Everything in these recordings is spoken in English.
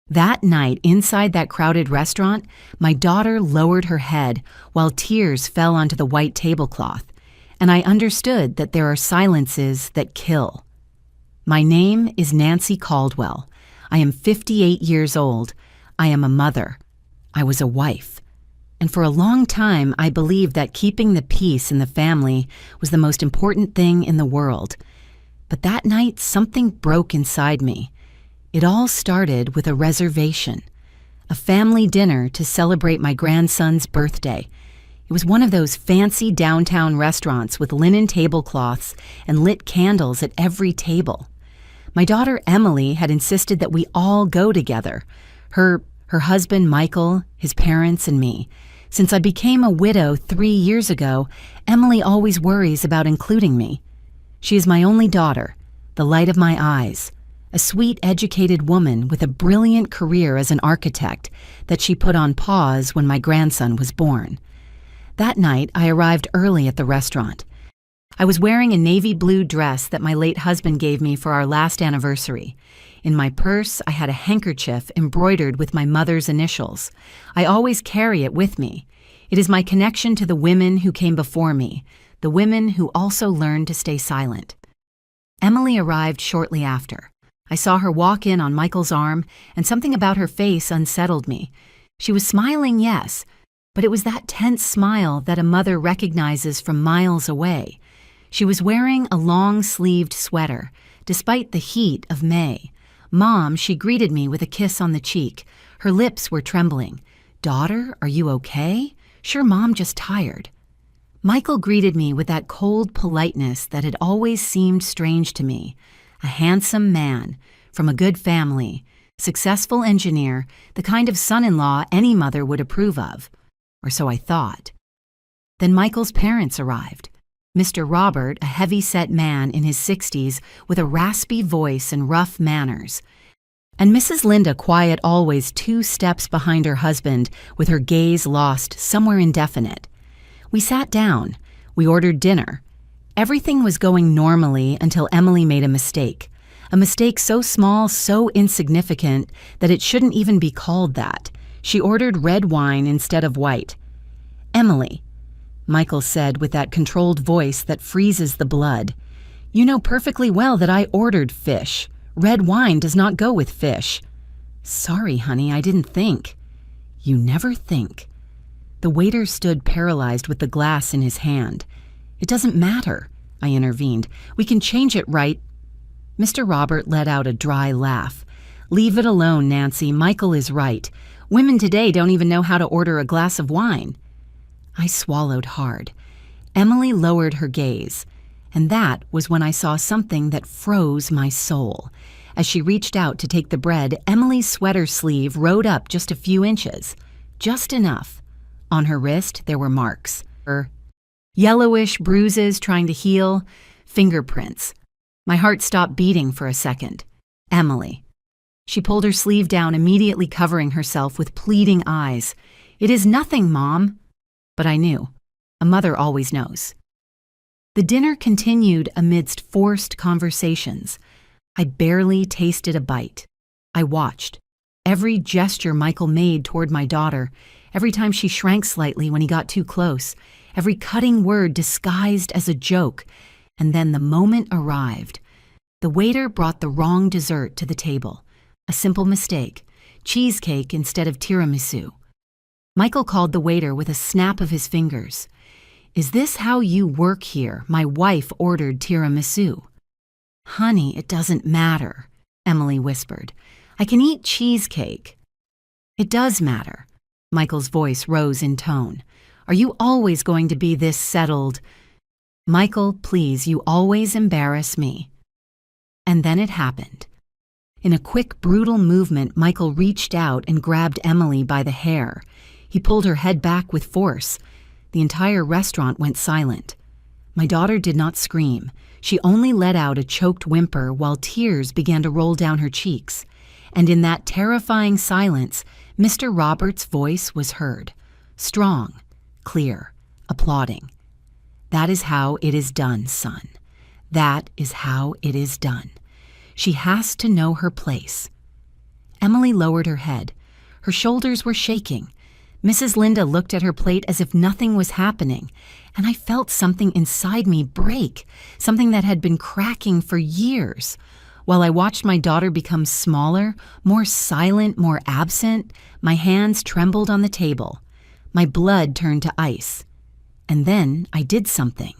That night, inside that crowded restaurant, my daughter lowered her head while tears fell onto the white tablecloth, and I understood that there are silences that kill. My name is Nancy Caldwell. I am 58 years old. I am a mother. I was a wife. And for a long time, I believed that keeping the peace in the family was the most important thing in the world. But that night, something broke inside me. It all started with a reservation, a family dinner to celebrate my grandson's birthday. It was one of those fancy downtown restaurants with linen tablecloths and lit candles at every table. My daughter Emily had insisted that we all go together, her husband Michael, his parents, and me. Since I became a widow 3 years ago, Emily always worries about including me. She is my only daughter, the light of my eyes, a sweet, educated woman with a brilliant career as an architect that she put on pause when my grandson was born. That night, I arrived early at the restaurant. I was wearing a navy blue dress that my late husband gave me for our last anniversary. In my purse, I had a handkerchief embroidered with my mother's initials. I always carry it with me. It is my connection to the women who came before me, the women who also learned to stay silent. Emily arrived shortly after. I saw her walk in on Michael's arm, and something about her face unsettled me. She was smiling, yes, but it was that tense smile that a mother recognizes from miles away. She was wearing a long-sleeved sweater, despite the heat of May. "Mom," she greeted me with a kiss on the cheek. Her lips were trembling. "Daughter, are you okay?" "Sure, Mom, just tired." Michael greeted me with that cold politeness that had always seemed strange to me. A handsome man, from a good family, successful engineer, the kind of son-in-law any mother would approve of. Or so I thought. Then Michael's parents arrived. Mr. Robert, a heavy-set man in his 60s with a raspy voice and rough manners. And Mrs. Linda, quiet always 2 steps behind her husband, with her gaze lost somewhere indefinite. We sat down. We ordered dinner. Everything was going normally until Emily made a mistake so small, so insignificant that it shouldn't even be called that. She ordered red wine instead of white. "Emily," Michael said with that controlled voice that freezes the blood, "you know perfectly well that I ordered fish. Red wine does not go with fish." "Sorry, honey, I didn't think." "You never think." The waiter stood paralyzed with the glass in his hand. "It doesn't matter," I intervened. "We can change it, right?" Mr. Robert let out a dry laugh. "Leave it alone, Nancy. Michael is right. Women today don't even know how to order a glass of wine." I swallowed hard. Emily lowered her gaze, and that was when I saw something that froze my soul. As she reached out to take the bread, Emily's sweater sleeve rode up just a few inches. Just enough. On her wrist, there were marks. Yellowish bruises trying to heal, fingerprints. My heart stopped beating for a second. Emily. She pulled her sleeve down, immediately covering herself with pleading eyes. "It is nothing, Mom." But I knew. A mother always knows. The dinner continued amidst forced conversations. I barely tasted a bite. I watched. Every gesture Michael made toward my daughter, every time she shrank slightly when he got too close, every cutting word disguised as a joke, and then the moment arrived. The waiter brought the wrong dessert to the table. A simple mistake. Cheesecake instead of tiramisu. Michael called the waiter with a snap of his fingers. "Is this how you work here? My wife ordered tiramisu." "Honey, it doesn't matter," Emily whispered. "I can eat cheesecake." "It does matter." Michael's voice rose in tone. "Are you always going to be this settled?" "Michael, please, you always embarrass me." And then it happened. In a quick, brutal movement, Michael reached out and grabbed Emily by the hair. He pulled her head back with force. The entire restaurant went silent. My daughter did not scream. She only let out a choked whimper while tears began to roll down her cheeks. And in that terrifying silence, Mr. Roberts' voice was heard. Strong, clear, applauding. "That is how it is done, son. That is how it is done. She has to know her place." Emily lowered her head. Her shoulders were shaking. Mrs. Linda looked at her plate as if nothing was happening, and I felt something inside me break, something that had been cracking for years. While I watched my daughter become smaller, more silent, more absent, my hands trembled on the table. My blood turned to ice. And then I did something.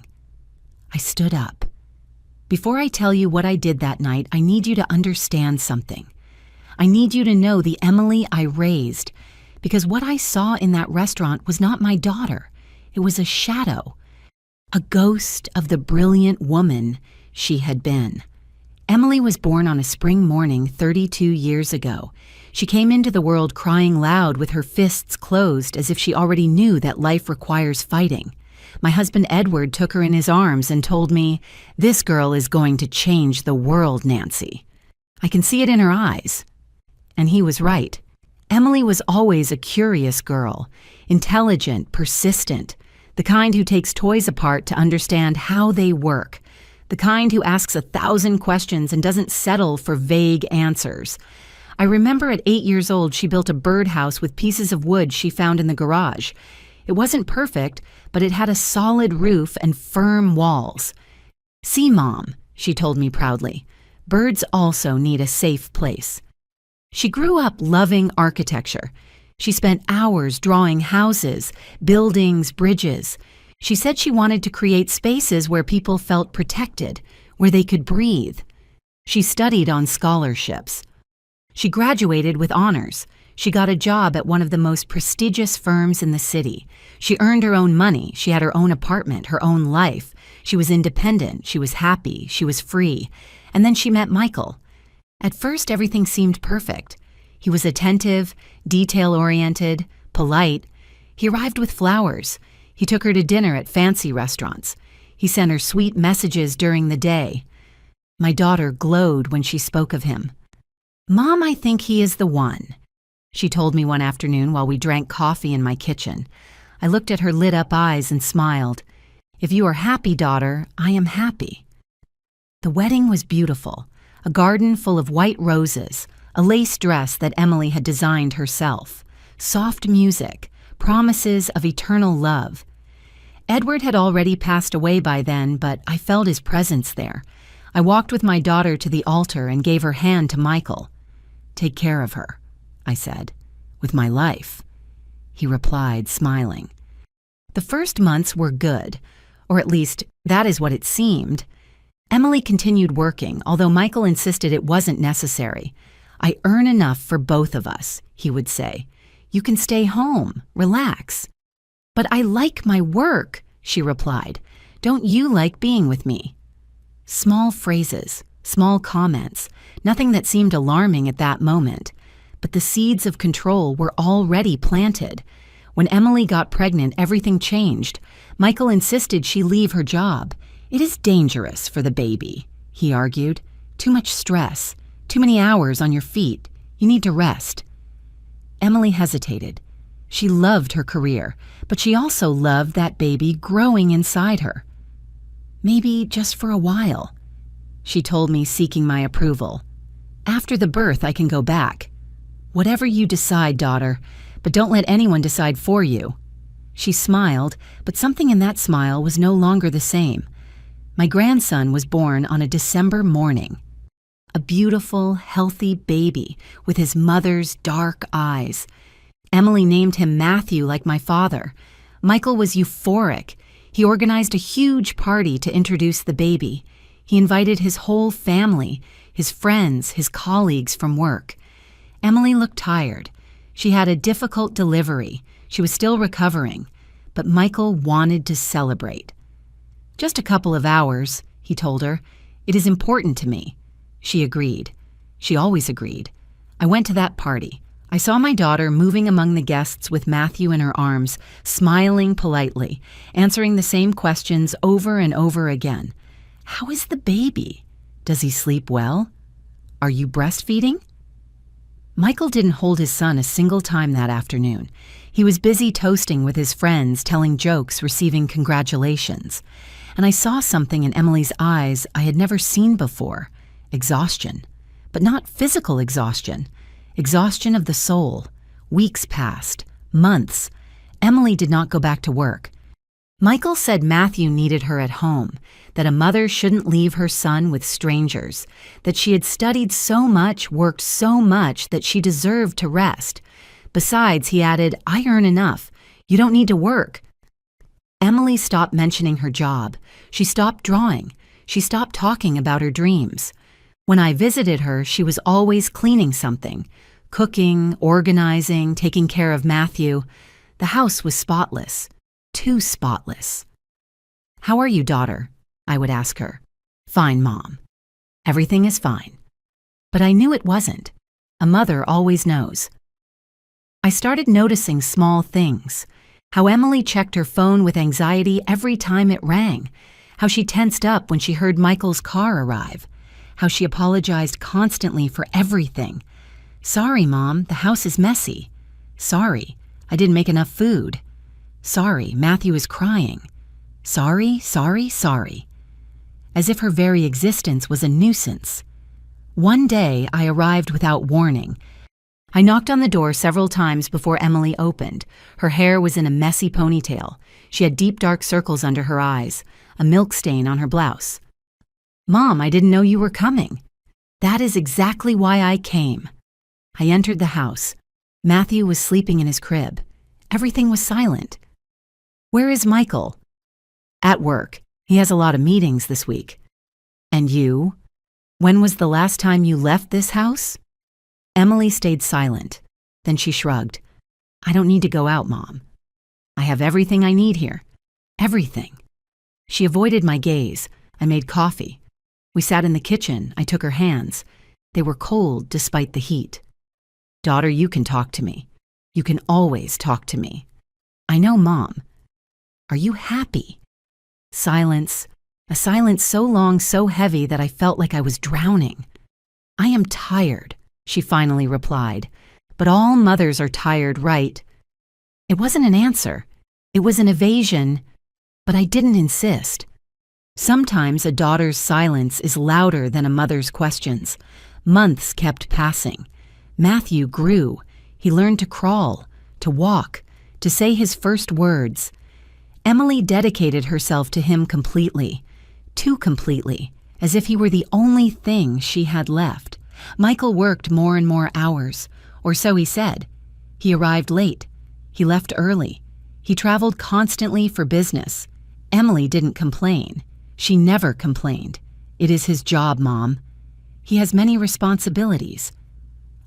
I stood up. Before I tell you what I did that night, I need you to understand something. I need you to know the Emily I raised, because what I saw in that restaurant was not my daughter. It was a shadow, a ghost of the brilliant woman she had been. Emily was born on a spring morning 32 years ago. She came into the world crying loud with her fists closed as if she already knew that life requires fighting. My husband Edward took her in his arms and told me, "This girl is going to change the world, Nancy. I can see it in her eyes." And he was right. Emily was always a curious girl, intelligent, persistent, the kind who takes toys apart to understand how they work, the kind who asks 1,000 questions and doesn't settle for vague answers. I remember at 8 years old, she built a birdhouse with pieces of wood she found in the garage. It wasn't perfect, but it had a solid roof and firm walls. "See, Mom," she told me proudly, "birds also need a safe place." She grew up loving architecture. She spent hours drawing houses, buildings, bridges. She said she wanted to create spaces where people felt protected, where they could breathe. She studied on scholarships. She graduated with honors. She got a job at one of the most prestigious firms in the city. She earned her own money. She had her own apartment, her own life. She was independent. She was happy. She was free. And then she met Michael. At first, everything seemed perfect. He was attentive, detail-oriented, polite. He arrived with flowers. He took her to dinner at fancy restaurants. He sent her sweet messages during the day. My daughter glowed when she spoke of him. "Mom, I think he is the one," she told me one afternoon while we drank coffee in my kitchen. I looked at her lit-up eyes and smiled. "If you are happy, daughter, I am happy." The wedding was beautiful. A garden full of white roses, a lace dress that Emily had designed herself, soft music, promises of eternal love. Edward had already passed away by then, but I felt his presence there. I walked with my daughter to the altar and gave her hand to Michael. "Take care of her," I said, "with my life." He replied, smiling. The first months were good, or at least that is what it seemed. Emily continued working, although Michael insisted it wasn't necessary. "I earn enough for both of us," he would say. "You can stay home, relax." "But I like my work," she replied. "Don't you like being with me?" Small phrases, small comments, nothing that seemed alarming at that moment. But the seeds of control were already planted. When Emily got pregnant, everything changed. Michael insisted she leave her job. "It is dangerous for the baby," he argued. "Too much stress, too many hours on your feet. You need to rest." Emily hesitated. She loved her career, but she also loved that baby growing inside her. "Maybe just for a while," she told me, seeking my approval. "After the birth, I can go back." "Whatever you decide, daughter, but don't let anyone decide for you." She smiled, but something in that smile was no longer the same. My grandson was born on a December morning. A beautiful, healthy baby with his mother's dark eyes. Emily named him Matthew like my father. Michael was euphoric. He organized a huge party to introduce the baby. He invited his whole family, his friends, his colleagues from work. Emily looked tired. She had a difficult delivery. She was still recovering, but Michael wanted to celebrate. "Just a couple of hours," he told her. "It is important to me." She agreed. She always agreed. I went to that party. I saw my daughter moving among the guests with Matthew in her arms, smiling politely, answering the same questions over and over again. "How is the baby? Does he sleep well? Are you breastfeeding?" Michael didn't hold his son a single time that afternoon. He was busy toasting with his friends, telling jokes, receiving congratulations. And I saw something in Emily's eyes I had never seen before. Exhaustion. But not physical exhaustion. Exhaustion of the soul. Weeks passed. Months. Emily did not go back to work. Michael said Matthew needed her at home, that a mother shouldn't leave her son with strangers, that she had studied so much, worked so much that she deserved to rest. Besides, he added, I earn enough. You don't need to work. Emily stopped mentioning her job. She stopped drawing. She stopped talking about her dreams. When I visited her, she was always cleaning something, cooking, organizing, taking care of Matthew. The house was spotless. Too spotless. How are you, daughter? I would ask her. Fine, Mom. Everything is fine. But I knew it wasn't. A mother always knows. I started noticing small things. How Emily checked her phone with anxiety every time it rang. How she tensed up when she heard Michael's car arrive. How she apologized constantly for everything. Sorry, Mom, the house is messy. Sorry, I didn't make enough food. Sorry, Matthew is crying. Sorry, sorry, sorry. As if her very existence was a nuisance. One day, I arrived without warning. I knocked on the door several times before Emily opened. Her hair was in a messy ponytail. She had deep dark circles under her eyes, a milk stain on her blouse. Mom, I didn't know you were coming. That is exactly why I came. I entered the house. Matthew was sleeping in his crib. Everything was silent. Where is Michael? At work. He has a lot of meetings this week. And you? When was the last time you left this house? Emily stayed silent. Then she shrugged. I don't need to go out, Mom. I have everything I need here. Everything. She avoided my gaze. I made coffee. We sat in the kitchen. I took her hands. They were cold despite the heat. Daughter, you can talk to me. You can always talk to me. I know, Mom. Are you happy? Silence. A silence so long, so heavy that I felt like I was drowning. I am tired, she finally replied. But all mothers are tired, right? It wasn't an answer. It was an evasion, but I didn't insist. Sometimes a daughter's silence is louder than a mother's questions. Months kept passing. Matthew grew. He learned to crawl, to walk, to say his first words. Emily dedicated herself to him completely, too completely, as if he were the only thing she had left. Michael worked more and more hours, or so he said. He arrived late. He left early. He traveled constantly for business. Emily didn't complain. She never complained. It is his job, Mom. He has many responsibilities.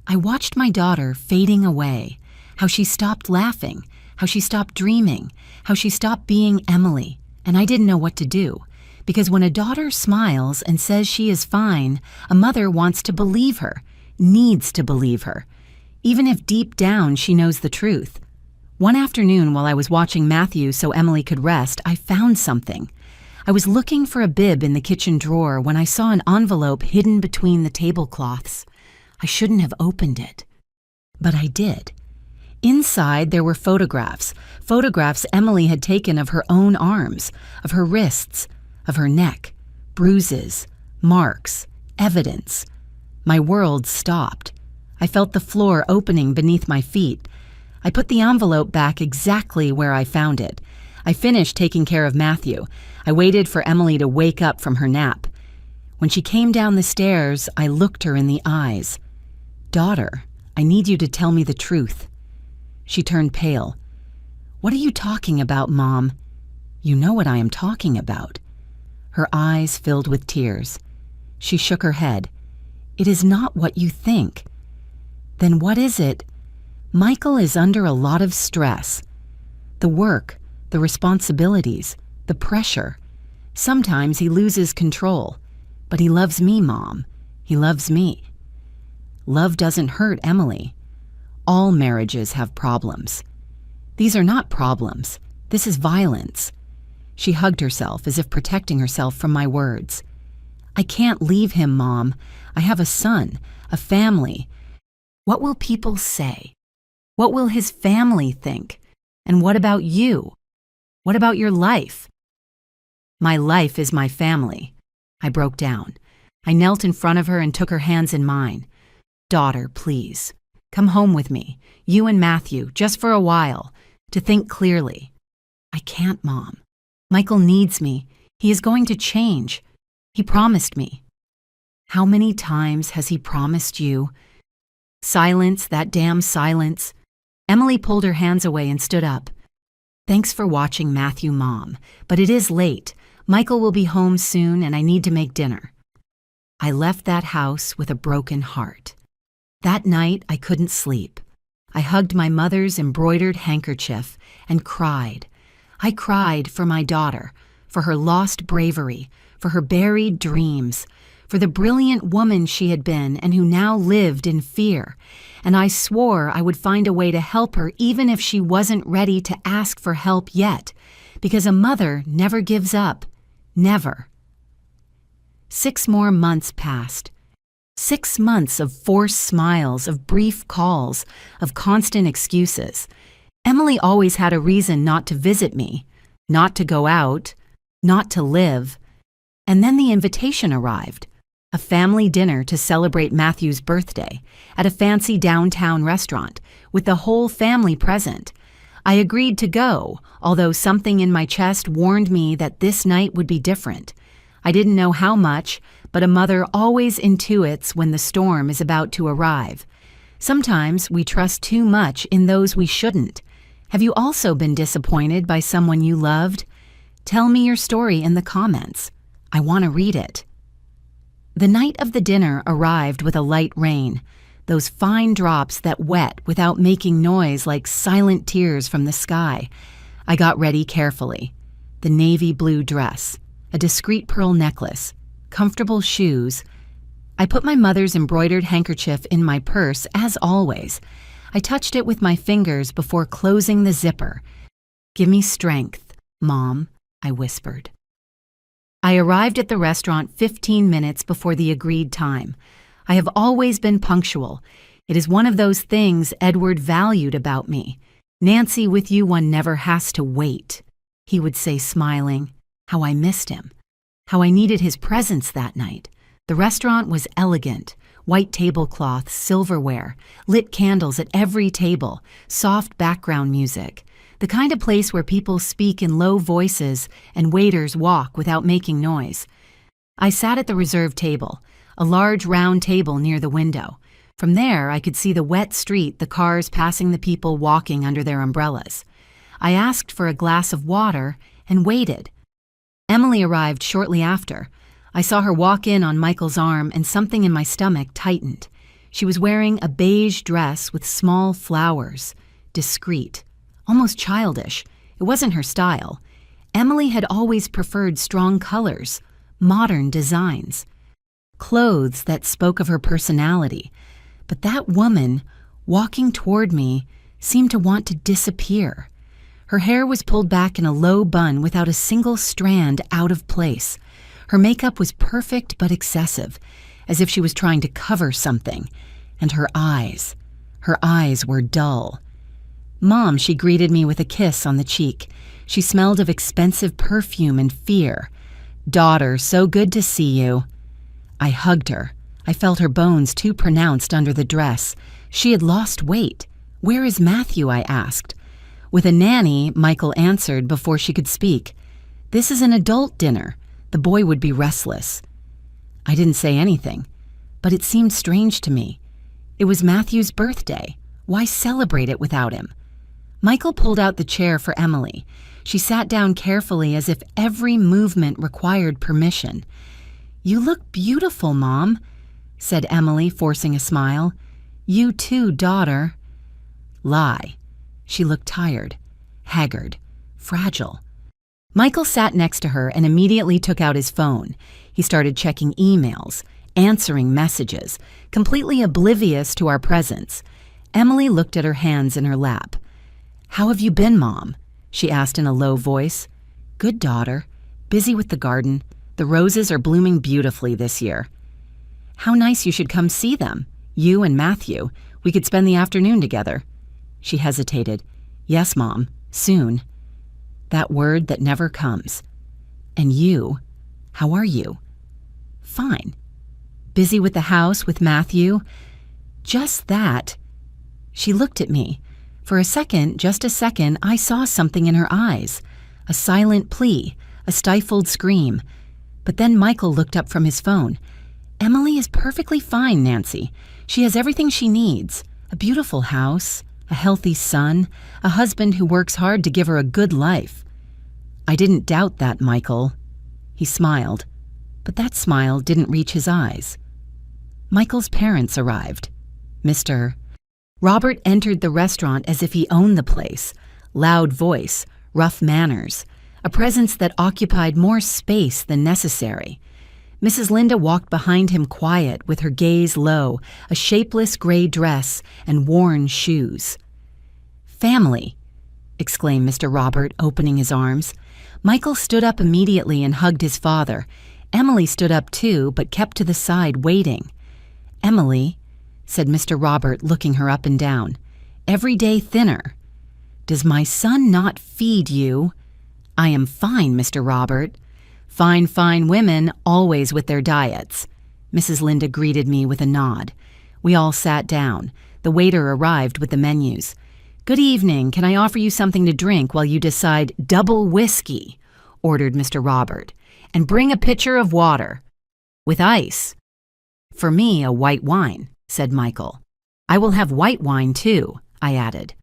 I watched my daughter fading away, how she stopped laughing, how she stopped dreaming, how she stopped being Emily, and I didn't know what to do. Because when a daughter smiles and says she is fine, a mother wants to believe her, needs to believe her, even if deep down she knows the truth. One afternoon while I was watching Matthew so Emily could rest, I found something. I was looking for a bib in the kitchen drawer when I saw an envelope hidden between the tablecloths. I shouldn't have opened it, but I did. Inside there were photographs Emily had taken of her own arms, of her wrists, of her neck, bruises, marks, evidence. My world stopped. I felt the floor opening beneath my feet. I put the envelope back exactly where I found it. I finished taking care of Matthew. I waited for Emily to wake up from her nap. When she came down the stairs, I looked her in the eyes. Daughter, I need you to tell me the truth. She turned pale. What are you talking about, Mom? You know what I am talking about. Her eyes filled with tears. She shook her head. It is not what you think. Then what is it? Michael is under a lot of stress. The work, the responsibilities, the pressure. Sometimes he loses control. But he loves me, Mom. He loves me. Love doesn't hurt Emily. All marriages have problems. These are not problems. This is violence. She hugged herself as if protecting herself from my words. I can't leave him, Mom. I have a son, a family. What will people say? What will his family think? And what about you? What about your life? My life is my family. I broke down. I knelt in front of her and took her hands in mine. Daughter, please. Come home with me, you and Matthew, just for a while, to think clearly. I can't, Mom. Michael needs me. He is going to change. He promised me. How many times has he promised you? Silence, that damn silence. Emily pulled her hands away and stood up. Thanks for watching, Matthew, Mom, but it is late. Michael will be home soon and I need to make dinner. I left that house with a broken heart. That night, I couldn't sleep. I hugged my mother's embroidered handkerchief and cried. I cried for my daughter, for her lost bravery, for her buried dreams, for the brilliant woman she had been and who now lived in fear. And I swore I would find a way to help her even if she wasn't ready to ask for help yet, because a mother never gives up. Never. 6 more months passed. 6 months of forced smiles, of brief calls, of constant excuses. Emily always had a reason not to visit me, not to go out, not to live. And then the invitation arrived. A family dinner to celebrate Matthew's birthday at a fancy downtown restaurant with the whole family present. I agreed to go, although something in my chest warned me that this night would be different. I didn't know how much, but a mother always intuits when the storm is about to arrive. Sometimes we trust too much in those we shouldn't. Have you also been disappointed by someone you loved? Tell me your story in the comments. I want to read it. The night of the dinner arrived with a light rain, those fine drops that wet without making noise like silent tears from the sky. I got ready carefully. The navy blue dress, a discreet pearl necklace, comfortable shoes. I put my mother's embroidered handkerchief in my purse, as always. I touched it with my fingers before closing the zipper. Give me strength, Mom, I whispered. I arrived at the restaurant 15 minutes before the agreed time. I have always been punctual. It is one of those things Edward valued about me. Nancy, with you one never has to wait, he would say, smiling. How I missed him. How I needed his presence that night. The restaurant was elegant. White tablecloths, silverware, lit candles at every table, soft background music. The kind of place where people speak in low voices and waiters walk without making noise. I sat at the reserved table, a large round table near the window. From there, I could see the wet street, the cars passing the people walking under their umbrellas. I asked for a glass of water and waited. Emily arrived shortly after. I saw her walk in on Michael's arm and something in my stomach tightened. She was wearing a beige dress with small flowers, discreet, almost childish. It wasn't her style. Emily had always preferred strong colors, modern designs, clothes that spoke of her personality. But that woman, walking toward me, seemed to want to disappear. Her hair was pulled back in a low bun without a single strand out of place. Her makeup was perfect but excessive, as if she was trying to cover something. And her eyes were dull. Mom, she greeted me with a kiss on the cheek. She smelled of expensive perfume and fear. Daughter, so good to see you. I hugged her. I felt her bones too pronounced under the dress. She had lost weight. Where is Matthew? I asked. With a nanny, Michael answered before she could speak. This is an adult dinner. The boy would be restless. I didn't say anything, but it seemed strange to me. It was Matthew's birthday. Why celebrate it without him? Michael pulled out the chair for Emily. She sat down carefully as if every movement required permission. You look beautiful, Mom, said Emily, forcing a smile. You too, daughter. Lie. She looked tired, haggard, fragile. Michael sat next to her and immediately took out his phone. He started checking emails, answering messages, completely oblivious to our presence. Emily looked at her hands in her lap. How have you been, Mom? She asked in a low voice. Good, daughter. Busy with the garden. The roses are blooming beautifully this year. How nice you should come see them. You and Matthew. We could spend the afternoon together. She hesitated. Yes, Mom. Soon. That word that never comes. And you? How are you? Fine. Busy with the house, with Matthew? Just that. She looked at me. For a second, just a second, I saw something in her eyes. A silent plea, a stifled scream. But then Michael looked up from his phone. "Emily is perfectly fine, Nancy. She has everything she needs. A beautiful house, a healthy son, a husband who works hard to give her a good life." "I didn't doubt that, Michael." He smiled, but that smile didn't reach his eyes. Michael's parents arrived. Mr. Robert entered the restaurant as if he owned the place. Loud voice, rough manners, a presence that occupied more space than necessary. Mrs. Linda walked behind him quiet, with her gaze low, a shapeless gray dress and worn shoes. "Family," exclaimed Mr. Robert, opening his arms. Michael stood up immediately and hugged his father. Emily stood up too, but kept to the side, waiting. "Emily," said Mr. Robert, looking her up and down, "every day thinner. Does my son not feed you?" "I am fine, Mr. Robert." Fine women, always with their diets." Mrs. Linda greeted me with a nod. We all sat down. The waiter arrived with the menus. "Good evening. Can I offer you something to drink while you decide?" "Double whiskey," ordered Mr. Robert. "And bring a pitcher of water." "With ice." "For me, a white wine," said Michael. "I will have white wine, too," I added.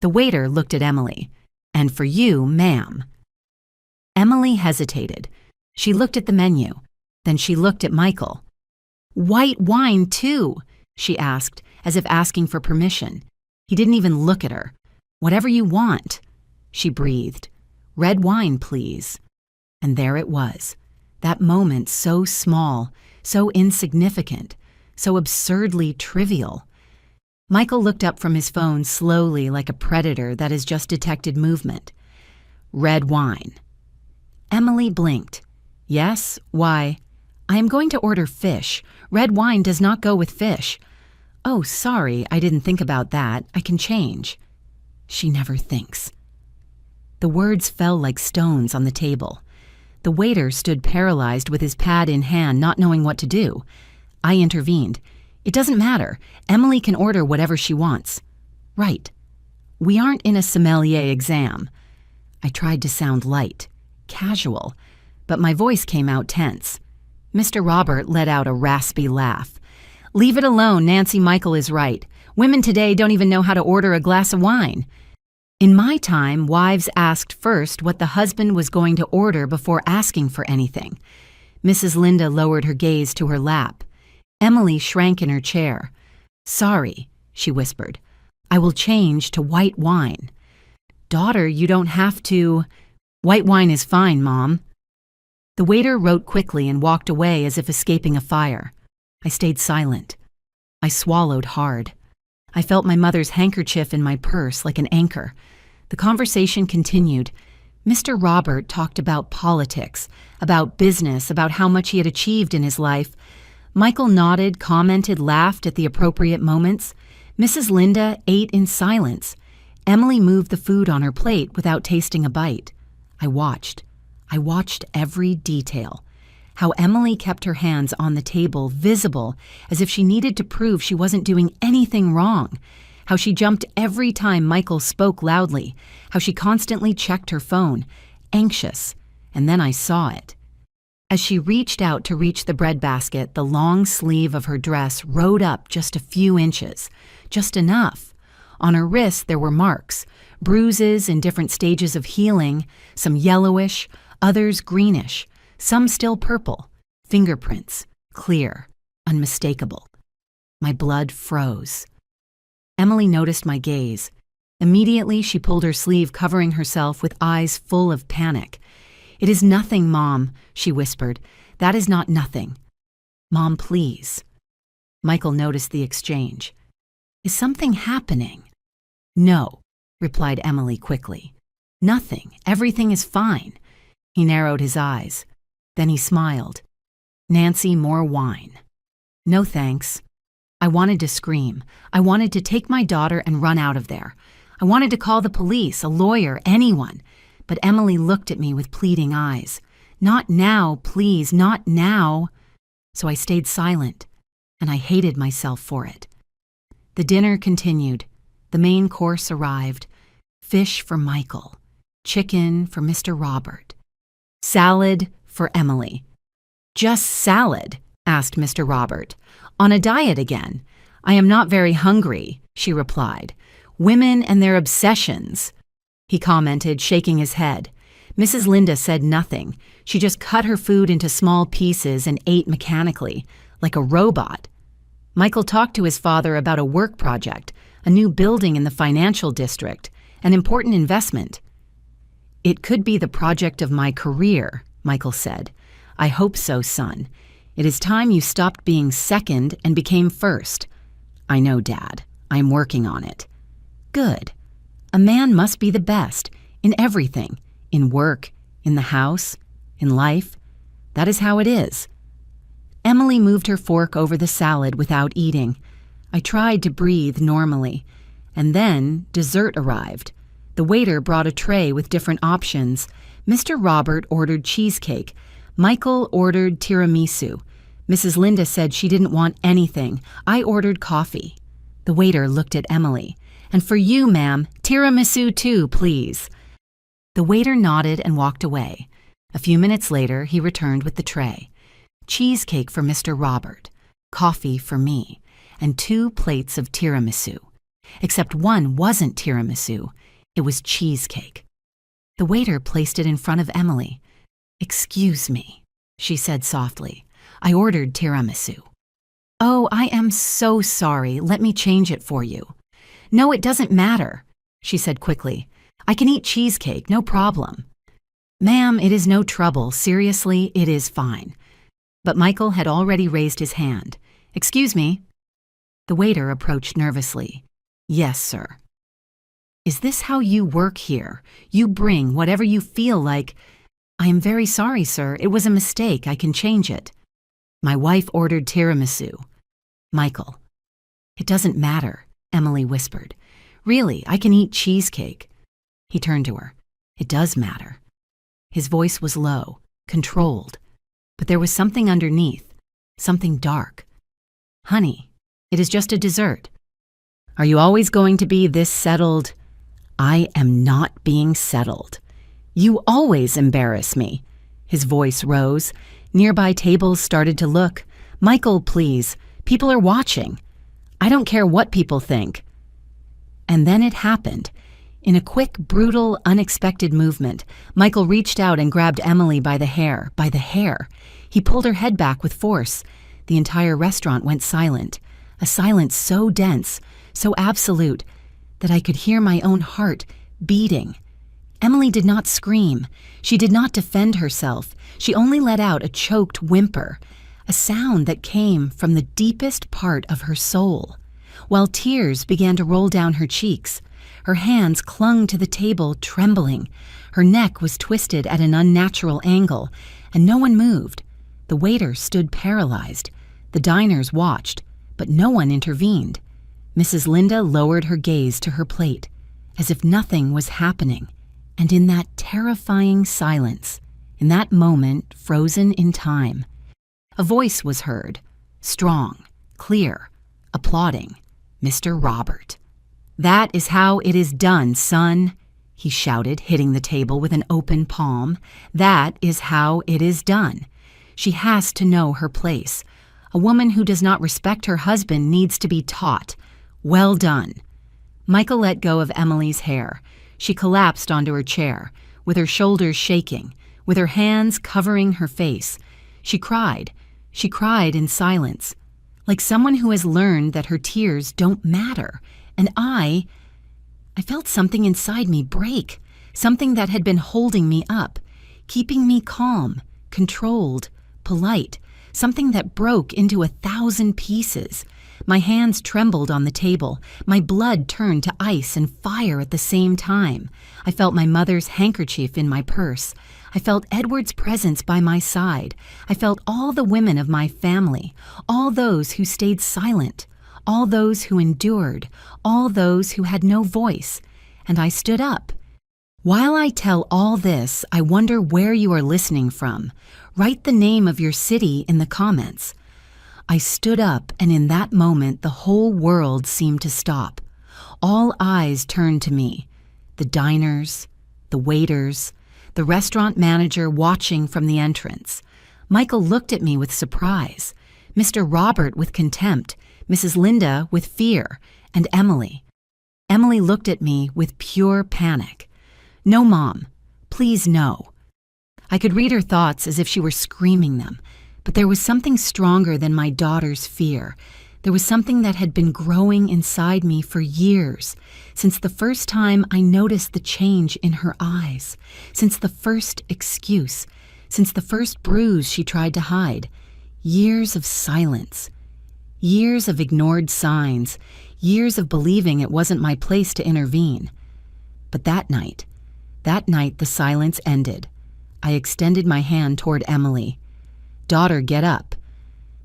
The waiter looked at Emily. "And for you, ma'am." Emily hesitated. She looked at the menu. Then she looked at Michael. "White wine, too?" she asked, as if asking for permission. He didn't even look at her. "Whatever you want," she breathed. "Red wine, please." And there it was. That moment so small, so insignificant, so absurdly trivial. Michael looked up from his phone slowly, like a predator that has just detected movement. "Red wine." Emily blinked. "Yes? Why?" "I am going to order fish. Red wine does not go with fish." "Oh, sorry, I didn't think about that. I can change." She never thinks. The words fell like stones on the table. The waiter stood paralyzed with his pad in hand, not knowing what to do. I intervened. "It doesn't matter. Emily can order whatever she wants." "Right. We aren't in a sommelier exam." I tried to sound light, casual, but my voice came out tense. Mr. Robert let out a raspy laugh. "Leave it alone, Nancy. Michael is right. Women today don't even know how to order a glass of wine. In my time, wives asked first what the husband was going to order before asking for anything." Mrs. Linda lowered her gaze to her lap. Emily shrank in her chair. "Sorry," she whispered. "I will change to white wine." "Daughter, you don't have to." "White wine is fine, Mom." The waiter wrote quickly and walked away as if escaping a fire. I stayed silent. I swallowed hard. I felt my mother's handkerchief in my purse like an anchor. The conversation continued. Mr. Robert talked about politics, about business, about how much he had achieved in his life. Michael nodded, commented, laughed at the appropriate moments. Mrs. Linda ate in silence. Emily moved the food on her plate without tasting a bite. I watched every detail. How Emily kept her hands on the table, visible, as if she needed to prove she wasn't doing anything wrong. How she jumped every time Michael spoke loudly. How she constantly checked her phone, anxious. And then I saw it. As she reached out to reach the breadbasket, the long sleeve of her dress rode up just a few inches. Just enough. On her wrists there were marks, bruises in different stages of healing, some yellowish, others greenish, some still purple, fingerprints, clear, unmistakable. My blood froze. Emily noticed my gaze. Immediately she pulled her sleeve, covering herself with eyes full of panic. "It is nothing, Mom," she whispered. "That is not nothing." "Mom, please." Michael noticed the exchange. "Is something happening?" "No," replied Emily quickly. "Nothing. Everything is fine." He narrowed his eyes. Then he smiled. "Nancy, more wine." "No thanks." I wanted to scream. I wanted to take my daughter and run out of there. I wanted to call the police, a lawyer, anyone. But Emily looked at me with pleading eyes. "Not now, please, not now." So I stayed silent, and I hated myself for it. The dinner continued. The main course arrived. Fish for Michael, chicken for Mr. Robert, salad for Emily. "Just salad?" asked Mr. Robert. "On a diet again?" "I am not very hungry," she replied. "Women and their obsessions," he commented, shaking his head. Mrs. Linda said nothing. She just cut her food into small pieces and ate mechanically, like a robot. Michael talked to his father about a work project, a new building in the financial district, an important investment. "It could be the project of my career," Michael said. "I hope so, son. It is time you stopped being second and became first." "I know, Dad. I am working on it." "Good. A man must be the best, in everything, in work, in the house, in life. That is how it is." Emily moved her fork over the salad without eating. I tried to breathe normally. And then dessert arrived. The waiter brought a tray with different options. Mr. Robert ordered cheesecake. Michael ordered tiramisu. Mrs. Linda said she didn't want anything. I ordered coffee. The waiter looked at Emily. "And for you, ma'am, tiramisu too, please." The waiter nodded and walked away. A few minutes later, he returned with the tray. Cheesecake for Mr. Robert, coffee for me, and 2 plates of tiramisu. Except one wasn't tiramisu, it was cheesecake. The waiter placed it in front of Emily. "Excuse me," she said softly. "I ordered tiramisu." "Oh, I am so sorry. Let me change it for you." "No, it doesn't matter," she said quickly. "I can eat cheesecake, no problem." "Ma'am, it is no trouble. Seriously, it is fine." But Michael had already raised his hand. "Excuse me." The waiter approached nervously. "Yes, sir." "Is this how you work here? You bring whatever you feel like—" "I am very sorry, sir. It was a mistake. I can change it." "My wife ordered tiramisu." "Michael." "It doesn't matter," Emily whispered. "Really, I can eat cheesecake." He turned to her. "It does matter." His voice was low, controlled, but there was something underneath, something dark. "Honey, it is just a dessert. Are you always going to be this settled?" "I am not being settled. You always embarrass me." His voice rose. Nearby tables started to look. "Michael, please. People are watching. I don't care what people think." And then it happened. In a quick, brutal, unexpected movement, Michael reached out and grabbed Emily by the hair. He pulled her head back with force. The entire restaurant went silent, a silence so dense, so absolute, that I could hear my own heart beating. Emily did not scream. She did not defend herself. She only let out a choked whimper, a sound that came from the deepest part of her soul. While tears began to roll down her cheeks, her hands clung to the table, trembling. Her neck was twisted at an unnatural angle, and no one moved. The waiter stood paralyzed. The diners watched, but no one intervened. Mrs. Linda lowered her gaze to her plate, as if nothing was happening. And in that terrifying silence, in that moment frozen in time, a voice was heard, strong, clear, applauding. Mr. Robert. "That is how it is done, son," he shouted, hitting the table with an open palm. "That is how it is done. She has to know her place. A woman who does not respect her husband needs to be taught. Well done." Michael let go of Emily's hair. She collapsed onto her chair, with her shoulders shaking, with her hands covering her face. She cried in silence, like someone who has learned that her tears don't matter. And I felt something inside me break, something that had been holding me up, keeping me calm, controlled, polite, something that broke into 1,000 pieces. My hands trembled on the table. My blood turned to ice and fire at the same time. I felt my mother's handkerchief in my purse. I felt Edward's presence by my side. I felt all the women of my family, all those who stayed silent, all those who endured, all those who had no voice. And I stood up. While I tell all this, I wonder where you are listening from. Write the name of your city in the comments. I stood up, and in that moment, the whole world seemed to stop. All eyes turned to me. The diners, the waiters, the restaurant manager watching from the entrance. Michael looked at me with surprise, Mr. Robert with contempt, Mrs. Linda with fear, and Emily. Emily looked at me with pure panic. "No, Mom. Please, no." I could read her thoughts as if she were screaming them, but there was something stronger than my daughter's fear. There was something that had been growing inside me for years, since the first time I noticed the change in her eyes, since the first excuse, since the first bruise she tried to hide. Years of silence, years of ignored signs, years of believing it wasn't my place to intervene. But that night the silence ended. I extended my hand toward Emily. "Daughter, get up."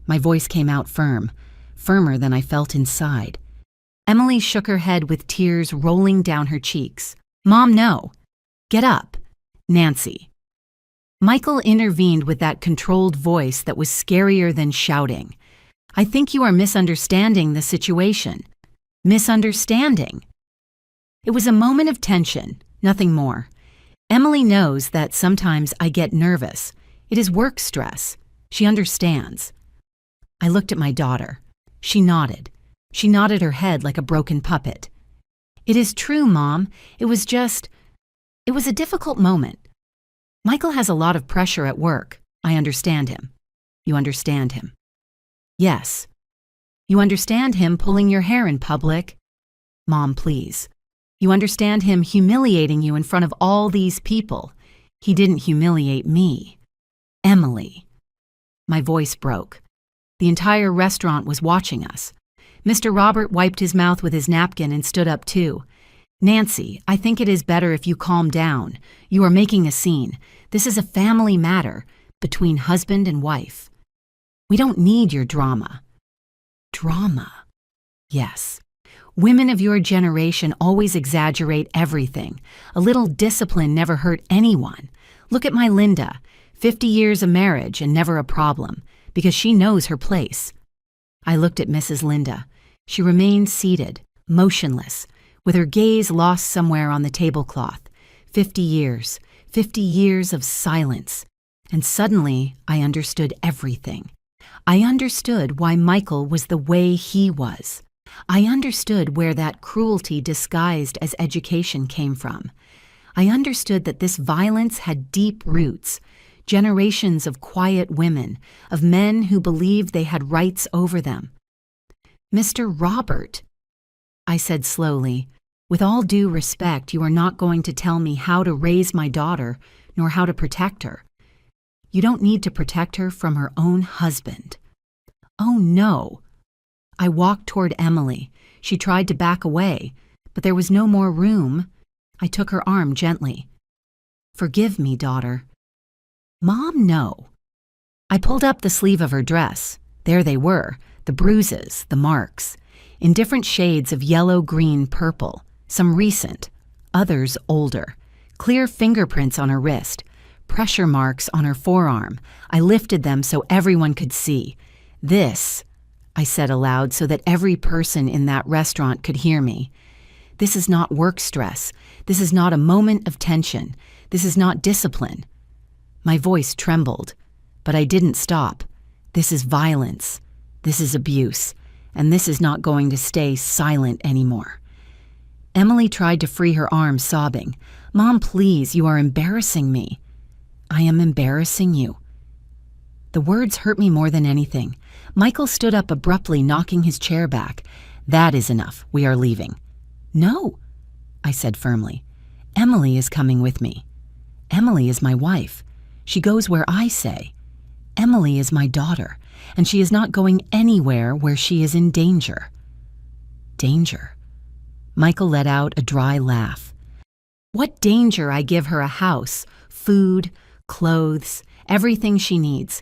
My voice came out firm, firmer than I felt inside. Emily shook her head with tears rolling down her cheeks. "Mom, no. Get up. Nancy." Michael intervened with that controlled voice that was scarier than shouting. "I think you are misunderstanding the situation." Misunderstanding. It was a moment of tension, nothing more. Emily knows that sometimes I get nervous. It is work stress. She understands. I looked at my daughter. She nodded. She nodded her head like a broken puppet. "It is true, Mom. It was a difficult moment. Michael has a lot of pressure at work. I understand him." "You understand him?" "Yes." "You understand him pulling your hair in public?" "Mom, please." "You understand him humiliating you in front of all these people?" "He didn't humiliate me." "Emily." My voice broke. The entire restaurant was watching us. Mr. Robert wiped his mouth with his napkin and stood up too. "Nancy, I think it is better if you calm down. You are making a scene. This is a family matter between husband and wife. We don't need your drama." Drama. Yes. Women of your generation always exaggerate everything. A little discipline never hurt anyone. Look at my Linda, 50 years of marriage and never a problem, because she knows her place. I looked at Mrs. Linda. She remained seated, motionless, with her gaze lost somewhere on the tablecloth. 50 years of silence. And suddenly I understood everything. I understood why Michael was the way he was. I understood where that cruelty disguised as education came from. I understood that this violence had deep roots, generations of quiet women, of men who believed they had rights over them. "Mr. Robert," I said slowly, "with all due respect, you are not going to tell me how to raise my daughter, nor how to protect her. You don't need to protect her from her own husband." "Oh, no." I walked toward Emily. She tried to back away, but there was no more room. I took her arm gently. "Forgive me, daughter." "Mom, no." I pulled up the sleeve of her dress. There they were, the bruises, the marks, in different shades of yellow, green, purple, some recent, others older, clear fingerprints on her wrist, pressure marks on her forearm. I lifted them so everyone could see. "This," I said aloud so that every person in that restaurant could hear me. "This is not work stress. This is not a moment of tension. This is not discipline." My voice trembled, but I didn't stop. This is violence. This is abuse. And this is not going to stay silent anymore. Emily tried to free her arm, sobbing. "Mom, please, you are embarrassing me." "I am embarrassing you." The words hurt me more than anything. Michael stood up abruptly, knocking his chair back. "That is enough. We are leaving." "No," I said firmly. "Emily is coming with me. Emily is my wife. She goes where I say. Emily is my daughter, and she is not going anywhere where she is in danger." Danger? Michael let out a dry laugh. "What danger I give her a house, food, clothes, everything she needs.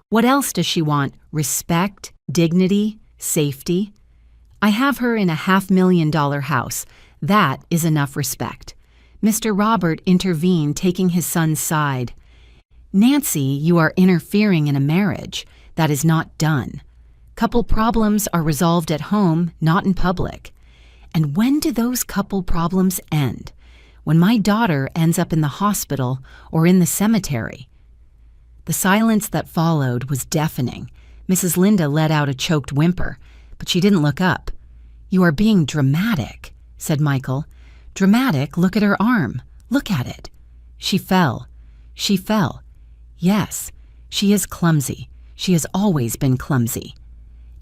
What else does she want? Respect, dignity, safety? I have her in a $500,000 house. That is enough respect." Mr. Robert intervened, taking his son's side. "Nancy, you are interfering in a marriage. That is not done. Couple problems are resolved at home, not in public." And when do those couple problems end? When my daughter ends up in the hospital or in the cemetery? The silence that followed was deafening. Mrs. Linda let out a choked whimper, but she didn't look up. "You are being dramatic," said Michael. "Dramatic? Look at her arm. Look at it." She fell. She fell. Yes, she is clumsy. She has always been clumsy.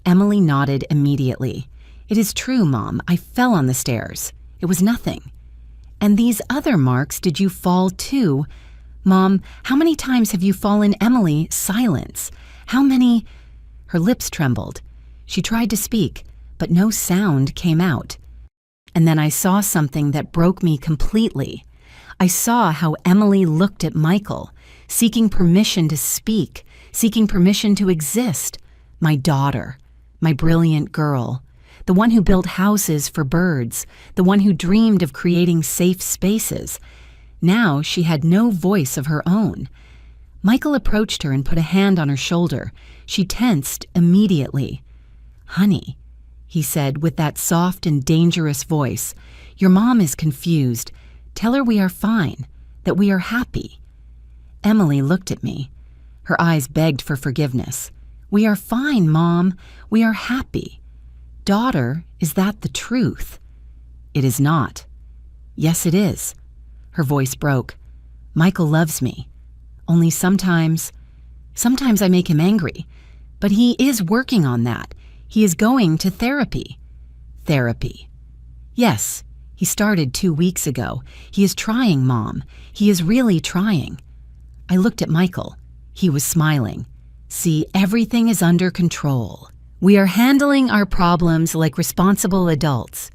Emily nodded immediately. "It is true, Mom. I fell on the stairs. It was nothing." "And these other marks, did you fall too? Mom, how many times have you fallen?" "Emily, silence. How many—" Her lips trembled. She tried to speak, but no sound came out. And then I saw something that broke me completely. I saw how Emily looked at Michael, seeking permission to speak, seeking permission to exist. My daughter, my brilliant girl, the one who built houses for birds, the one who dreamed of creating safe spaces. Now she had no voice of her own. Michael approached her and put a hand on her shoulder. She tensed immediately. "Honey," he said with that soft and dangerous voice, "your mom is confused. Tell her we are fine, that we are happy." Emily looked at me. Her eyes begged for forgiveness. "We are fine, Mom. We are happy." "Daughter, is that the truth?" "It is not." "Yes, it is." Her voice broke. "Michael loves me. Only sometimes I make him angry. But he is working on that. He is going to therapy." "Therapy?" "Yes. He started 2 weeks ago. He is trying, Mom. He is really trying." I looked at Michael. He was smiling. "See, everything is under control. We are handling our problems like responsible adults."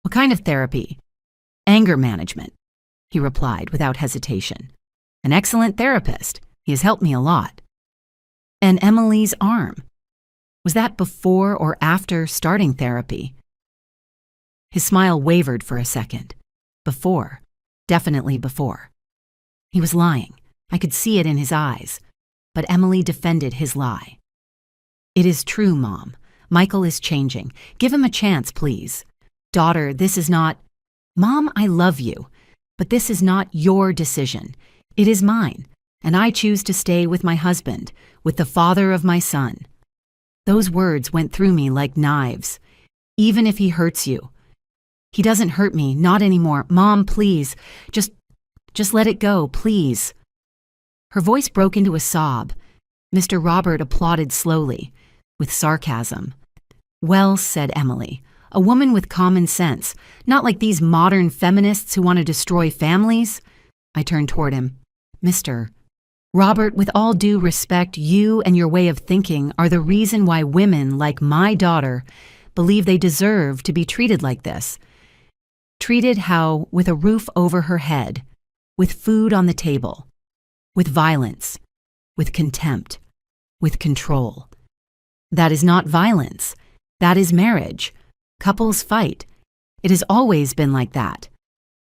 "What kind of therapy?" "Anger management," he replied without hesitation. "An excellent therapist. He has helped me a lot." "And Emily's arm? Was that before or after starting therapy?" His smile wavered for a second. "Before. Definitely before." He was lying. I could see it in his eyes. But Emily defended his lie. "It is true, Mom. Michael is changing. Give him a chance, please. Daughter, this is not—" "Mom, I love you. But this is not your decision. It is mine. And I choose to stay with my husband, with the father of my son." Those words went through me like knives. "Even if he hurts you." "He doesn't hurt me, not anymore. Mom, please. Just let it go, please." Her voice broke into a sob. Mr. Robert applauded slowly, with sarcasm. "Well," said Emily, "a woman with common sense, not like these modern feminists who want to destroy families." I turned toward him. "Mr. Robert, with all due respect, you and your way of thinking are the reason why women like my daughter believe they deserve to be treated like this. Treated how? With a roof over her head, with food on the table, with violence, with contempt, with control. That is not violence. That is marriage. Couples fight. It has always been like that.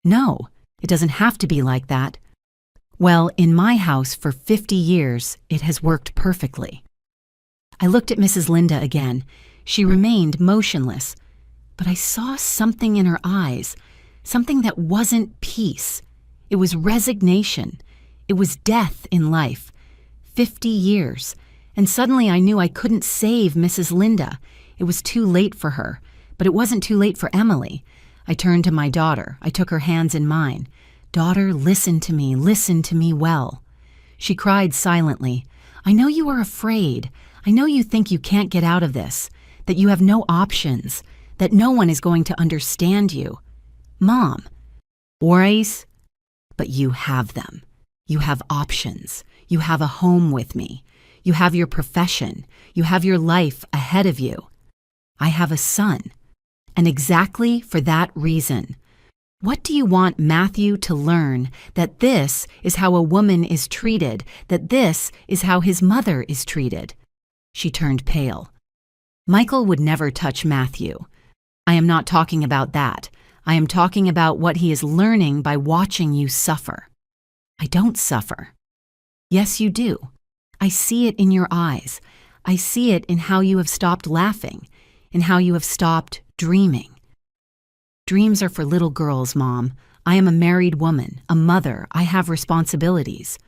No, it doesn't have to be like that. Well, in my house for 50 years, it has worked perfectly." I looked at Mrs. Linda again. She remained motionless, but I saw something in her eyes, something that wasn't peace. It was resignation. It was death in life. 50 years. And suddenly I knew I couldn't save Mrs. Linda. It was too late for her, but it wasn't too late for Emily. I turned to my daughter. I took her hands in mine. "Daughter, listen to me well." She cried silently. "I know you are afraid. I know you think you can't get out of this, that you have no options, that no one is going to understand you. Mom, worries? But you have them. You have options. You have a home with me. You have your profession. You have your life ahead of you. I have a son. And exactly for that reason, what do you want Matthew to learn? That this is how a woman is treated, that this is how his mother is treated." She turned pale. "Michael would never touch Matthew. I am not talking about that. I am talking about what he is learning by watching you suffer." "I don't suffer." "Yes, you do. I see it in your eyes. I see it in how you have stopped laughing, in how you have stopped dreaming. Dreams are for little girls, Mom. I am a married woman, a mother. I have responsibilities.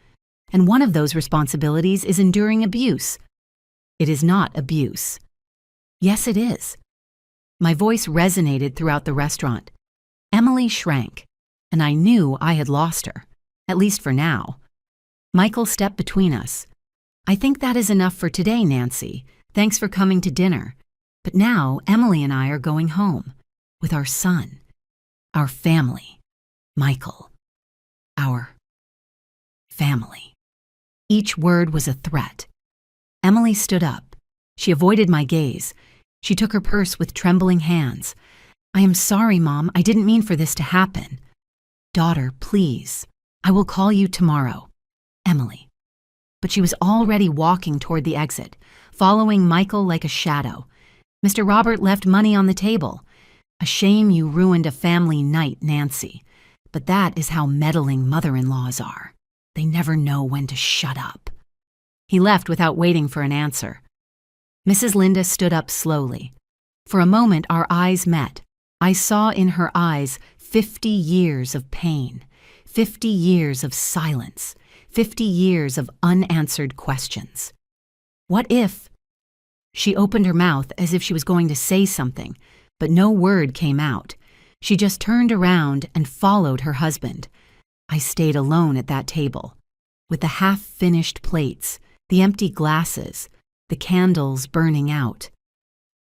And one of those responsibilities is enduring abuse. It is not abuse. Yes, it is. My voice resonated throughout the restaurant. Emily shrank, and I knew I had lost her, at least for now. Michael stepped between us. I think that is enough for today, Nancy. Thanks for coming to dinner. But now Emily and I are going home with our son, our family, Michael, our family. Each word was a threat. Emily stood up. She avoided my gaze. She took her purse with trembling hands. I am sorry, Mom. I didn't mean for this to happen. Daughter, please. I will call you tomorrow. Emily. But she was already walking toward the exit, following Michael like a shadow. Mr. Robert left money on the table. A shame you ruined a family night, Nancy. But that is how meddling mother-in-laws are. They never know when to shut up. He left without waiting for an answer. Mrs. Linda stood up slowly. For a moment, our eyes met. I saw in her eyes 50 years of pain, 50 years of silence, 50 years of unanswered questions. What if? She opened her mouth as if she was going to say something, but no word came out. She just turned around and followed her husband. I stayed alone at that table, with the half-finished plates, the empty glasses, the candles burning out.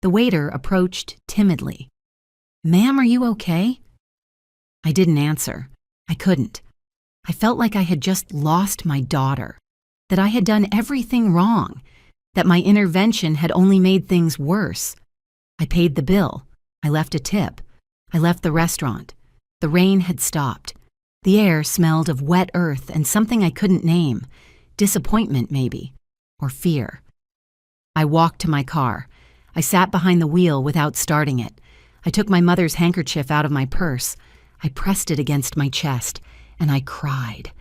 The waiter approached timidly. Ma'am, are you okay? I didn't answer. I couldn't. I felt like I had just lost my daughter, that I had done everything wrong, that my intervention had only made things worse. I paid the bill. I left a tip. I left the restaurant. The rain had stopped. The air smelled of wet earth and something I couldn't name. Disappointment, maybe, or fear. I walked to my car. I sat behind the wheel without starting it. I took my mother's handkerchief out of my purse. I pressed it against my chest, and I cried.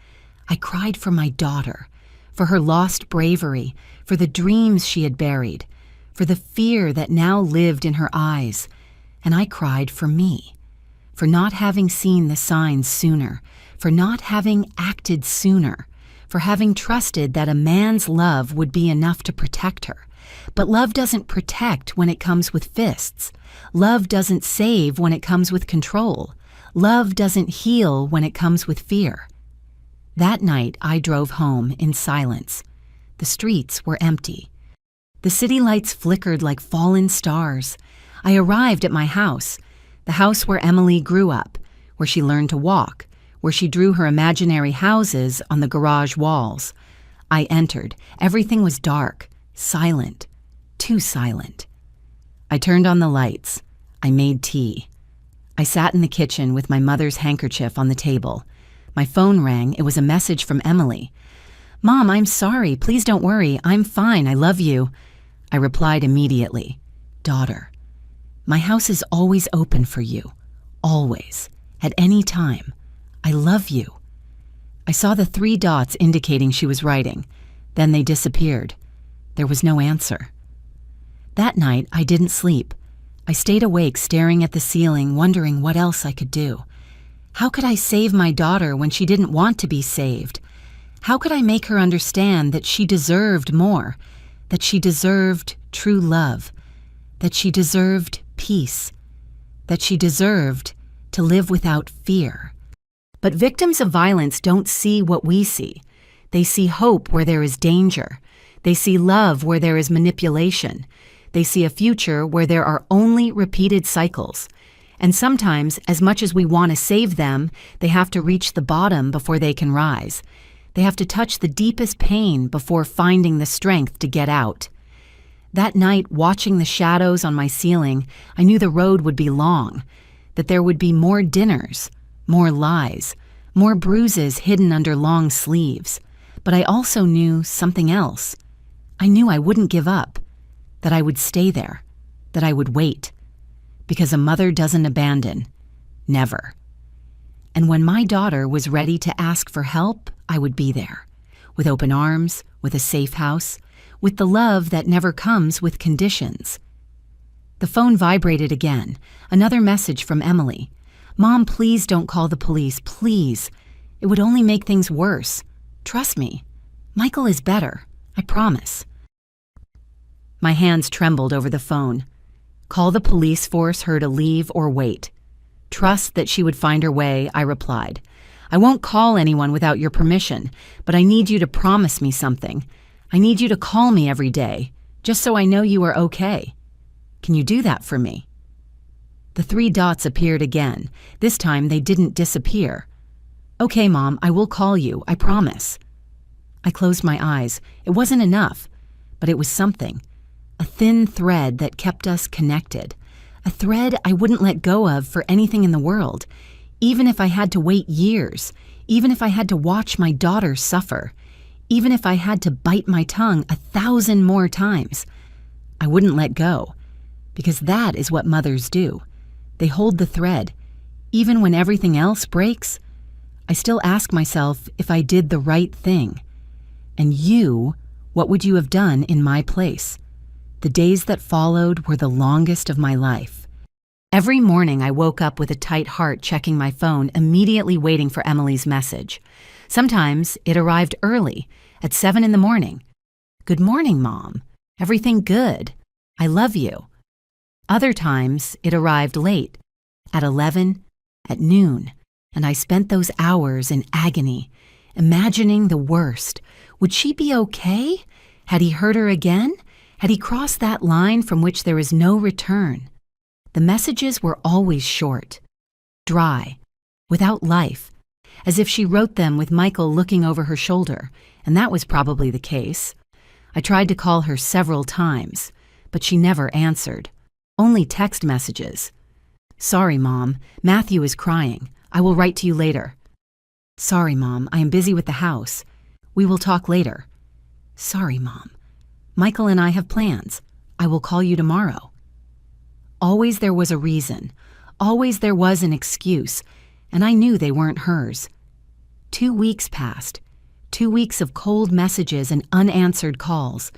I cried for my daughter, for her lost bravery, for the dreams she had buried, for the fear that now lived in her eyes. And I cried for me, for not having seen the signs sooner, for not having acted sooner, for having trusted that a man's love would be enough to protect her. But love doesn't protect when it comes with fists. Love doesn't save when it comes with control. Love doesn't heal when it comes with fear. That night, I drove home in silence. The streets were empty. The city lights flickered like fallen stars. I arrived at my house, the house where Emily grew up, where she learned to walk, where she drew her imaginary houses on the garage walls. I entered. Everything was dark, silent, too silent. I turned on the lights. I made tea. I sat in the kitchen with my mother's handkerchief on the table. My phone rang. It was a message from Emily. Mom, I'm sorry. Please don't worry. I'm fine. I love you. I replied immediately. Daughter, my house is always open for you. Always. At any time. I love you. I saw the 3 dots indicating she was writing. Then they disappeared. There was no answer. That night, I didn't sleep. I stayed awake staring at the ceiling, wondering what else I could do. How could I save my daughter when she didn't want to be saved? How could I make her understand that she deserved more, that she deserved true love, that she deserved peace, that she deserved to live without fear? But victims of violence don't see what we see. They see hope where there is danger. They see love where there is manipulation. They see a future where there are only repeated cycles. And sometimes, as much as we want to save them, they have to reach the bottom before they can rise. They have to touch the deepest pain before finding the strength to get out. That night, watching the shadows on my ceiling, I knew the road would be long, that there would be more dinners, more lies, more bruises hidden under long sleeves. But I also knew something else. I knew I wouldn't give up, that I would stay there, that I would wait. Because a mother doesn't abandon. Never. And when my daughter was ready to ask for help, I would be there. With open arms, with a safe house, with the love that never comes with conditions. The phone vibrated again. Another message from Emily. Mom, please don't call the police, please. It would only make things worse. Trust me. Michael is better, I promise. My hands trembled over the phone. Call the police, force her to leave or wait. Trust that she would find her way, I replied. I won't call anyone without your permission, but I need you to promise me something. I need you to call me every day, just so I know you are okay. Can you do that for me? The 3 dots appeared again. This time they didn't disappear. Okay, Mom, I will call you, I promise. I closed my eyes. It wasn't enough, but it was something. A thin thread that kept us connected. A thread I wouldn't let go of for anything in the world, even if I had to wait years, even if I had to watch my daughter suffer, even if I had to bite my tongue 1,000 more times. I wouldn't let go, because that is what mothers do. They hold the thread. Even when everything else breaks, I still ask myself if I did the right thing. And you, what would you have done in my place? The days that followed were the longest of my life. Every morning I woke up with a tight heart, checking my phone, immediately waiting for Emily's message. Sometimes it arrived early, at 7 in the morning. Good morning, Mom. Everything good. I love you. Other times it arrived late, at 11, at noon, and I spent those hours in agony, imagining the worst. Would she be okay? Had he hurt her again? Had he crossed that line from which there is no return? The messages were always short, dry, without life, as if she wrote them with Michael looking over her shoulder, and that was probably the case. I tried to call her several times, but she never answered. Only text messages. Sorry, Mom. Matthew is crying. I will write to you later. Sorry, Mom. I am busy with the house. We will talk later. Sorry, Mom. Michael and I have plans. I will call you tomorrow. Always there was a reason. Always there was an excuse, and I knew they weren't hers. 2 weeks passed. 2 weeks of cold messages and unanswered calls.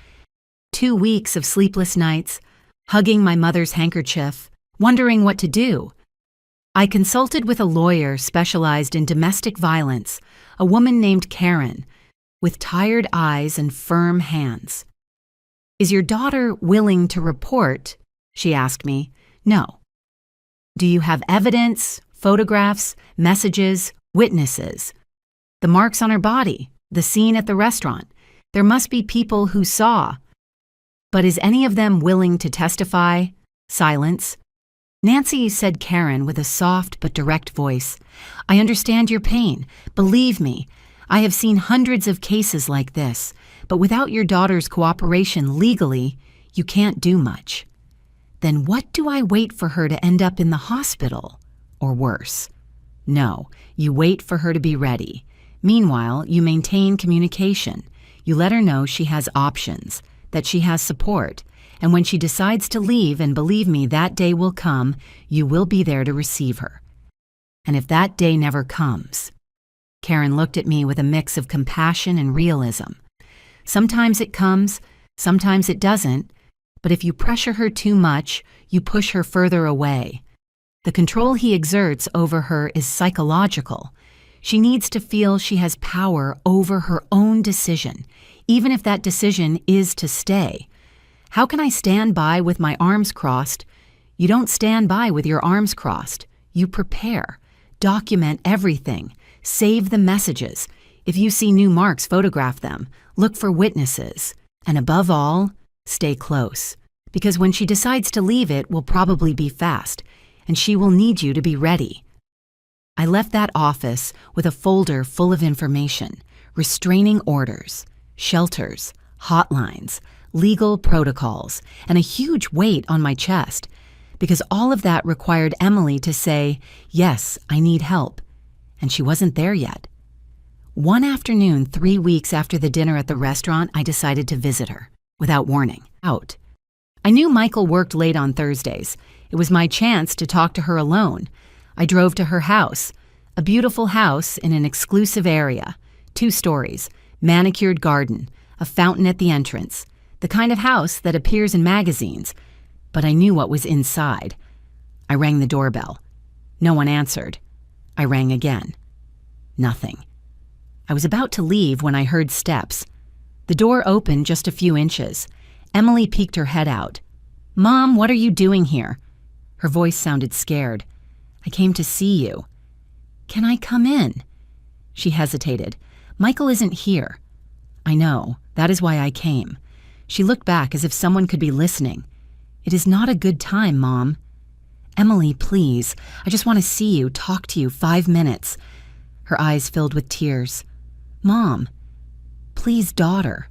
2 weeks of sleepless nights, hugging my mother's handkerchief, wondering what to do. I consulted with a lawyer specialized in domestic violence, a woman named Karen, with tired eyes and firm hands. Is your daughter willing to report? She asked me. No. Do you have evidence, photographs, messages, witnesses? The marks on her body, the scene at the restaurant. There must be people who saw. But is any of them willing to testify? Silence. Nancy, said Karen with a soft but direct voice. I understand your pain. Believe me, I have seen hundreds of cases like this, but without your daughter's cooperation legally, you can't do much. Then what do I wait for her to end up in the hospital? Or worse? No, you wait for her to be ready. Meanwhile, you maintain communication. You let her know she has options, that she has support, and when she decides to leave, and believe me, that day will come, you will be there to receive her. And if that day never comes? Karen looked at me with a mix of compassion and realism. Sometimes it comes, sometimes it doesn't, but if you pressure her too much, you push her further away. The control he exerts over her is psychological. She needs to feel she has power over her own decision, even if that decision is to stay. How can I stand by with my arms crossed? You don't stand by with your arms crossed. You prepare. Document everything. Save the messages. If you see new marks, photograph them. Look for witnesses. And above all, stay close. Because when she decides to leave, it will probably be fast, and she will need you to be ready. I left that office with a folder full of information, restraining orders, shelters, hotlines, legal protocols, and a huge weight on my chest, because all of that required Emily to say, yes, I need help, and she wasn't there yet. One afternoon, 3 weeks after the dinner at the restaurant, I decided to visit her, without warning, out. I knew Michael worked late on Thursdays. It was my chance to talk to her alone. I drove to her house, a beautiful house in an exclusive area, 2 stories, manicured garden, a fountain at the entrance, the kind of house that appears in magazines, but I knew what was inside. I rang the doorbell. No one answered. I rang again. Nothing. I was about to leave when I heard steps. The door opened just a few inches. Emily peeked her head out. "Mom, what are you doing here?" Her voice sounded scared. "I came to see you." "Can I come in?" She hesitated. "Michael isn't here." "I know. That is why I came." She looked back as if someone could be listening. "It is not a good time, Mom." "Emily, please. I just want to see you, talk to you 5 minutes." Her eyes filled with tears. "Mom." "Please, daughter."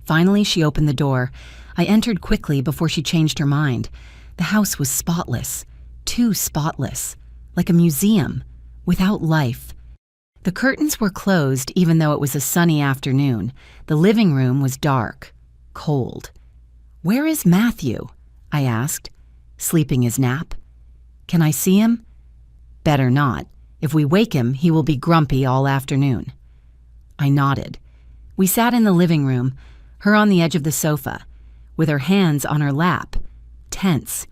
Finally, she opened the door. I entered quickly before she changed her mind. The house was spotless. Too spotless. Like a museum. Without life. The curtains were closed even though it was a sunny afternoon. The living room was dark. Cold. "Where is Matthew?" I asked. "Sleeping his nap." "Can I see him?" "Better not. If we wake him, he will be grumpy all afternoon." I nodded. We sat in the living room, her on the edge of the sofa, with her hands on her lap, tense.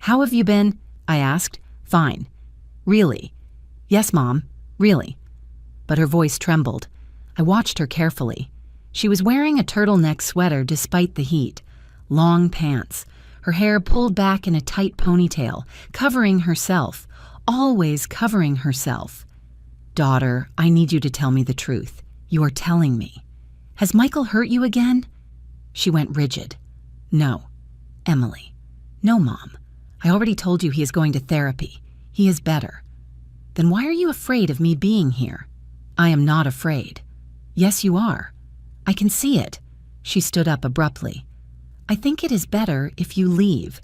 "How have you been?" I asked. "Fine." "Really?" "Yes, Mom, really." But her voice trembled. I watched her carefully. She was wearing a turtleneck sweater despite the heat, long pants, her hair pulled back in a tight ponytail, covering herself, always covering herself. "Daughter, I need you to tell me the truth. You are telling me. Has Michael hurt you again?" She went rigid. "No." "Emily." "No, Mom. I already told you he is going to therapy. He is better." "Then why are you afraid of me being here?" "I am not afraid." "Yes, you are. I can see it." She stood up abruptly. "I think it is better if you leave."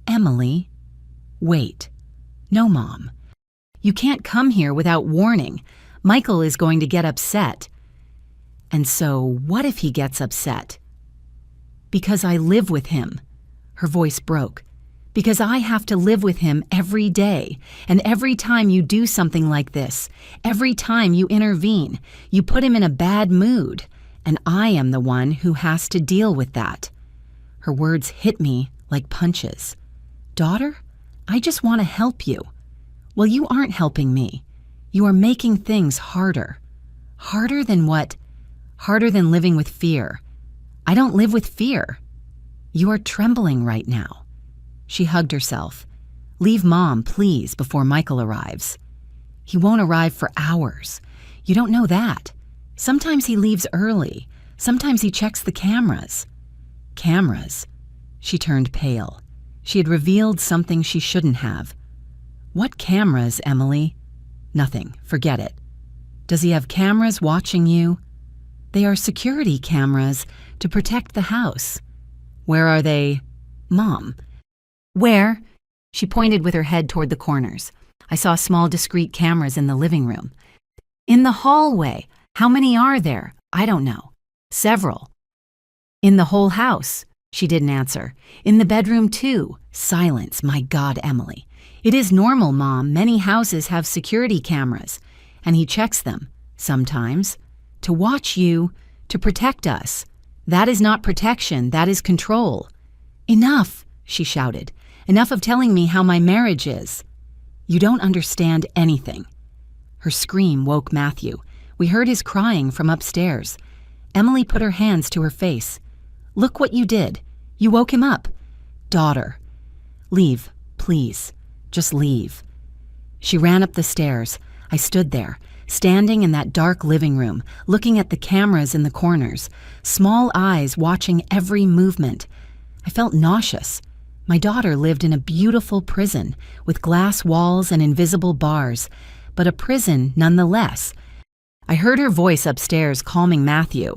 "Emily." "Wait." "No, Mom. You can't come here without warning. Michael is going to get upset." "And so, what if he gets upset?" "Because I live with him." Her voice broke. "Because I have to live with him every day, and every time you do something like this, every time you intervene, you put him in a bad mood, and I am the one who has to deal with that." Her words hit me like punches. "Daughter, I just want to help you." "Well, you aren't helping me. You are making things harder." "Harder than what?" "Harder than living with fear." "I don't live with fear." "You are trembling right now." She hugged herself. "Leave Mom, please, before Michael arrives." "He won't arrive for hours. You don't know that. Sometimes he leaves early. Sometimes he checks the cameras." "Cameras?" She turned pale. She had revealed something she shouldn't have. "What cameras, Emily?" "Nothing. Forget it." "Does he have cameras watching you?" "They are security cameras to protect the house." "Where are they?" "Mom." "Where?" She pointed with her head toward the corners. I saw small discrete cameras in the living room. "In the hallway. How many are there?" "I don't know." "Several." "In the whole house?" She didn't answer. "In the bedroom too." Silence. My God, Emily. "It is normal, Mom. Many houses have security cameras. And he checks them. Sometimes. To watch you. To protect us. That is not protection. That is control." "Enough," she shouted. "Enough of telling me how my marriage is." "You don't understand anything." Her scream woke Matthew. We heard his crying from upstairs. Emily put her hands to her face. "Look what you did. You woke him up." "Daughter." "Leave, please. Just leave." She ran up the stairs. I stood there, standing in that dark living room, looking at the cameras in the corners, small eyes watching every movement. I felt nauseous. My daughter lived in a beautiful prison with glass walls and invisible bars, but a prison nonetheless. I heard her voice upstairs calming Matthew,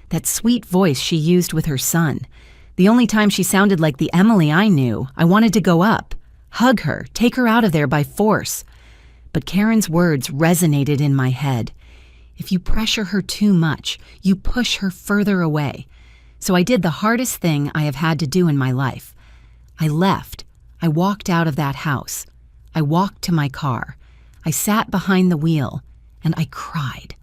that sweet voice she used with her son. The only time she sounded like the Emily I knew. I wanted to go up, hug her, take her out of there by force. But Karen's words resonated in my head. If you pressure her too much, you push her further away. So I did the hardest thing I have had to do in my life. I left. I walked out of that house. I walked to my car. I sat behind the wheel, and I cried.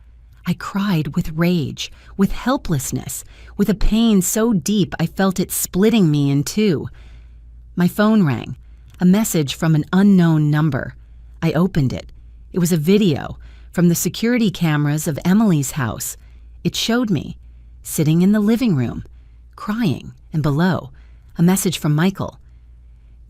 I cried with rage, with helplessness, with a pain so deep I felt it splitting me in two. My phone rang, a message from an unknown number. I opened it. It was a video from the security cameras of Emily's house. It showed me, sitting in the living room, crying, and below, a message from Michael.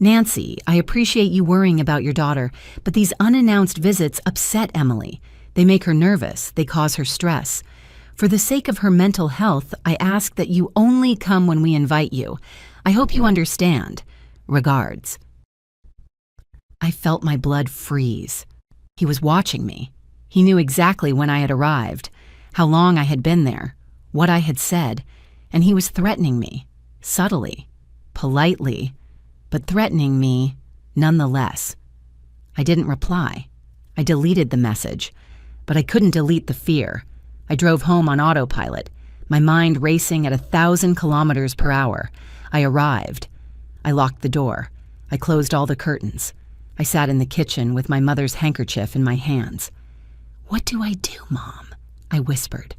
"Nancy, I appreciate you worrying about your daughter, but these unannounced visits upset Emily. They make her nervous. They cause her stress. For the sake of her mental health, I ask that you only come when we invite you. I hope you understand. Regards." I felt my blood freeze. He was watching me. He knew exactly when I had arrived, how long I had been there, what I had said, and he was threatening me, subtly, politely, but threatening me nonetheless. I didn't reply. I deleted the message, but I couldn't delete the fear. I drove home on autopilot, my mind racing at 1,000 kilometers per hour. I arrived. I locked the door. I closed all the curtains. I sat in the kitchen with my mother's handkerchief in my hands. "What do I do, Mom?" I whispered.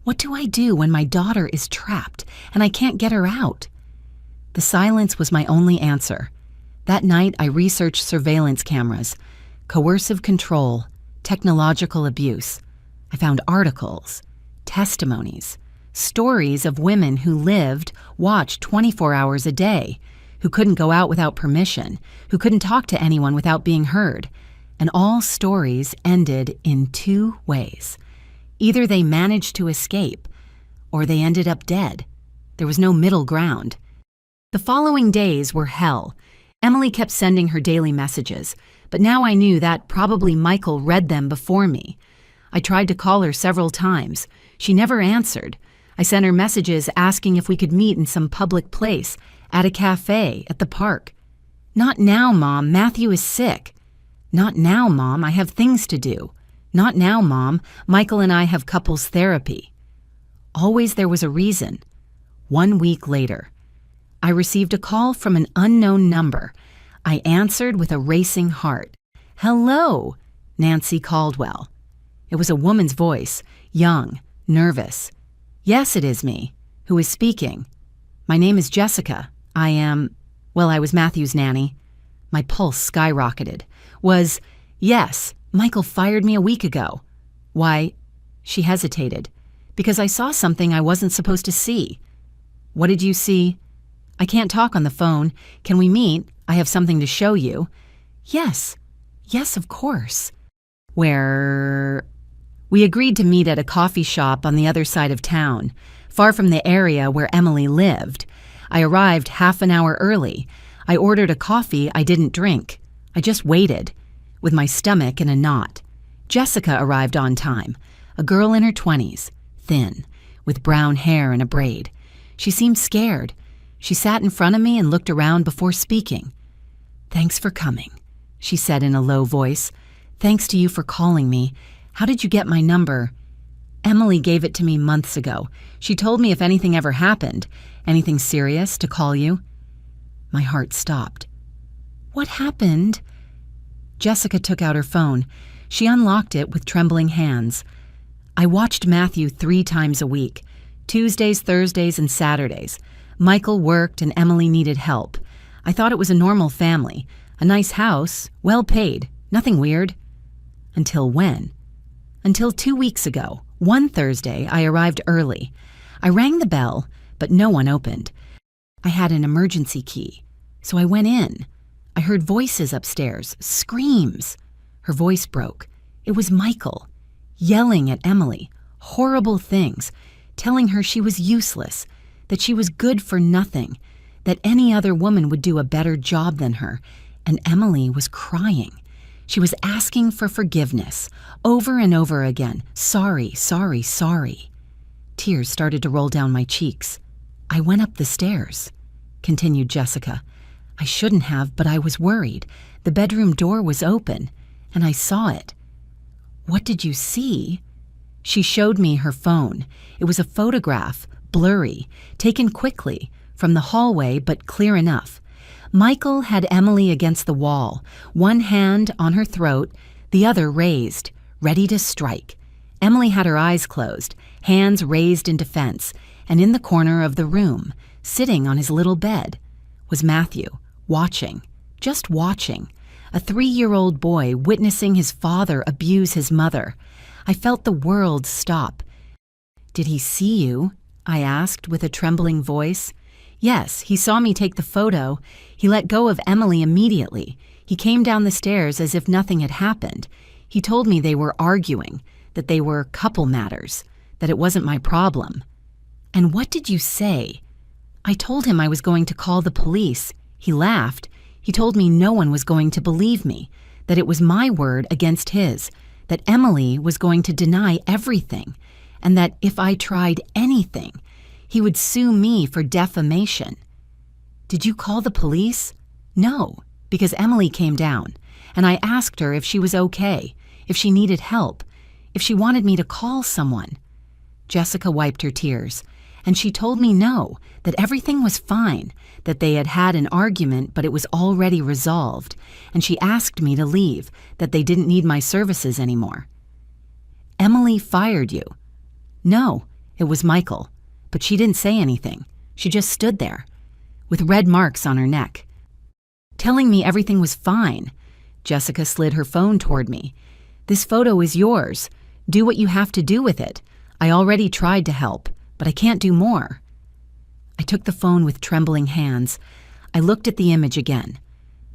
"What do I do when my daughter is trapped and I can't get her out?" The silence was my only answer. That night, I researched surveillance cameras, coercive control, technological abuse. I found articles, testimonies, stories of women who lived, watched 24 hours a day, who couldn't go out without permission, who couldn't talk to anyone without being heard. And all stories ended in two ways. Either they managed to escape, or they ended up dead. There was no middle ground. The following days were hell. Emily kept sending her daily messages, but now I knew that probably Michael read them before me. I tried to call her several times. She never answered. I sent her messages asking if we could meet in some public place, at a cafe, at the park. "Not now, Mom. Matthew is sick." "Not now, Mom. I have things to do." "Not now, Mom. Michael and I have couples therapy." Always there was a reason. 1 week later, I received a call from an unknown number. I answered with a racing heart. "Hello, Nancy Caldwell." It was a woman's voice, young, nervous. "Yes, it is me. Who is speaking?" "My name is Jessica. I was Matthew's nanny." My pulse skyrocketed. Yes, Michael fired me a week ago." "Why?" She hesitated. "Because I saw something I wasn't supposed to see." "What did you see?" "I can't talk on the phone. Can we meet? I have something to show you." Yes, of course." "Where?" We agreed to meet at a coffee shop on the other side of town, far from the area where Emily lived. I arrived half an hour early. I ordered a coffee I didn't drink. I just waited, with my stomach in a knot. Jessica arrived on time, a girl in her 20s, thin, with brown hair and a braid. She seemed scared. She sat in front of me and looked around before speaking. "Thanks for coming," she said in a low voice. "Thanks to you for calling me. How did you get my number?" "Emily gave it to me months ago. She told me if anything ever happened, anything serious, to call you." My heart stopped. "What happened?" Jessica took out her phone. She unlocked it with trembling hands. "I watched Matthew 3 times a week, Tuesdays, Thursdays, and Saturdays. Michael worked and Emily needed help. I thought it was a normal family, a nice house, well paid, nothing weird." "Until when?" "Until 2 weeks ago. One Thursday, I arrived early. I rang the bell, but no one opened. I had an emergency key, so I went in. I heard voices upstairs, screams. Her voice broke. It was Michael, yelling at Emily, horrible things, telling her she was useless, that she was good for nothing, that any other woman would do a better job than her, and Emily was crying. She was asking for forgiveness, over and over again. Sorry, sorry, sorry. Tears started to roll down my cheeks. "I went up the stairs," continued Jessica. "I shouldn't have, but I was worried. The bedroom door was open, and I saw it." "What did you see?" She showed me her phone. It was a photograph, blurry, taken quickly, from the hallway, but clear enough. Michael had Emily against the wall, one hand on her throat, the other raised, ready to strike. Emily had her eyes closed, hands raised in defense, and in the corner of the room, sitting on his little bed, was Matthew, watching, just watching, A 3-year-old boy witnessing his father abuse his mother. I felt the world stop. "Did he see you?" I asked with a trembling voice. "Yes, he saw me take the photo. He let go of Emily immediately. He came down the stairs as if nothing had happened. He told me they were arguing, that they were couple matters, that it wasn't my problem." "And what did you say?" "I told him I was going to call the police." He laughed. He told me no one was going to believe me, that it was my word against his, that Emily was going to deny everything, and that if I tried anything, he would sue me for defamation. "Did you call the police?" "No, because Emily came down, and I asked her if she was okay, if she needed help, if she wanted me to call someone." Jessica wiped her tears, and she told me no, that everything was fine, that they had had an argument but it was already resolved, and she asked me to leave, that they didn't need my services anymore. "Emily fired you?" "No, it was Michael, but she didn't say anything. She just stood there, with red marks on her neck, telling me everything was fine." Jessica slid her phone toward me. "This photo is yours. Do what you have to do with it. I already tried to help, but I can't do more." I took the phone with trembling hands. I looked at the image again.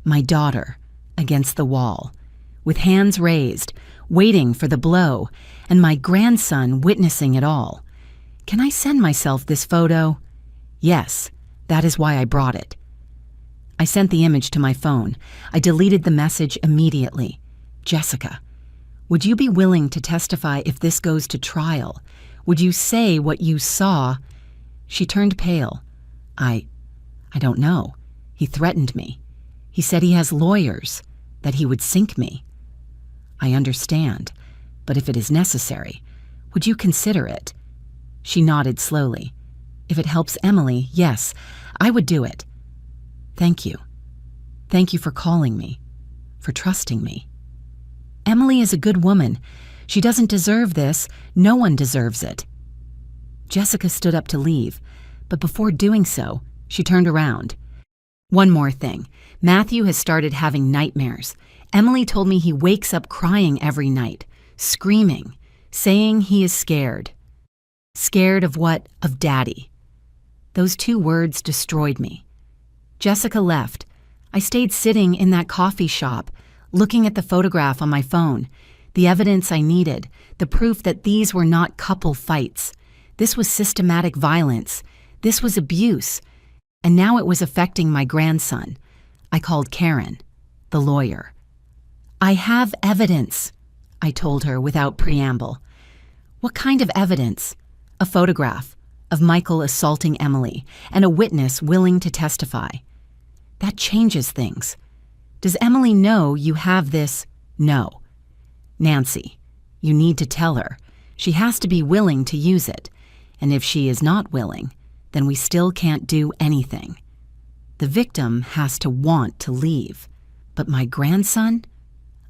My daughter, against the wall, with hands raised, waiting for the blow, and my grandson witnessing it all. Can I send myself this photo? Yes, that is why I brought it. I sent the image to my phone. I deleted the message immediately. "Jessica, would you be willing to testify if this goes to trial? Would you say what you saw?" She turned pale. I don't know. He threatened me. He said he has lawyers, that he would sink me." "I understand, but if it is necessary, would you consider it?" She nodded slowly. "If it helps Emily, yes, I would do it." "Thank you. Thank you for calling me, for trusting me. Emily is a good woman. She doesn't deserve this. No one deserves it." Jessica stood up to leave, but before doing so, she turned around. "One more thing. Matthew has started having nightmares. Emily told me he wakes up crying every night, screaming, saying he is scared." "Scared of what? Of Daddy." Those 2 words destroyed me. Jessica left. I stayed sitting in that coffee shop, looking at the photograph on my phone, the evidence I needed, the proof that these were not couple fights. This was systematic violence. This was abuse. And now it was affecting my grandson. I called Karen, the lawyer. "I have evidence," I told her without preamble. "What kind of evidence?" "A photograph of Michael assaulting Emily and a witness willing to testify." "That changes things. Does Emily know you have this?" "No." "Nancy, you need to tell her. She has to be willing to use it. And if she is not willing, then we still can't do anything. The victim has to want to leave. But my grandson?"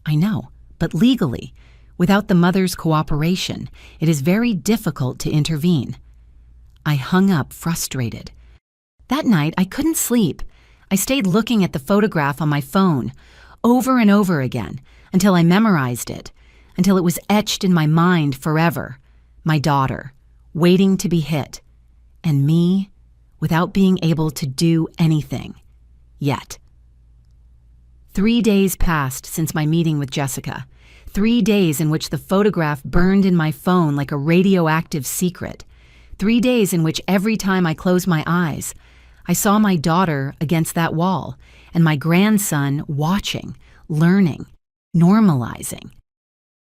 "I know, but legally, without the mother's cooperation, it is very difficult to intervene." I hung up frustrated. That night, I couldn't sleep. I stayed looking at the photograph on my phone, over and over again, until I memorized it, until it was etched in my mind forever. My daughter, waiting to be hit, and me, without being able to do anything. Yet. 3 days passed since my meeting with Jessica. 3 days in which the photograph burned in my phone like a radioactive secret. 3 days in which every time I closed my eyes, I saw my daughter against that wall, and my grandson watching, learning, normalizing.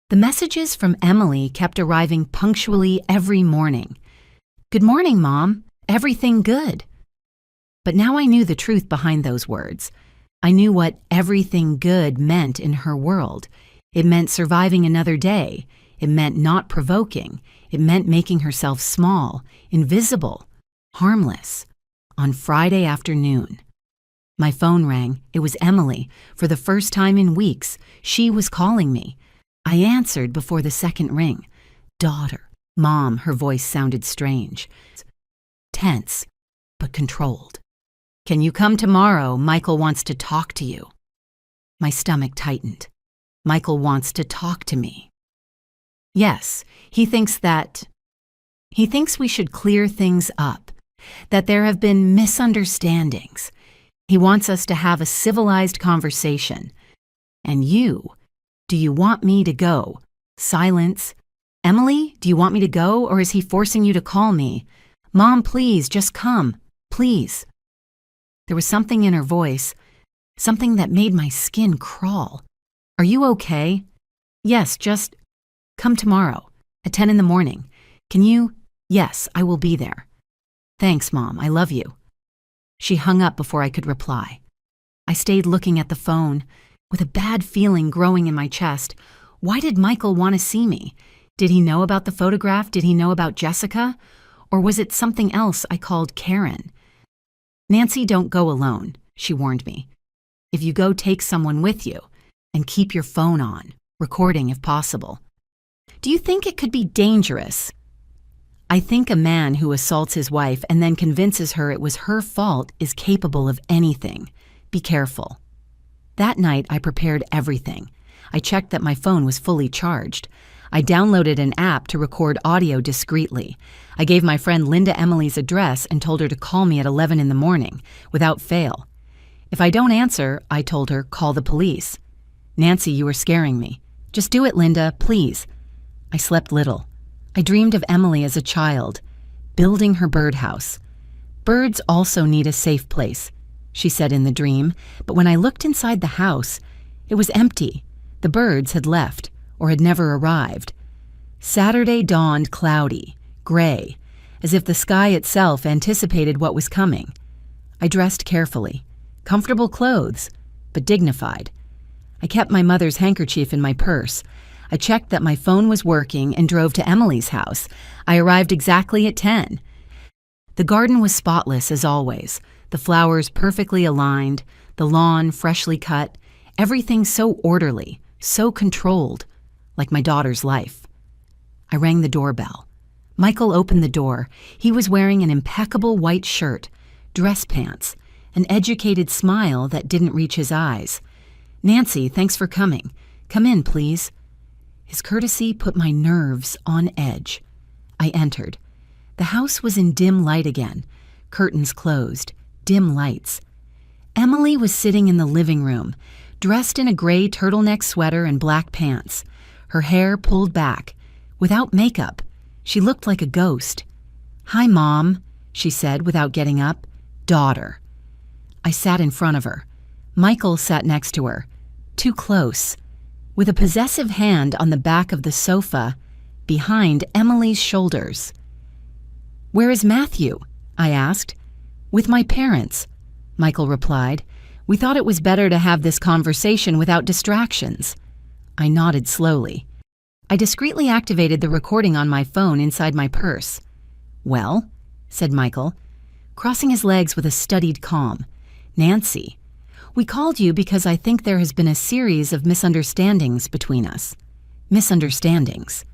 The messages from Emily kept arriving punctually every morning. "Good morning, Mom. Everything good." But now I knew the truth behind those words. I knew what everything good meant in her world. It meant surviving another day. It meant not provoking. It meant making herself small, invisible, harmless. On Friday afternoon, my phone rang. It was Emily. For the first time in weeks, she was calling me. I answered before the second ring. "Daughter." "Mom," her voice sounded strange. Tense, but controlled. "Can you come tomorrow? Michael wants to talk to you." My stomach tightened. Michael wants to talk to me. Yes, he thinks we should clear things up, that there have been misunderstandings. He wants us to have a civilized conversation. And do you want me to go? Silence. Emily, do you want me to go, or is he forcing you to call me? Mom, please, just come, please. There was something in her voice, something that made my skin crawl. Are you okay? Yes, just come tomorrow at 10 in the morning. Can you? Yes, I will be there. Thanks, Mom, I love you. She hung up before I could reply. I stayed looking at the phone, with a bad feeling growing in my chest. Why did Michael want to see me? Did he know about the photograph? Did he know about Jessica? Or was it something else I called Karen? Nancy, don't go alone, she warned me. If you go, take someone with you, and keep your phone on, recording if possible. Do you think it could be dangerous? I think a man who assaults his wife and then convinces her it was her fault is capable of anything. Be careful. That night, I prepared everything. I checked that my phone was fully charged. I downloaded an app to record audio discreetly. I gave my friend Linda Emily's address and told her to call me at 11 in the morning, without fail. If I don't answer, I told her, call the police. Nancy, you are scaring me. Just do it, Linda, please. I slept little. I dreamed of Emily as a child, building her birdhouse. Birds also need a safe place, she said in the dream, but when I looked inside the house, it was empty. The birds had left, or had never arrived. Saturday dawned cloudy, gray, as if the sky itself anticipated what was coming. I dressed carefully, comfortable clothes, but dignified. I kept my mother's handkerchief in my purse. I checked that my phone was working and drove to Emily's house. I arrived exactly at 10. The garden was spotless as always, the flowers perfectly aligned, the lawn freshly cut, everything so orderly, so controlled, like my daughter's life. I rang the doorbell. Michael opened the door. He was wearing an impeccable white shirt, dress pants, an educated smile that didn't reach his eyes. Nancy, thanks for coming. Come in, please. His courtesy put my nerves on edge. I entered. The house was in dim light again, curtains closed, dim lights. Emily was sitting in the living room, dressed in a gray turtleneck sweater and black pants, her hair pulled back. Without makeup, she looked like a ghost. Hi, Mom, she said without getting up. Daughter. I sat in front of her. Michael sat next to her, too close, with a possessive hand on the back of the sofa, behind Emily's shoulders. Where is Matthew? I asked. With my parents, Michael replied. We thought it was better to have this conversation without distractions. I nodded slowly. I discreetly activated the recording on my phone inside my purse. Well, said Michael, crossing his legs with a studied calm. Nancy, we called you because I think there has been a series of misunderstandings between us. Misunderstandings.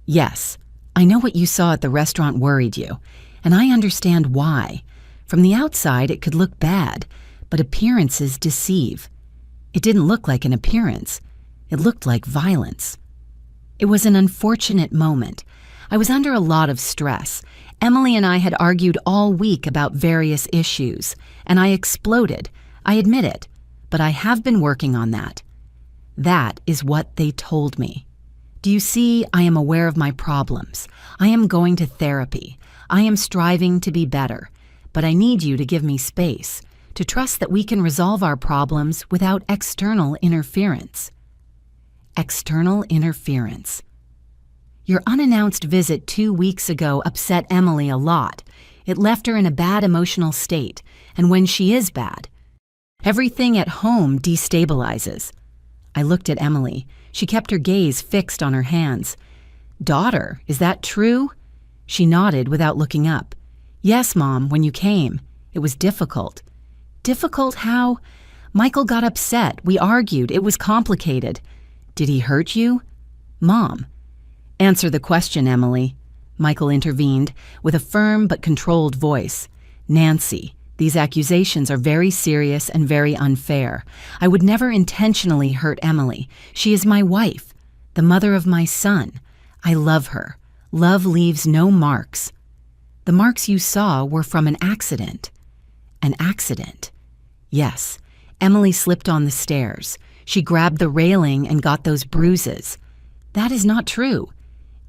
Yes, I know what you saw at the restaurant worried you, and I understand why. From the outside, it could look bad, but appearances deceive. It didn't look like an appearance. It looked like violence. It was an unfortunate moment. I was under a lot of stress. Emily and I had argued all week about various issues, and I exploded. I admit it, but I have been working on that. That is what they told me. Do you see, I am aware of my problems. I am going to therapy. I am striving to be better, but I need you to give me space, to trust that we can resolve our problems without external interference. External interference. Your unannounced visit 2 weeks ago upset Emily a lot. It left her in a bad emotional state, and when she is bad, everything at home destabilizes. I looked at Emily. She kept her gaze fixed on her hands. Daughter, is that true? She nodded without looking up. Yes, Mom, when you came. It was difficult. Difficult how? Michael got upset. We argued. It was complicated. Did he hurt you? Mom. Answer the question, Emily. Michael intervened with a firm but controlled voice. Nancy, These accusations are very serious and very unfair. I would never intentionally hurt Emily. She is my wife, the mother of my son. I love her. Love leaves no marks. The marks you saw were from an accident. An accident. Yes, Emily slipped on the stairs. She grabbed the railing and got those bruises. That is not true.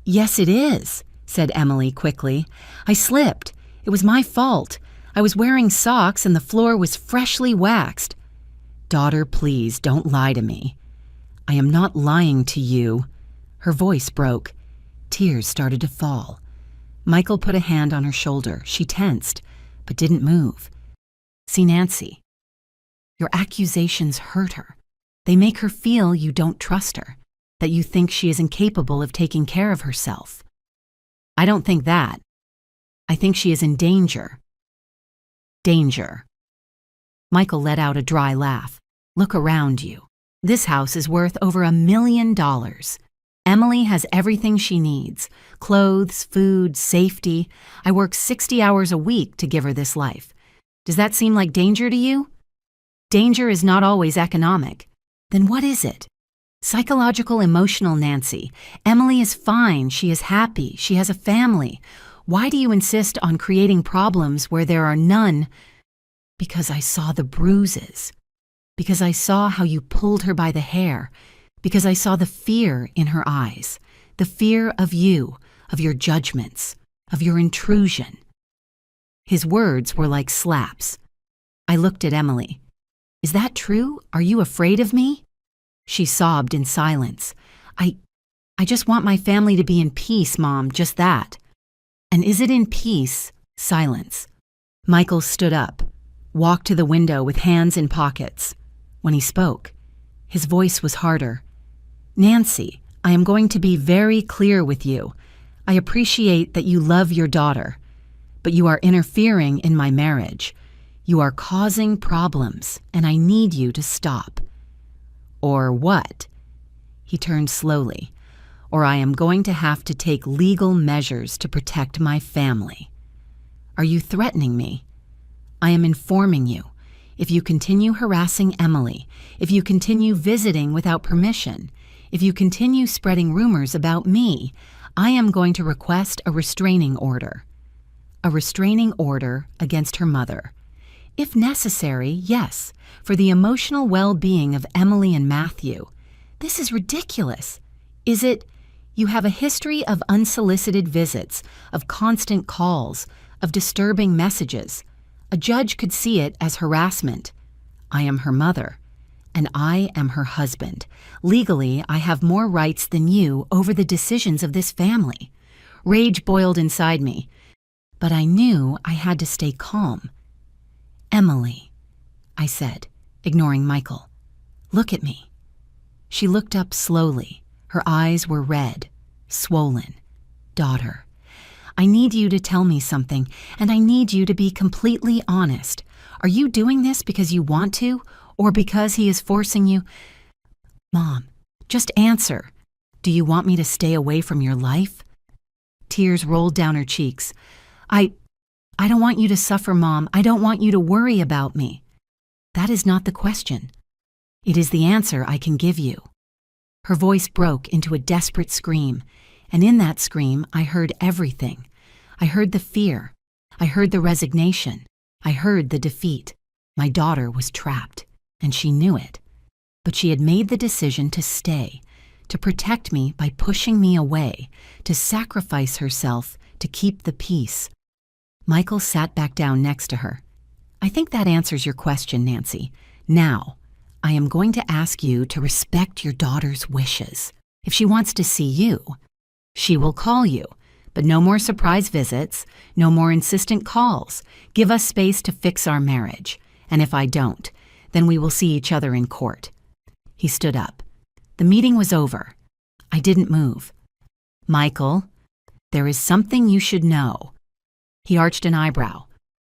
Yes, it is, said Emily quickly. I slipped. It was my fault. I was wearing socks and the floor was freshly waxed. Daughter, please don't lie to me. I am not lying to you. Her voice broke. Tears started to fall. Michael put a hand on her shoulder. She tensed, but didn't move. See, Nancy, your accusations hurt her. They make her feel you don't trust her, that you think she is incapable of taking care of herself. I don't think that. I think she is in danger. Danger. Michael let out a dry laugh. Look around you. This house is worth over $1 million. Emily has everything she needs. Clothes, food, safety. I work 60 hours a week to give her this life. Does that seem like danger to you? Danger is not always economic. Then what is it? Psychological, emotional, Nancy. Emily is fine. She is happy. She has a family. Why do you insist on creating problems where there are none? Because I saw the bruises. Because I saw how you pulled her by the hair. Because I saw the fear in her eyes. The fear of you, of your judgments, of your intrusion. His words were like slaps. I looked at Emily. Is that true? Are you afraid of me? She sobbed in silence. I just want my family to be in peace, Mom, just that. And is it in peace? Silence. Michael stood up, walked to the window with hands in pockets. When he spoke, his voice was harder. Nancy, I am going to be very clear with you. I appreciate that you love your daughter, but you are interfering in my marriage. You are causing problems, and I need you to stop. Or what? He turned slowly. Or I am going to have to take legal measures to protect my family. Are you threatening me? I am informing you. If you continue harassing Emily, if you continue visiting without permission, if you continue spreading rumors about me, I am going to request a restraining order. A restraining order against her mother. If necessary, yes, for the emotional well-being of Emily and Matthew. This is ridiculous. Is it? You have a history of unsolicited visits, of constant calls, of disturbing messages. A judge could see it as harassment. I am her mother, and I am her husband. Legally, I have more rights than you over the decisions of this family. Rage boiled inside me, but I knew I had to stay calm. Emily, I said, ignoring Michael. Look at me. She looked up slowly. Her eyes were red, swollen. Daughter, I need you to tell me something, and I need you to be completely honest. Are you doing this because you want to, or because he is forcing you? Mom, just answer. Do you want me to stay away from your life? Tears rolled down her cheeks. I don't want you to suffer, Mom. I don't want you to worry about me. That is not the question. It is the answer I can give you. Her voice broke into a desperate scream, and in that scream I heard everything. I heard the fear. I heard the resignation. I heard the defeat. My daughter was trapped, and she knew it. But she had made the decision to stay, to protect me by pushing me away, to sacrifice herself to keep the peace. Michael sat back down next to her. I think that answers your question, Nancy. Now, I am going to ask you to respect your daughter's wishes. If she wants to see you, she will call you. But no more surprise visits, no more insistent calls. Give us space to fix our marriage. And if I don't, then we will see each other in court. He stood up. The meeting was over. I didn't move. Michael, there is something you should know. He arched an eyebrow.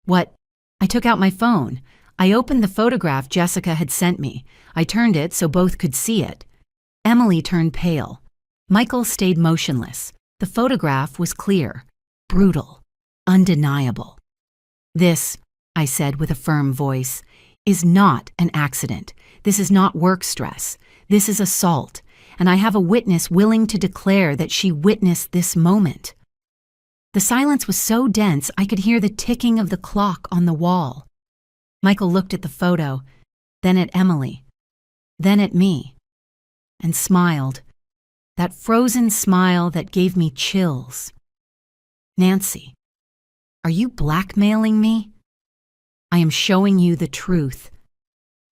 What? I took out my phone. I opened the photograph Jessica had sent me. I turned it so both could see it. Emily turned pale. Michael stayed motionless. The photograph was clear, brutal, undeniable. This I said with a firm voice, is not an accident. This is not work stress. This is assault, and I have a witness willing to declare that she witnessed this moment. The silence was so dense I could hear the ticking of the clock on the wall. Michael looked at the photo, then at Emily, then at me, and smiled, that frozen smile that gave me chills. Nancy, are you blackmailing me? I am showing you the truth.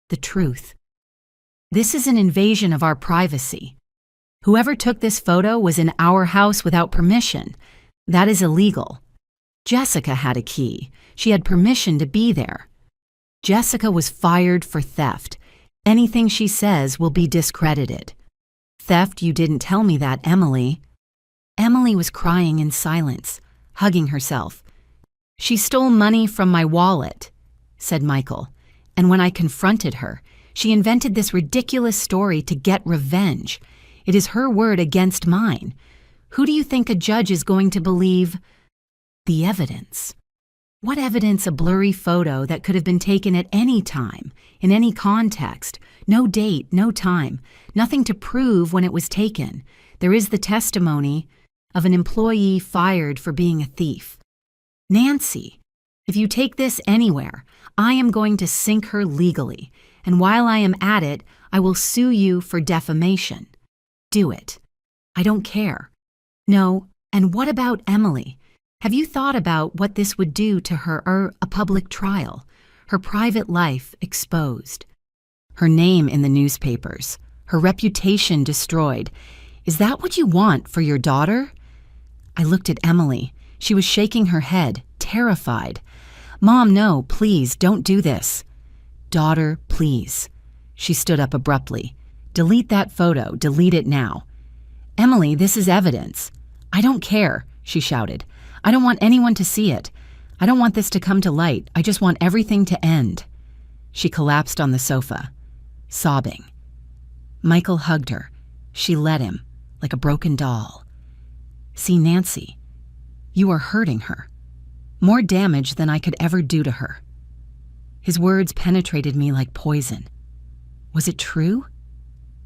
The truth. This is an invasion of our privacy. Whoever took this photo was in our house without permission. That is illegal. Jessica had a key. She had permission to be there. Jessica was fired for theft. Anything she says will be discredited. Theft, you didn't tell me that, Emily. Emily was crying in silence, hugging herself. She stole money from my wallet, said Michael, and when I confronted her, she invented this ridiculous story to get revenge. It is her word against mine. Who do you think a judge is going to believe? The evidence. What evidence a blurry photo that could have been taken at any time, in any context, no date, no time, nothing to prove when it was taken. There is the testimony of an employee fired for being a thief. Nancy, if you take this anywhere, I am going to sink her legally, and while I am at it, I will sue you for defamation. Do it. I don't care. No, and what about Emily? Have you thought about what this would do to her a public trial, her private life exposed, her name in the newspapers, her reputation destroyed? Is that what you want for your daughter? I looked at Emily. She was shaking her head, terrified. Mom, no, please, don't do this. Daughter, please. She stood up abruptly. Delete that photo. Delete it now. Emily, this is evidence. I don't care, she shouted. I don't want anyone to see it. I don't want this to come to light. I just want everything to end. She collapsed on the sofa, sobbing. Michael hugged her. She let him, like a broken doll. See, Nancy, you are hurting her. More damage than I could ever do to her. His words penetrated me like poison. Was it true?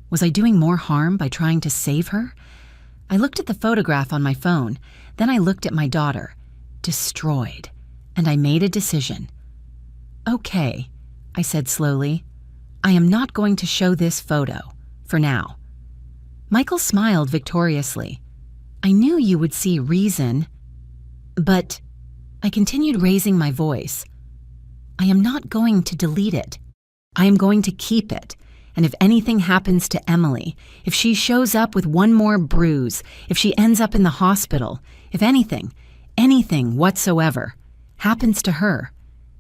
Was I doing more harm by trying to save her? I looked at the photograph on my phone, then I looked at my daughter, destroyed, and I made a decision. Okay, I said slowly, I am not going to show this photo, for now. Michael smiled victoriously. I knew you would see reason, but I continued raising my voice. I am not going to delete it. I am going to keep it. And if anything happens to Emily, if she shows up with one more bruise, if she ends up in the hospital, if anything whatsoever happens to her,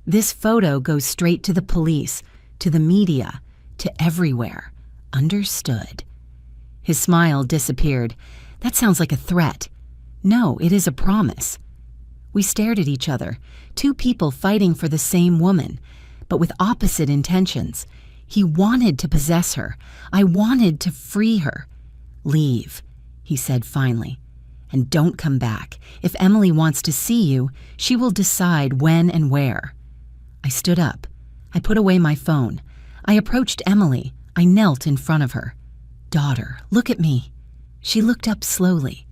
this photo goes straight to the police, to the media, to everywhere. Understood? His smile disappeared. That sounds like a threat. No, it is a promise. We stared at each other, two people fighting for the same woman, but with opposite intentions. He wanted to possess her. I wanted to free her. Leave, he said finally, and don't come back. If Emily wants to see you, she will decide when and where. I stood up. I put away my phone. I approached Emily. I knelt in front of her. Daughter, look at me. She looked up slowly.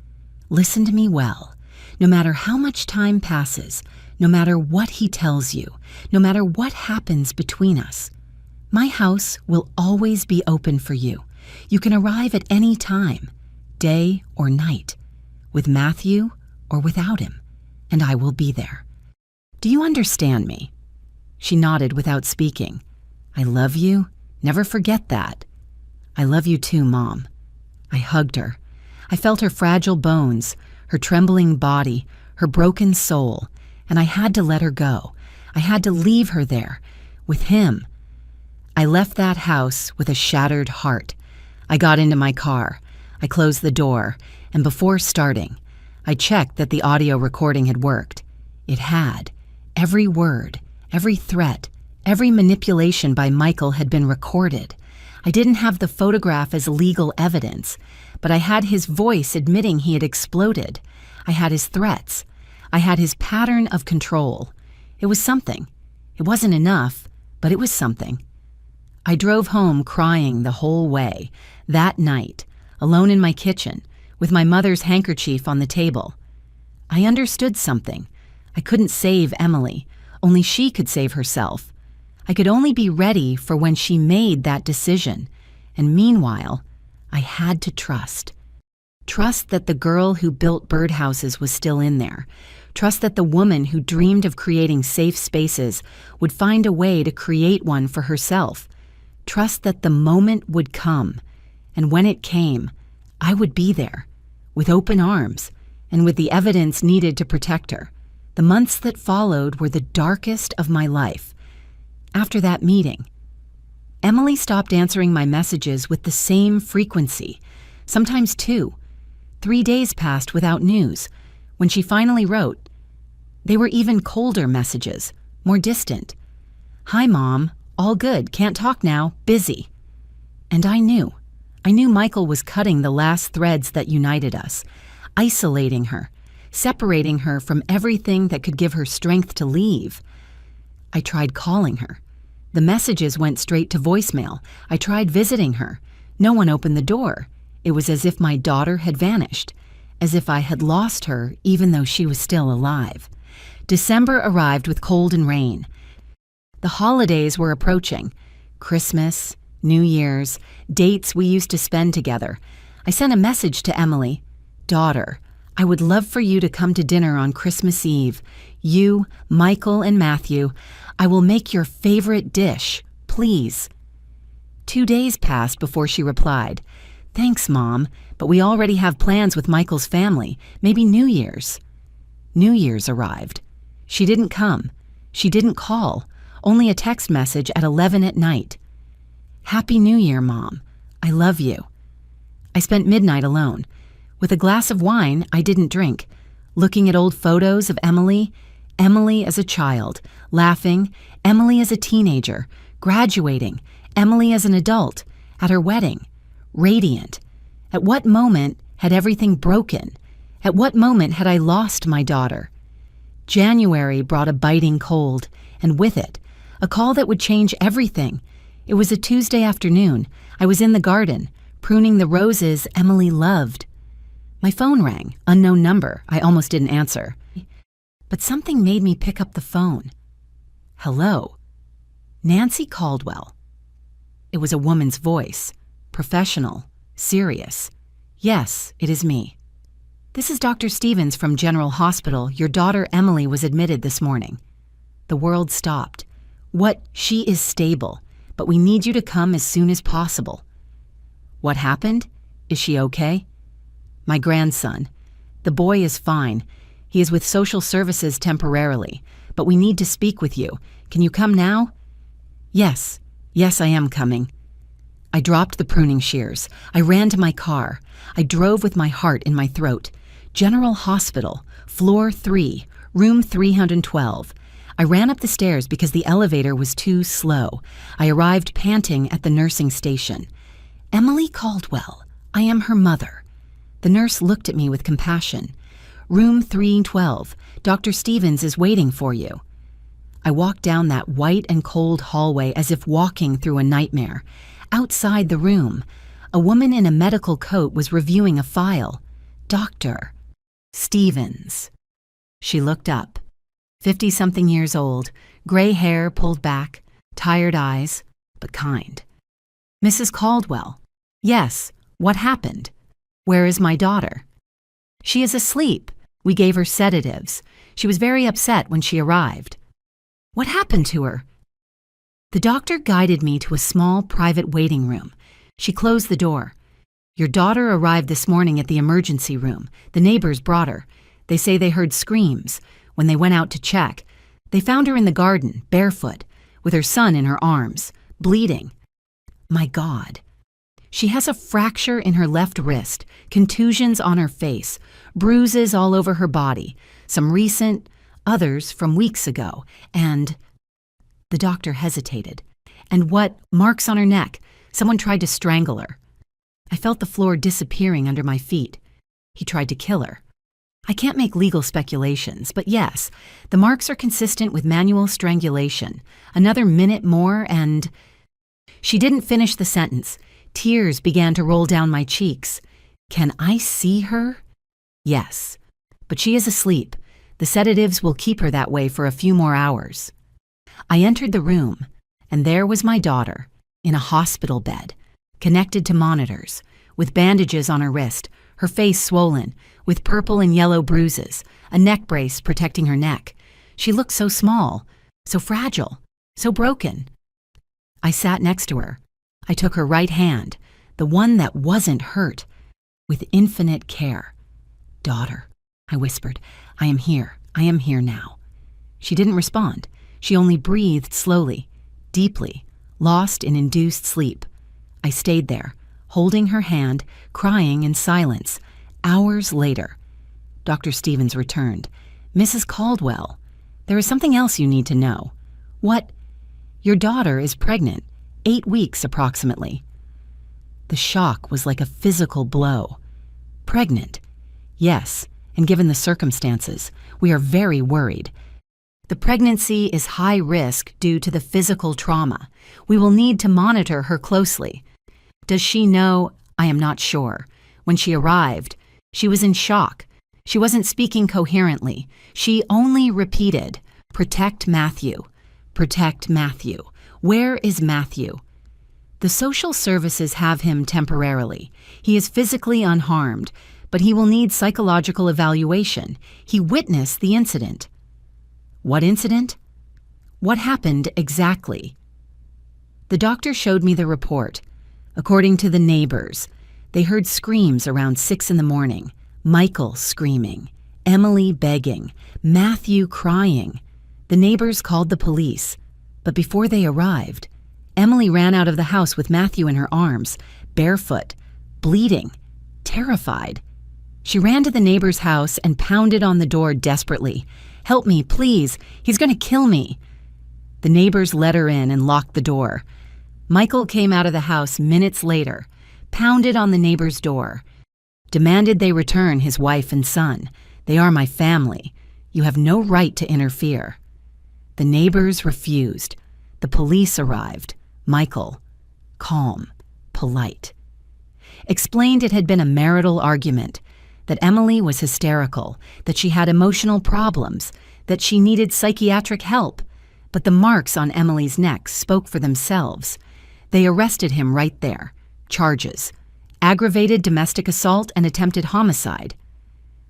Listen to me well. No matter how much time passes, no matter what he tells you, no matter what happens between us, my house will always be open for you. You can arrive at any time, day or night, with Matthew or without him, and I will be there. Do you understand me? She nodded without speaking. I love you. Never forget that. I love you too, Mom. I hugged her. I felt her fragile bones, her trembling body, her broken soul, and I had to let her go. I had to leave her there, with him. I left that house with a shattered heart. I got into my car. I closed the door, and before starting, I checked that the audio recording had worked. It had. Every word, every threat, every manipulation by Michael had been recorded. I didn't have the photograph as legal evidence, but I had his voice admitting he had exploded. I had his threats. I had his pattern of control. It was something. It wasn't enough, but it was something. I drove home crying the whole way, that night, alone in my kitchen, with my mother's handkerchief on the table. I understood something. I couldn't save Emily. Only she could save herself. I could only be ready for when she made that decision. And meanwhile, I had to trust. Trust that the girl who built birdhouses was still in there. Trust that the woman who dreamed of creating safe spaces would find a way to create one for herself. Trust that the moment would come. And when it came, I would be there, with open arms, and with the evidence needed to protect her. The months that followed were the darkest of my life. After that meeting, Emily stopped answering my messages with the same frequency, sometimes 2. 3 days passed without news. When she finally wrote, they were even colder messages, more distant. "Hi, Mom. All good. Can't talk now. Busy." And I knew Michael was cutting the last threads that united us, isolating her, separating her from everything that could give her strength to leave. I tried calling her. The messages went straight to voicemail. I tried visiting her. No one opened the door. It was as if my daughter had vanished, as if I had lost her even though she was still alive. December arrived with cold and rain. The holidays were approaching. Christmas, New Year's, dates we used to spend together. I sent a message to Emily. "Daughter, I would love for you to come to dinner on Christmas Eve. You, Michael, and Matthew. I will make your favorite dish, please." 2 days passed before she replied. "Thanks, Mom, but we already have plans with Michael's family. Maybe New Year's." New Year's arrived. She didn't come. She didn't call. Only a text message at 11 at night. "Happy New Year, Mom. I love you." I spent midnight alone. With a glass of wine I didn't drink, looking at old photos of Emily as a child, laughing, Emily as a teenager, graduating, Emily as an adult, at her wedding, radiant. At what moment had everything broken? At what moment had I lost my daughter? January brought a biting cold, and with it, a call that would change everything. It was a Tuesday afternoon. I was in the garden, pruning the roses Emily loved. My phone rang, unknown number. I almost didn't answer. But something made me pick up the phone. "Hello." Nancy Caldwell. It was a woman's voice, professional, serious. "Yes, it is me. This is Dr. Stevens from General Hospital. Your daughter Emily was admitted this morning." The world stopped. "What? She is stable, but we need you to come as soon as possible." "What happened? Is she okay?" "My grandson. The boy is fine. He is with social services temporarily, but we need to speak with you. Can you come now?" Yes, I am coming." I dropped the pruning shears. I ran to my car. I drove with my heart in my throat. General Hospital, floor 3, room 312. I ran up the stairs because the elevator was too slow. I arrived panting at the nursing station. "Emily Caldwell, I am her mother." The nurse looked at me with compassion. "Room 312, Dr. Stevens is waiting for you." I walked down that white and cold hallway as if walking through a nightmare. Outside the room, a woman in a medical coat was reviewing a file. "Dr. Stevens." She looked up. 50-something years old, gray hair pulled back, tired eyes, but kind. "Mrs. Caldwell." "Yes, what happened? Where is my daughter?" "She is asleep. We gave her sedatives. She was very upset when she arrived." "What happened to her?" The doctor guided me to a small private waiting room. She closed the door. "Your daughter arrived this morning at the emergency room. The neighbors brought her. They say they heard screams. When they went out to check, they found her in the garden, barefoot, with her son in her arms, bleeding. My God. She has a fracture in her left wrist, contusions on her face, bruises all over her body, some recent, others from weeks ago, and..." The doctor hesitated. "And what? Marks on her neck. Someone tried to strangle her." I felt the floor disappearing under my feet. He tried to kill her. I can't make legal speculations, but yes, the marks are consistent with manual strangulation. Another minute more and... She didn't finish the sentence. Tears began to roll down my cheeks. Can I see her? Yes, but she is asleep. The sedatives will keep her that way for a few more hours. I entered the room, and there was my daughter, in a hospital bed, connected to monitors, with bandages on her wrist, her face swollen, with purple and yellow bruises, a neck brace protecting her neck. She looked so small, so fragile, so broken. I sat next to her. I took her right hand, the one that wasn't hurt, with infinite care. "Daughter," I whispered, I am here now." She didn't respond. She only breathed slowly, deeply, lost in induced sleep. I stayed there, holding her hand, crying in silence. Hours later, Dr. Stevens returned. "Mrs. Caldwell, there is something else you need to know." "What?" "Your daughter is pregnant, 8 weeks approximately." The shock was like a physical blow. "Pregnant?" "Yes, and given the circumstances, we are very worried. The pregnancy is high risk due to the physical trauma. We will need to monitor her closely." "Does she know?" "I am not sure. When she arrived, she was in shock. She wasn't speaking coherently. She only repeated, 'Protect Matthew. Protect Matthew. Where is Matthew?' The social services have him temporarily. He is physically unharmed, but he will need psychological evaluation. He witnessed the incident." "What incident?" "What happened exactly?" The doctor showed me the report. According to the neighbors, they heard screams around 6 in the morning. Michael screaming, Emily begging, Matthew crying. The neighbors called the police, but before they arrived, Emily ran out of the house with Matthew in her arms, barefoot, bleeding, terrified. She ran to the neighbor's house and pounded on the door desperately. "Help me, please. He's going to kill me." The neighbors let her in and locked the door. Michael came out of the house minutes later, pounded on the neighbor's door, demanded they return his wife and son. "They are my family. You have no right to interfere." The neighbors refused. The police arrived. Michael, calm, polite, explained it had been a marital argument, that Emily was hysterical, that she had emotional problems, that she needed psychiatric help. But the marks on Emily's neck spoke for themselves. They arrested him right there. Charges: aggravated domestic assault and attempted homicide.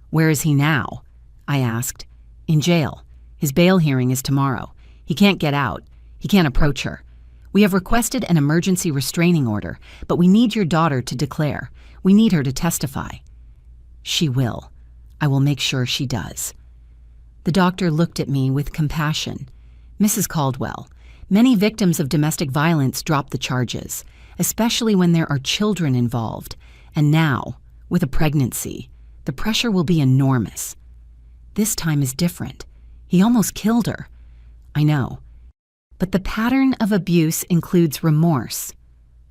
"Where is he now?" I asked. "In jail. His bail hearing is tomorrow. He can't get out. He can't approach her. We have requested an emergency restraining order, but we need your daughter to declare. We need her to testify." "She will. I will make sure she does." The doctor looked at me with compassion. "Mrs. Caldwell, many victims of domestic violence drop the charges, especially when there are children involved. And now, with a pregnancy, the pressure will be enormous. This time is different. He almost killed her." "I know. But the pattern of abuse includes remorse,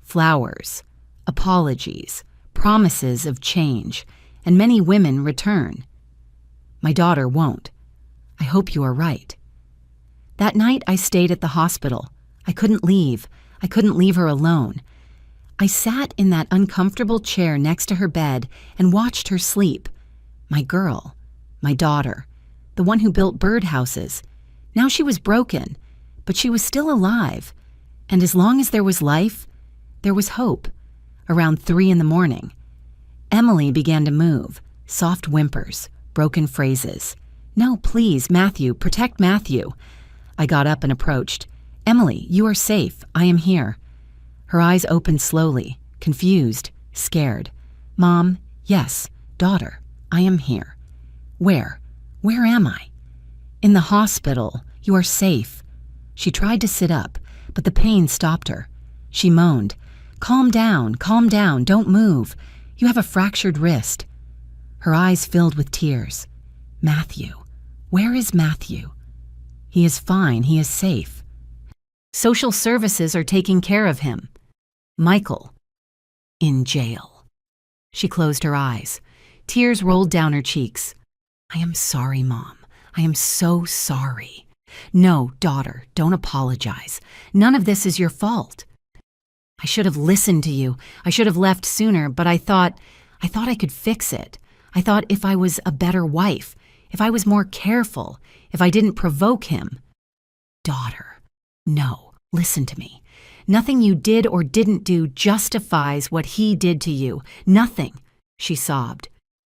flowers, apologies, promises of change, and many women return. My daughter won't. I hope you are right." That night I stayed at the hospital. I couldn't leave. I couldn't leave her alone. I sat in that uncomfortable chair next to her bed and watched her sleep. My girl, my daughter, the one who built birdhouses. Now she was broken, but she was still alive. And as long as there was life, there was hope. Around 3 in the morning, Emily began to move, soft whimpers, broken phrases. "No, please, Matthew, protect Matthew." I got up and approached. "Emily, you are safe. I am here." Her eyes opened slowly, confused, scared. "Mom, yes, daughter, I am here." "Where? Where am I?" "In the hospital. You are safe." She tried to sit up, but the pain stopped her. She moaned, calm down, don't move. You have a fractured wrist." Her eyes filled with tears. "Matthew, where is Matthew?" "He is fine, he is safe. Social services are taking care of him." "Michael, in jail." She closed her eyes. Tears rolled down her cheeks. I am sorry, Mom. I am so sorry. No, daughter, don't apologize. None of this is your fault. I should have listened to you. I should have left sooner, but I thought I could fix it. I thought if I was a better wife, if I was more careful, if I didn't provoke him. Daughter, no, listen to me. Nothing you did or didn't do justifies what he did to you. Nothing, she sobbed.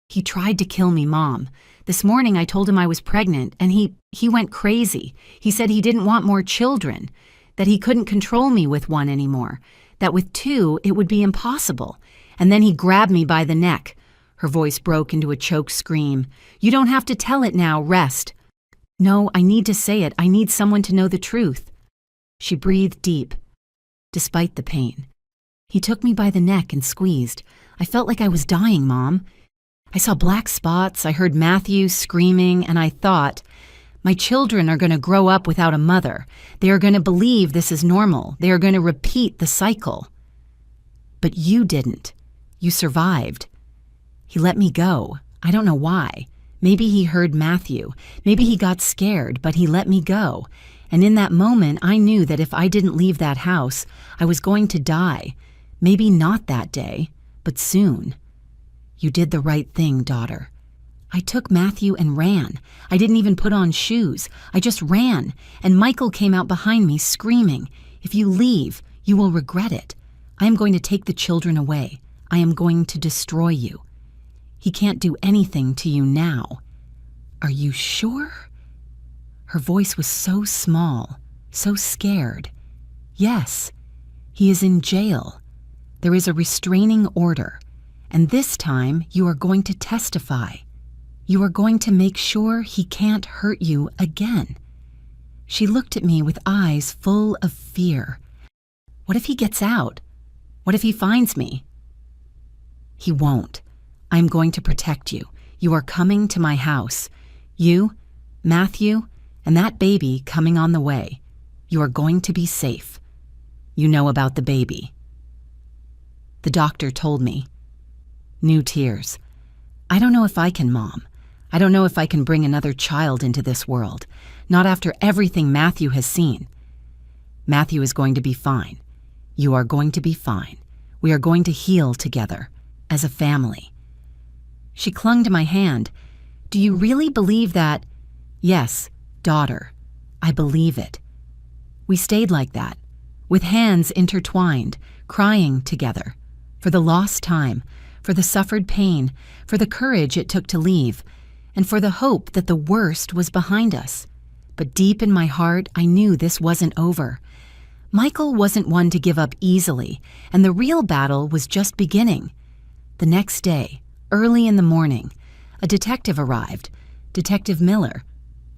He tried to kill me, Mom. This morning I told him I was pregnant, and he went crazy. He said he didn't want more children, that he couldn't control me with one anymore, that with two it would be impossible. And then he grabbed me by the neck. Her voice broke into a choked scream. You don't have to tell it now, rest. No, I need to say it. I need someone to know the truth. She breathed deep, despite the pain. He took me by the neck and squeezed. I felt like I was dying, Mom. I saw black spots, I heard Matthew screaming, and I thought, my children are going to grow up without a mother. They are going to believe this is normal. They are going to repeat the cycle. But you didn't. You survived. He let me go. I don't know why. Maybe he heard Matthew. Maybe he got scared, but he let me go. And in that moment, I knew that if I didn't leave that house, I was going to die. Maybe not that day, but soon. You did the right thing, daughter. I took Matthew and ran. I didn't even put on shoes. I just ran, and Michael came out behind me screaming, if you leave, you will regret it. I am going to take the children away. I am going to destroy you. He can't do anything to you now. Are you sure? Her voice was so small, so scared. Yes, he is in jail. There is a restraining order, and this time you are going to testify. You are going to make sure he can't hurt you again. She looked at me with eyes full of fear. What if he gets out? What if he finds me? He won't. I'm going to protect you. You are coming to my house. You, Matthew, and that baby coming on the way. You are going to be safe. You know about the baby. The doctor told me. New tears. I don't know if I can, Mom. I don't know if I can bring another child into this world. Not after everything Matthew has seen. Matthew is going to be fine. You are going to be fine. We are going to heal together, as a family. She clung to my hand. Do you really believe that? Yes, daughter, I believe it. We stayed like that, with hands intertwined, crying together, for the lost time, for the suffered pain, for the courage it took to leave, and for the hope that the worst was behind us. But deep in my heart, I knew this wasn't over. Michael wasn't one to give up easily, and the real battle was just beginning. The next day, early in the morning, a detective arrived, Detective Miller,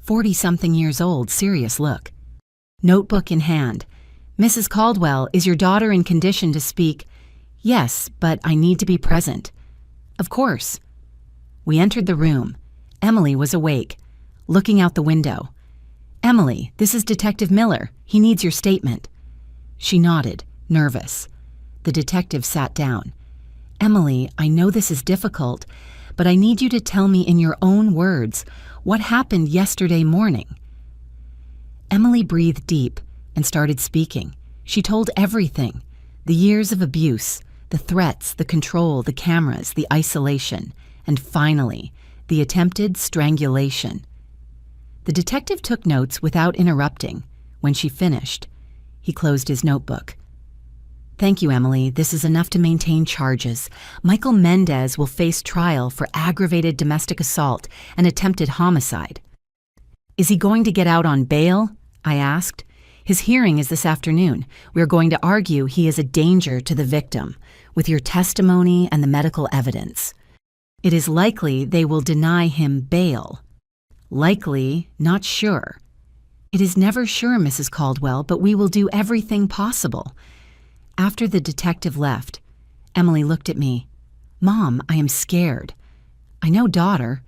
40-something years old, serious look. Notebook in hand. Mrs. Caldwell, is your daughter in condition to speak? Yes, but I need to be present. Of course. We entered the room. Emily was awake, looking out the window. Emily, this is Detective Miller. He needs your statement. She nodded, nervous. The detective sat down. Emily, I know this is difficult, but I need you to tell me in your own words what happened yesterday morning. Emily breathed deep and started speaking. She told everything. The years of abuse, the threats, the control, the cameras, the isolation, and finally, the attempted strangulation. The detective took notes without interrupting. When she finished, he closed his notebook. Thank you, Emily. This is enough to maintain charges. Michael Mendez will face trial for aggravated domestic assault and attempted homicide. Is he going to get out on bail? I asked. His hearing is this afternoon. We are going to argue he is a danger to the victim, with your testimony and the medical evidence. It is likely they will deny him bail. Likely, not sure. It is never sure, Mrs. Caldwell, but we will do everything possible. After the detective left, Emily looked at me. Mom, I am scared. I know, daughter.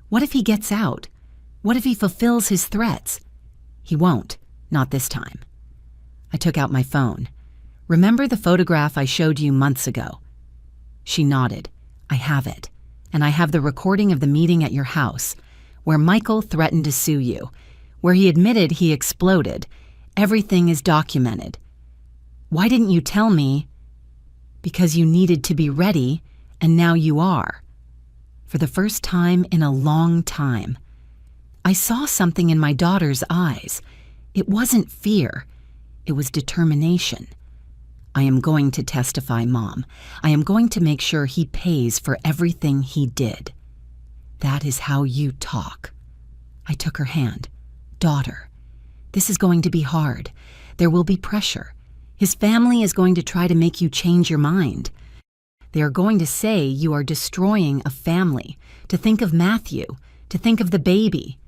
What if he gets out? What if he fulfills his threats? He won't, not this time. I took out my phone. Remember the photograph I showed you months ago? She nodded. I have it. And I have the recording of the meeting at your house. where Michael threatened to sue you, where he admitted he exploded. Everything is documented. Why didn't you tell me? Because you needed to be ready, and now you are. For the first time in a long time, I saw something in my daughter's eyes. It wasn't fear. It was determination. I am going to testify, Mom. I am going to make sure he pays for everything he did. That is how you talk. I took her hand. Daughter, this is going to be hard. There will be pressure. His family is going to try to make you change your mind. They are going to say you are destroying a family, to think of Matthew, to think of the baby.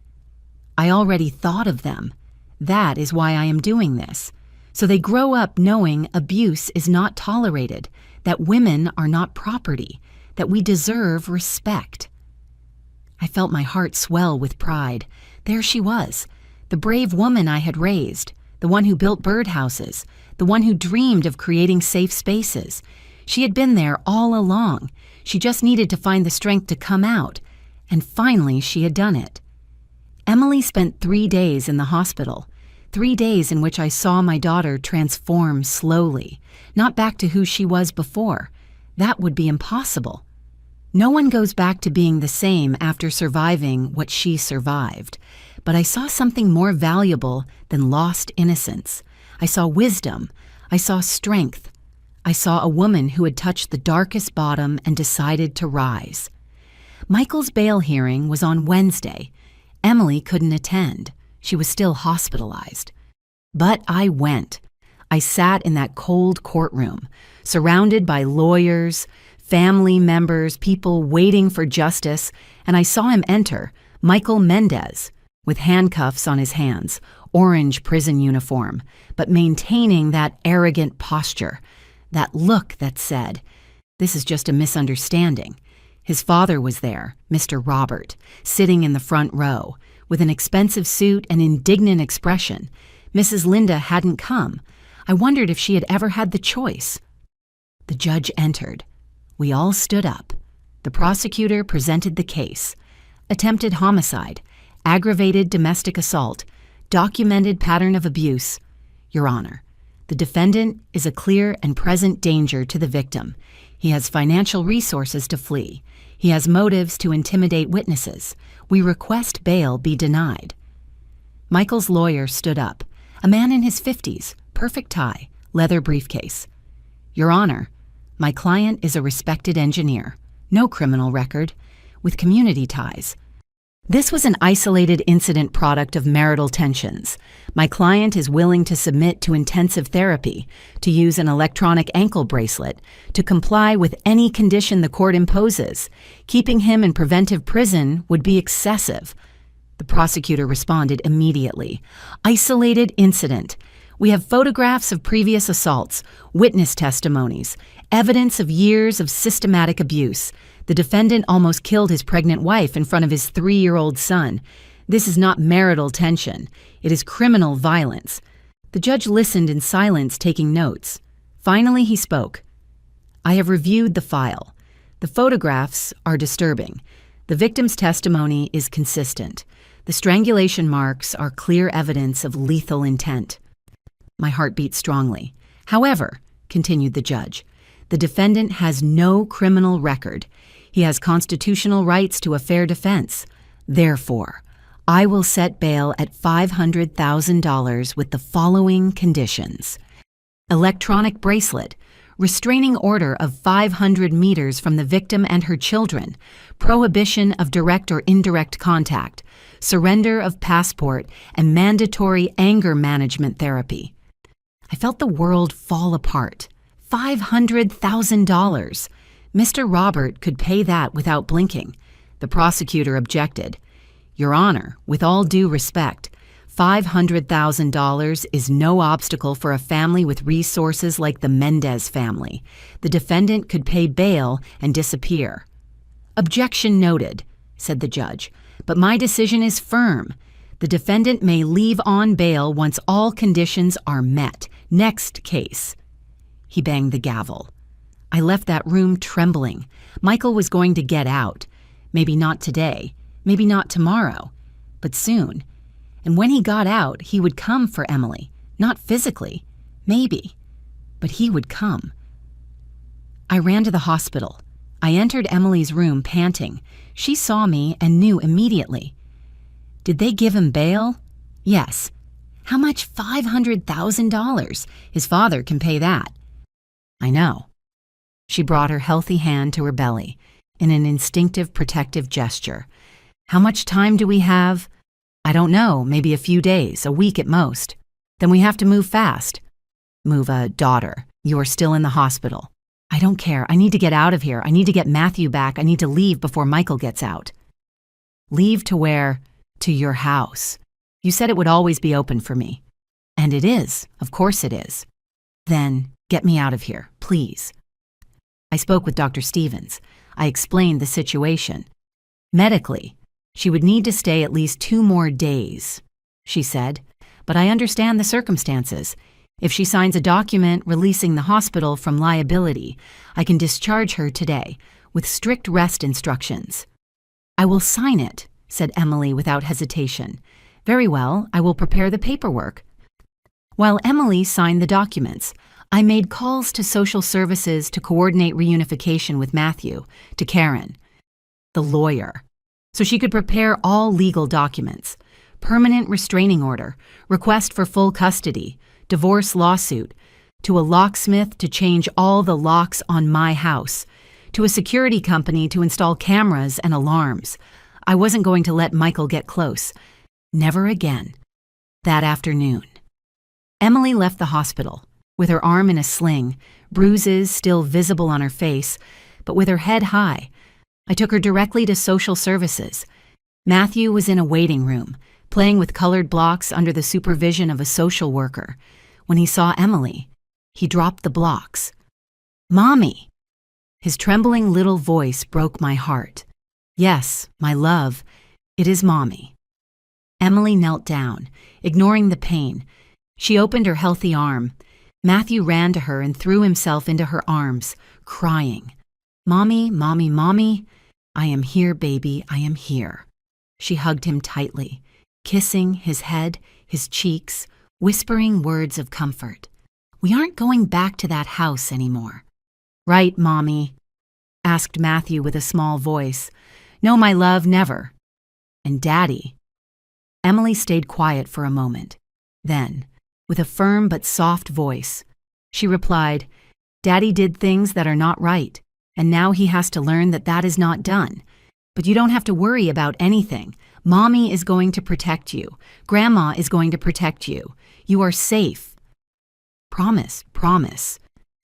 I already thought of them. That is why I am doing this. So they grow up knowing abuse is not tolerated, that women are not property, that we deserve respect. I felt my heart swell with pride. There she was, the brave woman I had raised, the one who built birdhouses, the one who dreamed of creating safe spaces. She had been there all along. She just needed to find the strength to come out, and finally she had done it. Emily spent 3 days in the hospital, 3 days in which I saw my daughter transform slowly, not back to who she was before. That would be impossible. No one goes back to being the same after surviving what she survived. But I saw something more valuable than lost innocence. I saw wisdom. I saw strength. I saw a woman who had touched the darkest bottom and decided to rise. Michael's bail hearing was on Wednesday. Emily couldn't attend. She was still hospitalized. But I went. I sat in that cold courtroom, surrounded by lawyers, family members, people waiting for justice, and I saw him enter, Michael Mendez, with handcuffs on his hands, orange prison uniform, but maintaining that arrogant posture, that look that said, "This is just a misunderstanding." His father was there, Mr. Robert, sitting in the front row, with an expensive suit and indignant expression. Mrs. Linda hadn't come. I wondered if she had ever had the choice. The judge entered. We all stood up. The prosecutor presented the case. Attempted homicide, aggravated domestic assault, documented pattern of abuse. Your Honor, the defendant is a clear and present danger to the victim. He has financial resources to flee. He has motives to intimidate witnesses. We request bail be denied. Michael's lawyer stood up, a man in his 50s, perfect tie, leather briefcase. Your Honor, my client is a respected engineer, no criminal record, with community ties. This was an isolated incident product of marital tensions. My client is willing to submit to intensive therapy, to use an electronic ankle bracelet, to comply with any condition the court imposes. Keeping him in preventive prison would be excessive. The prosecutor responded immediately. Isolated incident. We have photographs of previous assaults, witness testimonies, evidence of years of systematic abuse. The defendant almost killed his pregnant wife in front of his 3-year-old son. This is not marital tension. It is criminal violence. The judge listened in silence, taking notes. Finally, he spoke. I have reviewed the file. The photographs are disturbing. The victim's testimony is consistent. The strangulation marks are clear evidence of lethal intent. My heart beat strongly. However, continued the judge, the defendant has no criminal record. He has constitutional rights to a fair defense. Therefore, I will set bail at $500,000 with the following conditions. Electronic bracelet, restraining order of 500 meters from the victim and her children, prohibition of direct or indirect contact, surrender of passport, and mandatory anger management therapy. I felt the world fall apart. $500,000. Mr. Robert could pay that without blinking. The prosecutor objected. Your Honor, with all due respect, $500,000 is no obstacle for a family with resources like the Mendez family. The defendant could pay bail and disappear. Objection noted, said the judge, but my decision is firm. The defendant may leave on bail once all conditions are met. Next case. He banged the gavel. I left that room trembling. Michael was going to get out. Maybe not today, Maybe not tomorrow, but soon. And when he got out, he would come for Emily. Not physically, maybe, but he would come. I ran to the hospital. I entered Emily's room panting. She saw me and knew immediately. Did they give him bail? Yes. How much? $500,000. His father can pay that. I know. She brought her healthy hand to her belly in an instinctive protective gesture. How much time do we have? I don't know, maybe a few days, a week at most. Then we have to move fast. Move a daughter. You are still in the hospital. I don't care. I need to get out of here. I need to get Matthew back. I need to leave before Michael gets out. Leave to where? To your house. You said it would always be open for me. And it is. Of course it is. Then get me out of here, please. I spoke with Dr. Stevens. I explained the situation. Medically, she would need to stay at least 2 more days, she said. But I understand the circumstances. If she signs a document releasing the hospital from liability, I can discharge her today with strict rest instructions. I will sign it, said Emily without hesitation. Very well, I will prepare the paperwork. While Emily signed the documents, I made calls to social services to coordinate reunification with Matthew, to Karen, the lawyer, so she could prepare all legal documents: permanent restraining order, request for full custody, divorce lawsuit, to a locksmith to change all the locks on my house, to a security company to install cameras and alarms. I wasn't going to let Michael get close. Never again. That afternoon, Emily left the hospital, with her arm in a sling, bruises still visible on her face, but with her head high. I took her directly to social services. Matthew was in a waiting room, playing with colored blocks under the supervision of a social worker. When he saw Emily, he dropped the blocks. Mommy! His trembling little voice broke my heart. Yes, my love, it is Mommy. Emily knelt down, ignoring the pain. She opened her healthy arm. Matthew ran to her and threw himself into her arms, crying. Mommy, Mommy, Mommy, I am here, baby, I am here. She hugged him tightly, kissing his head, his cheeks, whispering words of comfort. We aren't going back to that house anymore. Right, Mommy? Asked Matthew with a small voice. No, my love, never. And Daddy? Emily stayed quiet for a moment. Then, with a firm but soft voice, she replied, Daddy did things that are not right, and now he has to learn that that is not done. But you don't have to worry about anything. Mommy is going to protect you. Grandma is going to protect you. You are safe. Promise, promise.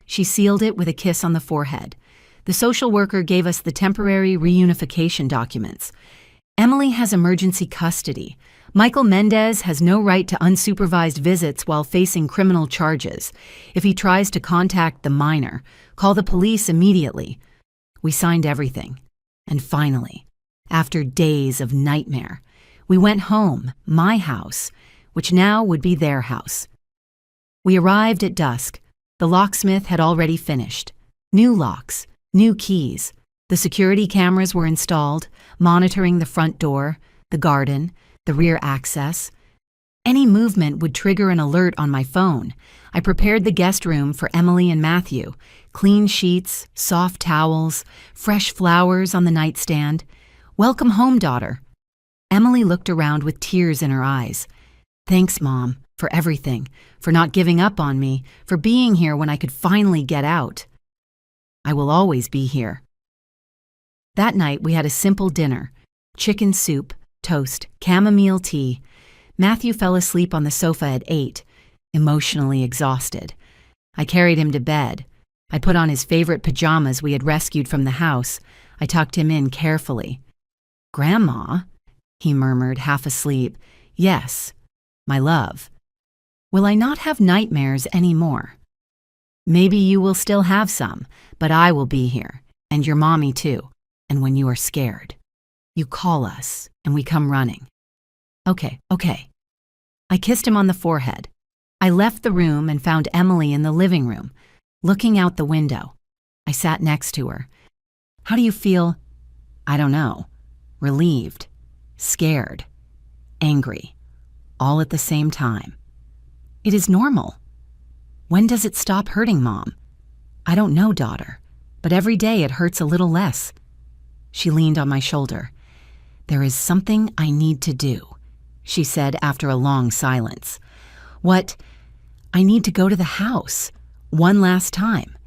She sealed it with a kiss on the forehead. The social worker gave us the temporary reunification documents. Emily has emergency custody. Michael Mendez has no right to unsupervised visits while facing criminal charges. If he tries to contact the minor, call the police immediately. We signed everything. And finally, after days of nightmare, we went home, my house, which now would be their house. We arrived at dusk. The locksmith had already finished. New locks, new keys. The security cameras were installed, monitoring the front door, the garden, the rear access. Any movement would trigger an alert on my phone. I prepared the guest room for Emily and Matthew. Clean sheets, soft towels, fresh flowers on the nightstand. Welcome home, daughter. Emily looked around with tears in her eyes. Thanks, Mom, for everything, for not giving up on me, for being here when I could finally get out. I will always be here. That night we had a simple dinner: chicken soup, toast, chamomile tea. Matthew fell asleep on the sofa at 8, emotionally exhausted. I carried him to bed. I put on his favorite pajamas we had rescued from the house. I tucked him in carefully. Grandma, he murmured, half asleep. Yes, my love. Will I not have nightmares anymore? Maybe you will still have some, but I will be here, and your mommy too. And when you are scared, you call us and we come running. Okay. I kissed him on the forehead. I left the room and found Emily in the living room, looking out the window. I sat next to her. How do you feel? I don't know. Relieved. scared, angry, all at the same time. It is normal. When does it stop hurting, Mom? I don't know, daughter, but every day it hurts a little less. She leaned on my shoulder. There is something I need to do, she said after a long silence. What? I need to go to the house, one last time.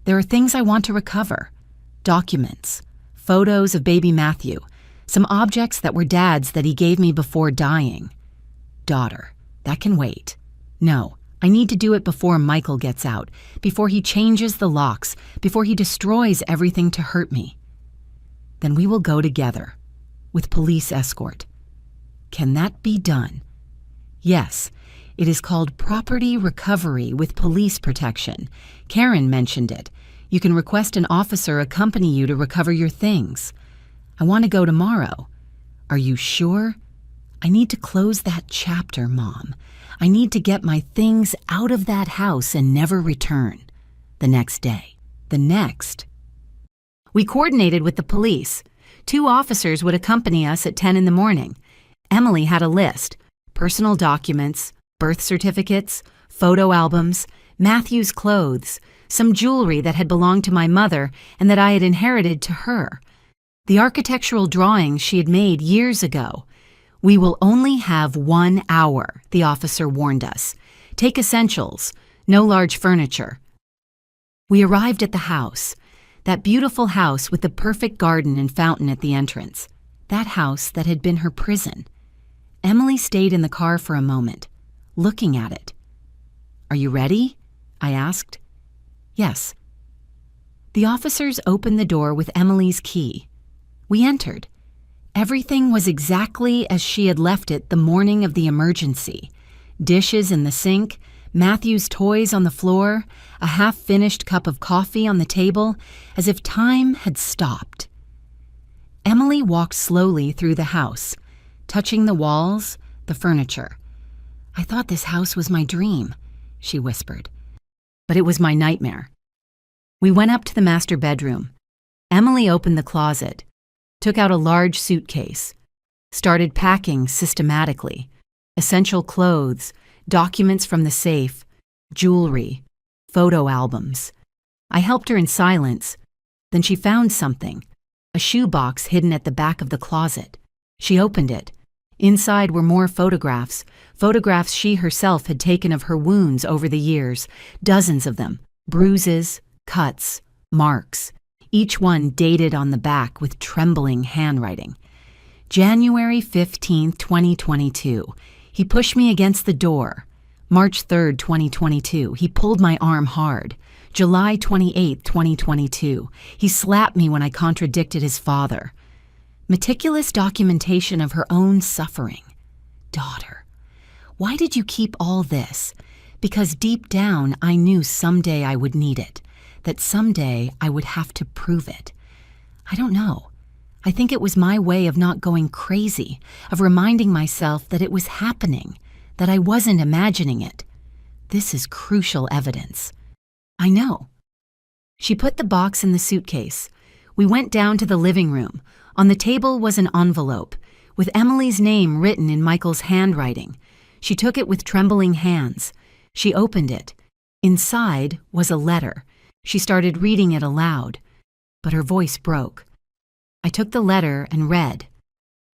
There are things I want to recover. Documents, photos of baby Matthew, some objects that were Dad's that he gave me before dying. Daughter, that can wait. No, I need to do it before Michael gets out, before he changes the locks, before he destroys everything to hurt me. Then we will go together, with police escort. Can that be done? Yes, it is called property recovery with police protection. Karen mentioned it. You can request an officer accompany you to recover your things. I want to go tomorrow. Are you sure? I need to close that chapter, Mom. I need to get my things out of that house and never return. The next day. We coordinated with the police. 2 officers would accompany us at 10 in the morning. Emily had a list: personal documents, birth certificates, photo albums, Matthew's clothes, some jewelry that had belonged to my mother and that I had inherited to her. The architectural drawings she had made years ago. We will only have 1 hour, the officer warned us. Take essentials, no large furniture. We arrived at the house, that beautiful house with the perfect garden and fountain at the entrance, that house that had been her prison. Emily stayed in the car for a moment, looking at it. Are you ready? I asked. Yes. The officers opened the door with Emily's key. We entered. Everything was exactly as she had left it the morning of the emergency. Dishes in the sink, Matthew's toys on the floor, a half-finished cup of coffee on the table, as if time had stopped. Emily walked slowly through the house, touching the walls, the furniture. I thought this house was my dream, she whispered. But it was my nightmare. We went up to the master bedroom. Emily opened the closet, took out a large suitcase, started packing systematically. Essential clothes, documents from the safe, jewelry, photo albums. I helped her in silence. Then she found something, a shoebox hidden at the back of the closet. She opened it. Inside were more photographs, photographs she herself had taken of her wounds over the years, dozens of them, bruises, cuts, marks, each one dated on the back with trembling handwriting. January 15, 2022. He pushed me against the door. March 3, 2022. He pulled my arm hard. July 28, 2022. He slapped me when I contradicted his father. Meticulous documentation of her own suffering. Daughter, why did you keep all this? Because deep down I knew someday I would need it, that someday I would have to prove it. I don't know. I think it was my way of not going crazy, of reminding myself that it was happening, that I wasn't imagining it. This is crucial evidence. I know. She put the box in the suitcase. We went down to the living room. On the table was an envelope, with Emily's name written in Michael's handwriting. She took it with trembling hands. She opened it. Inside was a letter. She started reading it aloud, but her voice broke. I took the letter and read,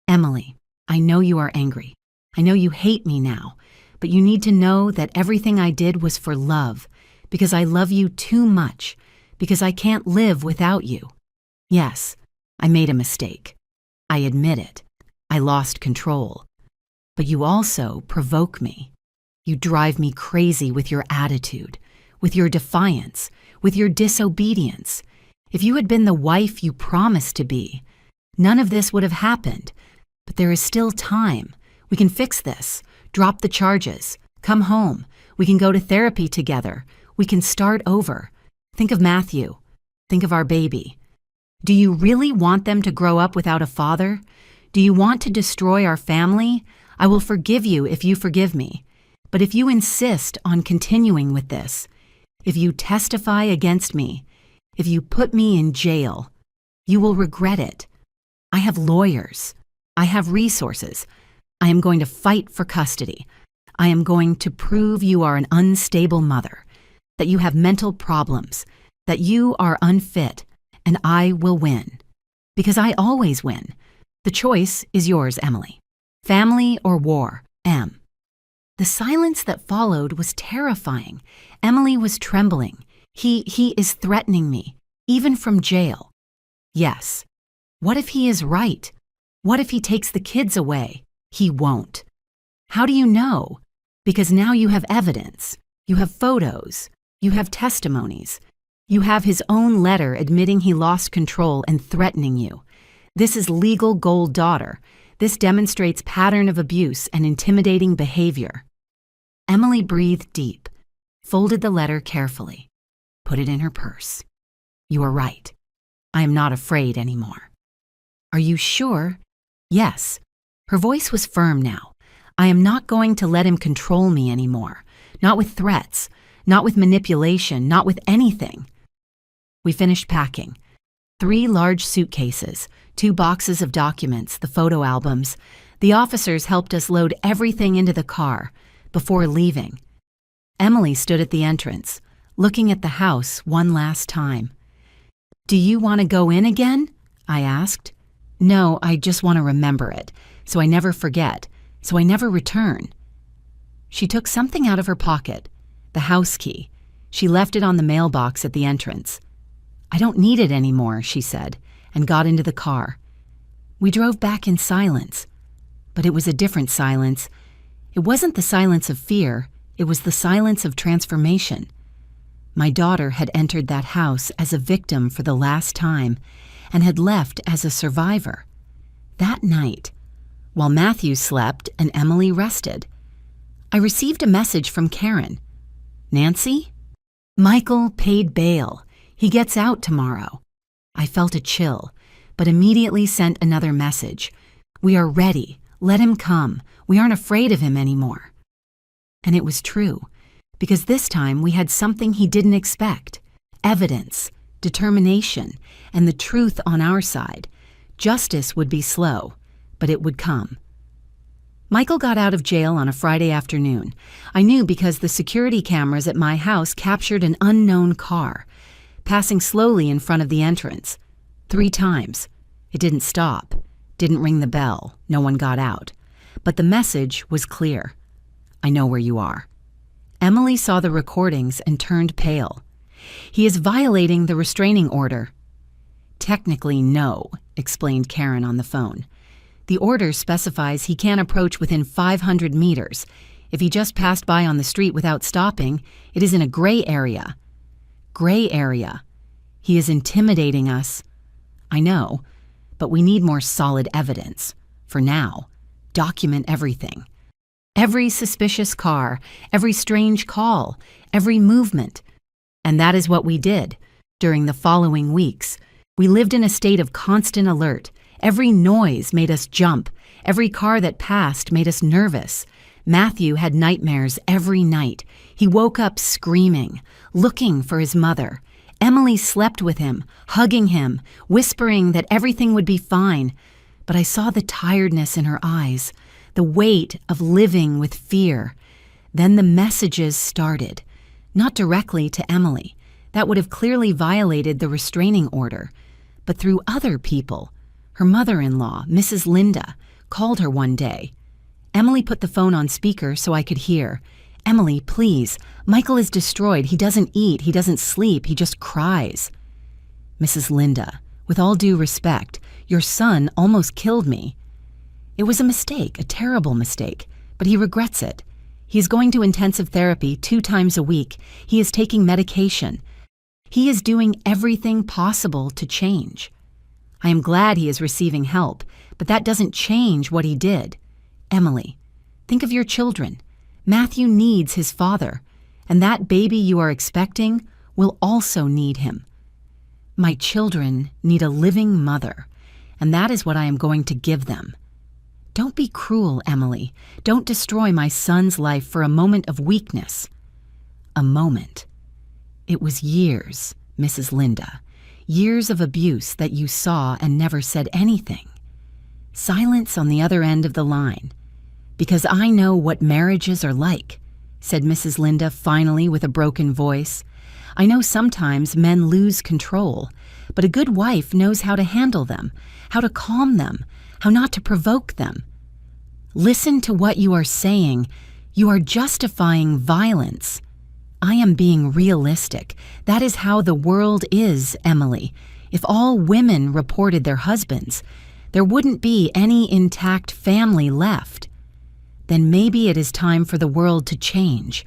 Emily, I know you are angry. I know you hate me now, but you need to know that everything I did was for love, because I love you too much, because I can't live without you. Yes, I made a mistake. I admit it. I lost control. But you also provoke me. You drive me crazy with your attitude, with your defiance, with your disobedience. If you had been the wife you promised to be, none of this would have happened. But there is still time. We can fix this. Drop the charges. Come home. We can go to therapy together. We can start over. Think of Matthew. Think of our baby. Do you really want them to grow up without a father? Do you want to destroy our family? I will forgive you if you forgive me. But if you insist on continuing with this, if you testify against me, if you put me in jail, you will regret it. I have lawyers. I have resources. I am going to fight for custody. I am going to prove you are an unstable mother, that you have mental problems, that you are unfit, and I will win. Because I always win. The choice is yours, Emily. Family or war, M. The silence that followed was terrifying. Emily was trembling. He is threatening me, even from jail. Yes. What if he is right? What if he takes the kids away? He won't. How do you know? Because now you have evidence. You have photos. You have testimonies. You have his own letter admitting he lost control and threatening you. This is legal gold, daughter. This demonstrates pattern of abuse and intimidating behavior. Emily breathed deep, folded the letter carefully, put it in her purse. You are right. I am not afraid anymore. Are you sure? Yes. Her voice was firm now. I am not going to let him control me anymore. Not with threats, not with manipulation, not with anything. We finished packing. 3 large suitcases, 2 boxes of documents, the photo albums. The officers helped us load everything into the car before leaving. Emily stood at the entrance, looking at the house one last time. Do you want to go in again? I asked. No, I just want to remember it, so I never forget, so I never return. She took something out of her pocket, the house key. She left it on the mailbox at the entrance. I don't need it anymore, she said, and got into the car. We drove back in silence, but it was a different silence. It wasn't the silence of fear, it was the silence of transformation. My daughter had entered that house as a victim for the last time and had left as a survivor. That night, while Matthew slept and Emily rested, I received a message from Karen. Nancy? Michael paid bail. He gets out tomorrow. I felt a chill, but immediately sent another message. We are ready. Let him come. We aren't afraid of him anymore. And it was true, because this time we had something he didn't expect. Evidence, determination, and the truth on our side. Justice would be slow, but it would come. Michael got out of jail on a Friday afternoon. I knew because the security cameras at my house captured an unknown car, passing slowly in front of the entrance. 3 times. It didn't stop, didn't ring the bell, no one got out. But the message was clear. I know where you are. Emily saw the recordings and turned pale. He is violating the restraining order. Technically, no, explained Karen on the phone. The order specifies he can't approach within 500 meters. If he just passed by on the street without stopping, it is in a gray area. Gray area. He is intimidating us. I know, but we need more solid evidence. For now, document everything. Every suspicious car, every strange call, every movement. And that is what we did. During the following weeks, we lived in a state of constant alert. Every noise made us jump. Every car that passed made us nervous. Matthew had nightmares every night. He woke up screaming, looking for his mother. Emily slept with him, hugging him, whispering that everything would be fine. But I saw the tiredness in her eyes, the weight of living with fear. Then the messages started, not directly to Emily. That would have clearly violated the restraining order, but through other people. Her mother-in-law, Mrs. Linda, called her one day. Emily put the phone on speaker so I could hear. Emily, please, Michael is destroyed. He doesn't eat, he doesn't sleep, he just cries. Mrs. Linda, with all due respect, your son almost killed me. It was a mistake, a terrible mistake, but he regrets it. He is going to intensive therapy 2 times a week. He is taking medication. He is doing everything possible to change. I am glad he is receiving help, but that doesn't change what he did. Emily, think of your children. Matthew needs his father, and that baby you are expecting will also need him. My children need a living mother, and that is what I am going to give them. Don't be cruel, Emily. Don't destroy my son's life for a moment of weakness. A moment. It was years, Mrs. Linda. Years of abuse that you saw and never said anything. Silence on the other end of the line. "Because I know what marriages are like," said Mrs. Linda finally with a broken voice. "I know sometimes men lose control, but a good wife knows how to handle them, how to calm them, how not to provoke them. Listen to what you are saying. You are justifying violence. I am being realistic. That is how the world is, Emily. If all women reported their husbands, there wouldn't be any intact family left. Then maybe it is time for the world to change."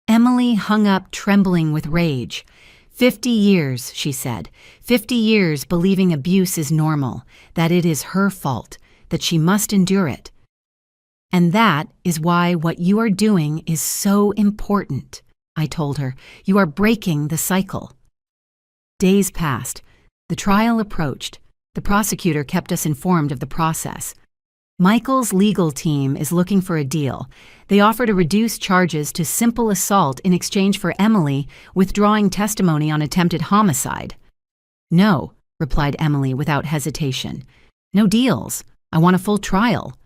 Emily hung up, trembling with rage. 50 years, she said. 50 years believing abuse is normal, that it is her fault, that she must endure it. "And that is why what you are doing is so important," I told her. "You are breaking the cycle." Days passed. The trial approached. The prosecutor kept us informed of the process. Michael's legal team is looking for a deal. They offer to reduce charges to simple assault in exchange for Emily withdrawing testimony on attempted homicide. "No," replied Emily without hesitation. "No deals. I want a full trial."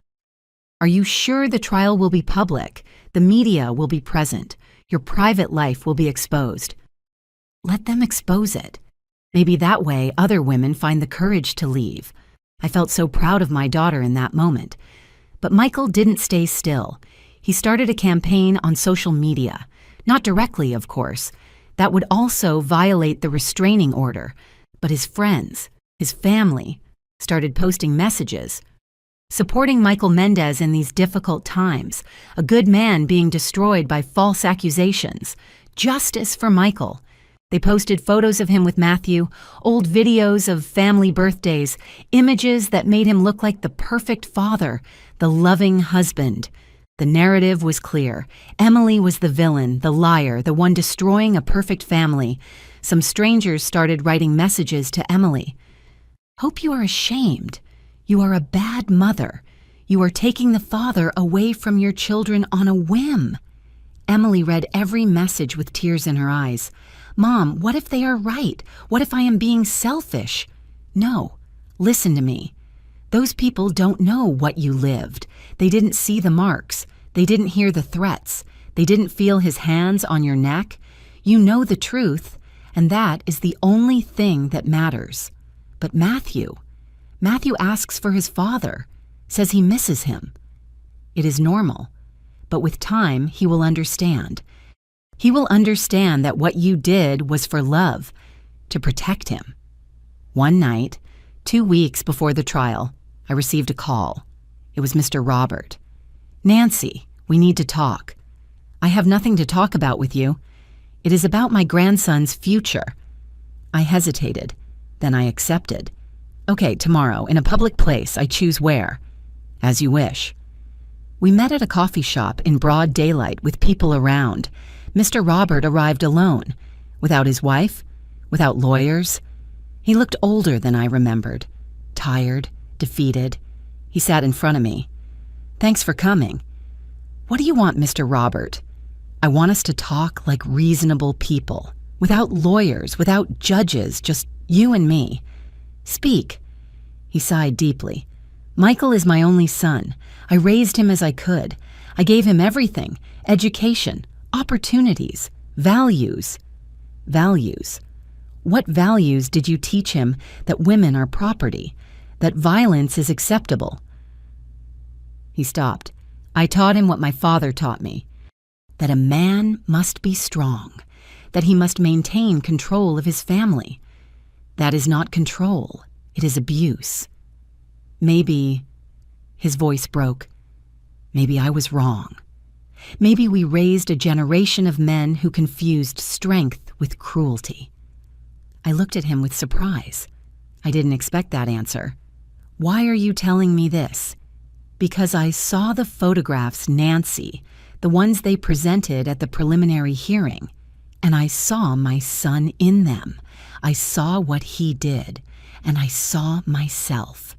"Are you sure the trial will be public? The media will be present. Your private life will be exposed." "Let them expose it. Maybe that way other women find the courage to leave." I felt so proud of my daughter in that moment. But Michael didn't stay still. He started a campaign on social media. Not directly, of course. That would also violate the restraining order. But his friends, his family, started posting messages, supporting Michael Mendez in these difficult times, a good man being destroyed by false accusations. Justice for Michael. They posted photos of him with Matthew, old videos of family birthdays, images that made him look like the perfect father, the loving husband. The narrative was clear. Emily was the villain, the liar, the one destroying a perfect family. Some strangers started writing messages to Emily. "Hope you are ashamed. You are a bad mother. You are taking the father away from your children on a whim." Emily read every message with tears in her eyes. "Mom, what if they are right? What if I am being selfish?" "No, listen to me. Those people don't know what you lived. They didn't see the marks. They didn't hear the threats. They didn't feel his hands on your neck. You know the truth, and that is the only thing that matters. But Matthew asks for his father, says he misses him. It is normal, but with time he will understand. He will understand that what you did was for love, to protect him." One night, 2 weeks before the trial, I received a call. It was Mr. Robert. "Nancy, we need to talk." "I have nothing to talk about with you. It is about my grandson's future." I hesitated, then I accepted. "Okay, tomorrow, in a public place, I choose where." "As you wish." We met at a coffee shop in broad daylight with people around. Mr. Robert arrived alone, without his wife, without lawyers. He looked older than I remembered, tired, defeated. He sat in front of me. "Thanks for coming." "What do you want, Mr. Robert?" "I want us to talk like reasonable people, without lawyers, without judges, just you and me. Speak." He sighed deeply. "Michael is my only son. I raised him as I could. I gave him everything, education, opportunities, values." "Values? What values did you teach him? That women are property, that violence is acceptable?" He stopped. "I taught him what my father taught me, that a man must be strong, that he must maintain control of his family. That is not control, it is abuse. Maybe," his voice broke, "maybe I was wrong. Maybe we raised a generation of men who confused strength with cruelty." I looked at him with surprise. I didn't expect that answer. "Why are you telling me this?" "Because I saw the photographs, Nancy, the ones they presented at the preliminary hearing, and I saw my son in them. I saw what he did, and I saw myself."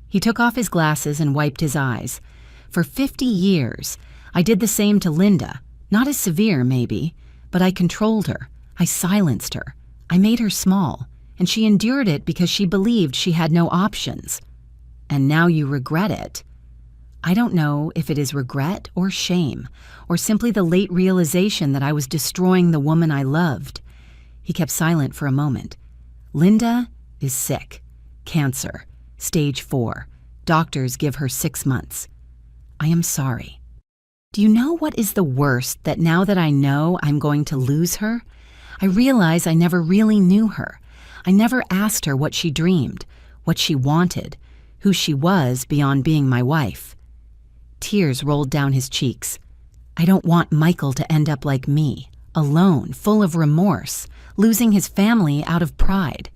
He took off his glasses and wiped his eyes. "For 50 years, I did the same to Linda. Not as severe, maybe, but I controlled her. I silenced her. I made her small, and she endured it because she believed she had no options. and now you regret it. I don't know if it is regret or shame, or simply the late realization that I was destroying the woman I loved. He kept silent for a moment. Linda is sick. Cancer. Stage 4. Doctors give her 6 months. I am sorry. Do you know what is the worst, that now that I know I'm going to lose her, I realize I never really knew her. I never asked her what she dreamed, what she wanted, who she was beyond being my wife. Tears rolled down his cheeks. I don't want Michael to end up like me, alone, full of remorse, losing his family out of pride.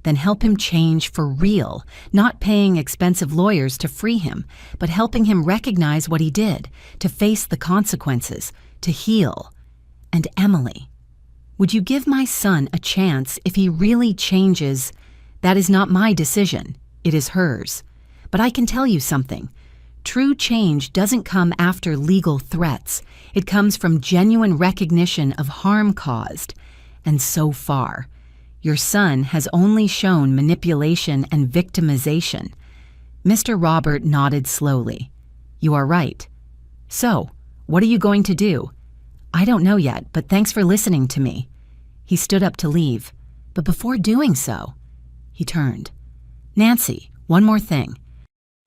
Then help him change for real, not paying expensive lawyers to free him, but helping him recognize what he did, to face the consequences, to heal. And Emily, would you give my son a chance if he really changes? That is not my decision. It is hers. But I can tell you something. True change doesn't come after legal threats. It comes from genuine recognition of harm caused. And so far, your son has only shown manipulation and victimization. Mr. Robert nodded slowly. You are right. So, what are you going to do? I don't know yet, but thanks for listening to me. He stood up to leave, but before doing so, he turned. Nancy, one more thing.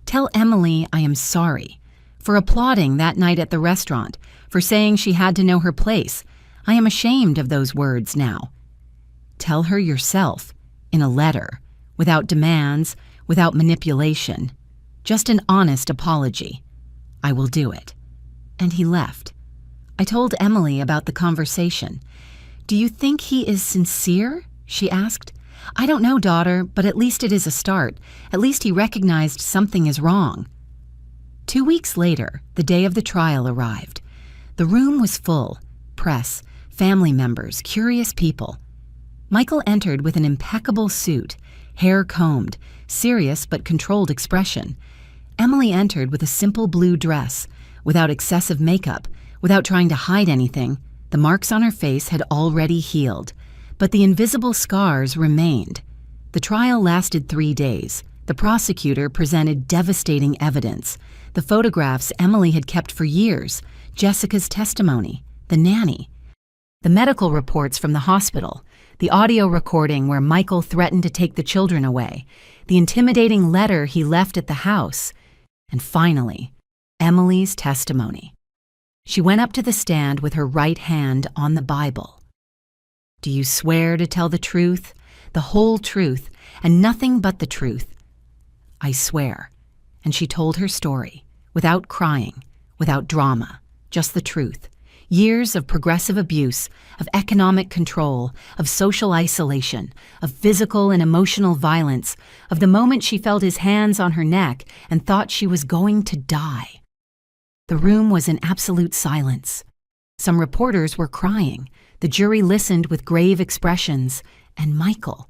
Tell Emily I am sorry for applauding that night at the restaurant, for saying she had to know her place. I am ashamed of those words now. Tell her yourself, in a letter, without demands, without manipulation. Just an honest apology. I will do it. And he left. I told Emily about the conversation. Do you think he is sincere? She asked. I don't know, daughter, but at least it is a start. At least he recognized something is wrong. 2 weeks later, the day of the trial arrived. The room was full. Press, family members, curious people. Michael entered with an impeccable suit, hair combed, serious but controlled expression. Emily entered with a simple blue dress, without excessive makeup, without trying to hide anything. The marks on her face had already healed, but the invisible scars remained. The trial lasted 3 days. The prosecutor presented devastating evidence. The photographs Emily had kept for years, Jessica's testimony, the nanny, the medical reports from the hospital, the audio recording where Michael threatened to take the children away, the intimidating letter he left at the house, and finally, Emily's testimony. She went up to the stand with her right hand on the Bible. Do you swear to tell the truth, the whole truth, and nothing but the truth? I swear. And she told her story, without crying, without drama, just the truth. Years of progressive abuse, of economic control, of social isolation, of physical and emotional violence, of the moment she felt his hands on her neck and thought she was going to die. The room was in absolute silence. Some reporters were crying. The jury listened with grave expressions. And Michael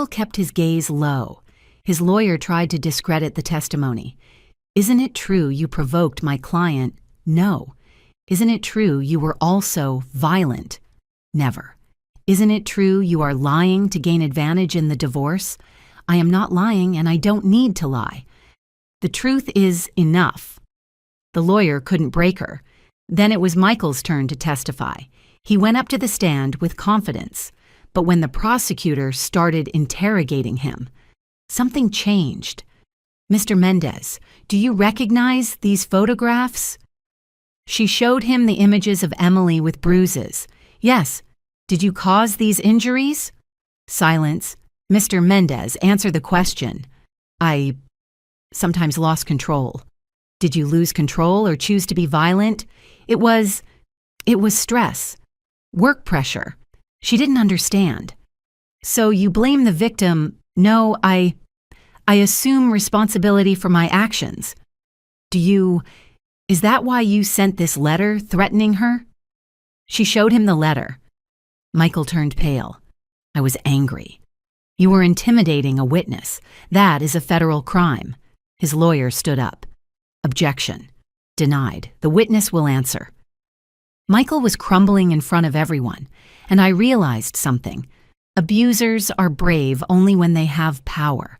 kept his gaze low. His lawyer tried to discredit the testimony. Isn't it true you provoked my client? No. Isn't it true you were also violent? Never. Isn't it true you are lying to gain advantage in the divorce? I am not lying and I don't need to lie. The truth is enough. The lawyer couldn't break her. Then it was Michael's turn to testify. He went up to the stand with confidence. But when the prosecutor started interrogating him, something changed. Mr. Mendez, do you recognize these photographs? She showed him the images of Emily with bruises. Yes. Did you cause these injuries? Silence. Mr. Mendez, answer the question. I sometimes lost control. Did you lose control or choose to be violent? It was stress. Work pressure. She didn't understand. So you blame the victim. No, I assume responsibility for my actions. Is that why you sent this letter threatening her? She showed him the letter. Michael turned pale. I was angry. You were intimidating a witness. That is a federal crime. His lawyer stood up. Objection. Denied. The witness will answer. Michael was crumbling in front of everyone, and I realized something. Abusers are brave only when they have power.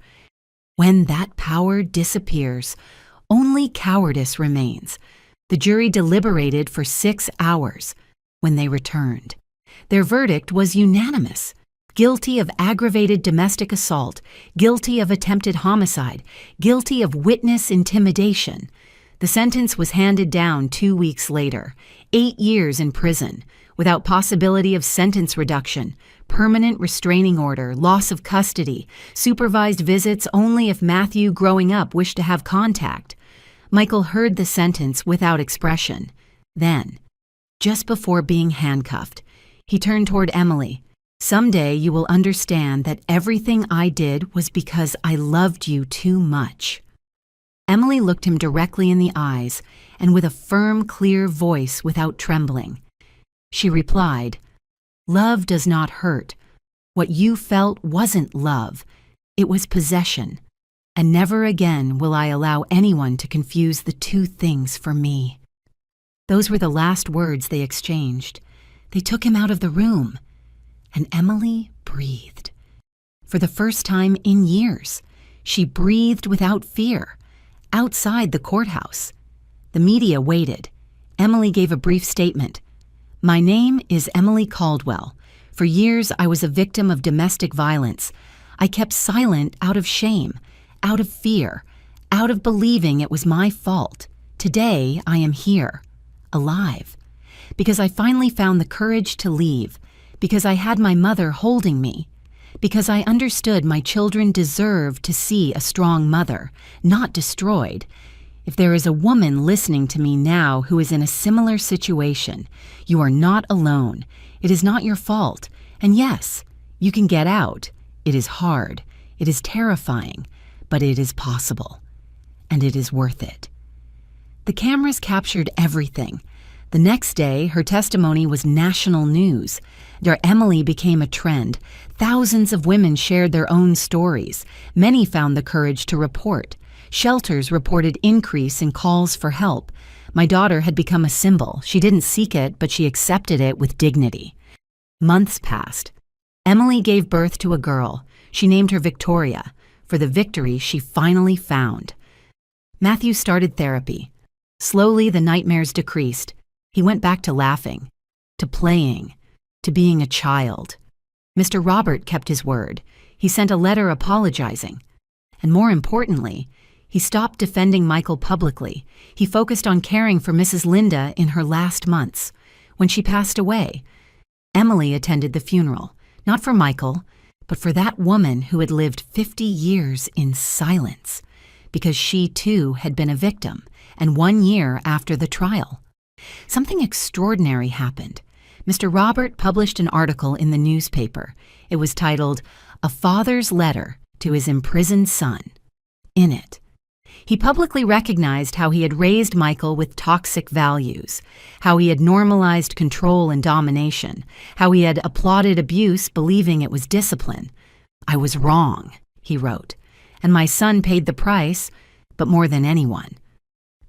When that power disappears, only cowardice remains. The jury deliberated for 6 hours. When they returned, their verdict was unanimous. Guilty of aggravated domestic assault, guilty of attempted homicide, guilty of witness intimidation. The sentence was handed down 2 weeks later, 8 years in prison, without possibility of sentence reduction, permanent restraining order, loss of custody, supervised visits only if Matthew growing up wished to have contact. Michael heard the sentence without expression. Then, just before being handcuffed, he turned toward Emily. "Someday you will understand that everything I did was because I loved you too much." Emily looked him directly in the eyes, and with a firm, clear voice without trembling. She replied, "Love does not hurt. What you felt wasn't love. It was possession. And never again will I allow anyone to confuse the two things for me." Those were the last words they exchanged. They took him out of the room, and Emily breathed. For the first time in years, she breathed without fear, outside the courthouse. The media waited. Emily gave a brief statement. "My name is Emily Caldwell. For years I was a victim of domestic violence. I kept silent out of shame, out of fear, out of believing it was my fault. Today I am here, alive, because I finally found the courage to leave, because I had my mother holding me, because I understood my children deserved to see a strong mother, not destroyed. If there is a woman listening to me now who is in a similar situation, you are not alone. It is not your fault. And yes, you can get out. It is hard. It is terrifying. But it is possible. And it is worth it." The cameras captured everything. The next day, her testimony was national news. Emily became a trend. Thousands of women shared their own stories. Many found the courage to report. Shelters reported increase in calls for help. My daughter had become a symbol. She didn't seek it, but she accepted it with dignity. Months passed. Emily gave birth to a girl. She named her Victoria, for the victory she finally found. Matthew started therapy. Slowly, the nightmares decreased. He went back to laughing, to playing, to being a child. Mr. Robert kept his word. He sent a letter apologizing. And more importantly, he stopped defending Michael publicly. He focused on caring for Mrs. Linda in her last months. When she passed away, Emily attended the funeral, not for Michael, but for that woman who had lived 50 years in silence, because she too had been a victim, and 1 year after the trial. Something extraordinary happened. Mr. Robert published an article in the newspaper. It was titled, "A Father's Letter to His Imprisoned Son." In it, he publicly recognized how he had raised Michael with toxic values, how he had normalized control and domination, how he had applauded abuse believing it was discipline. "I was wrong," he wrote, "and my son paid the price, but more than anyone.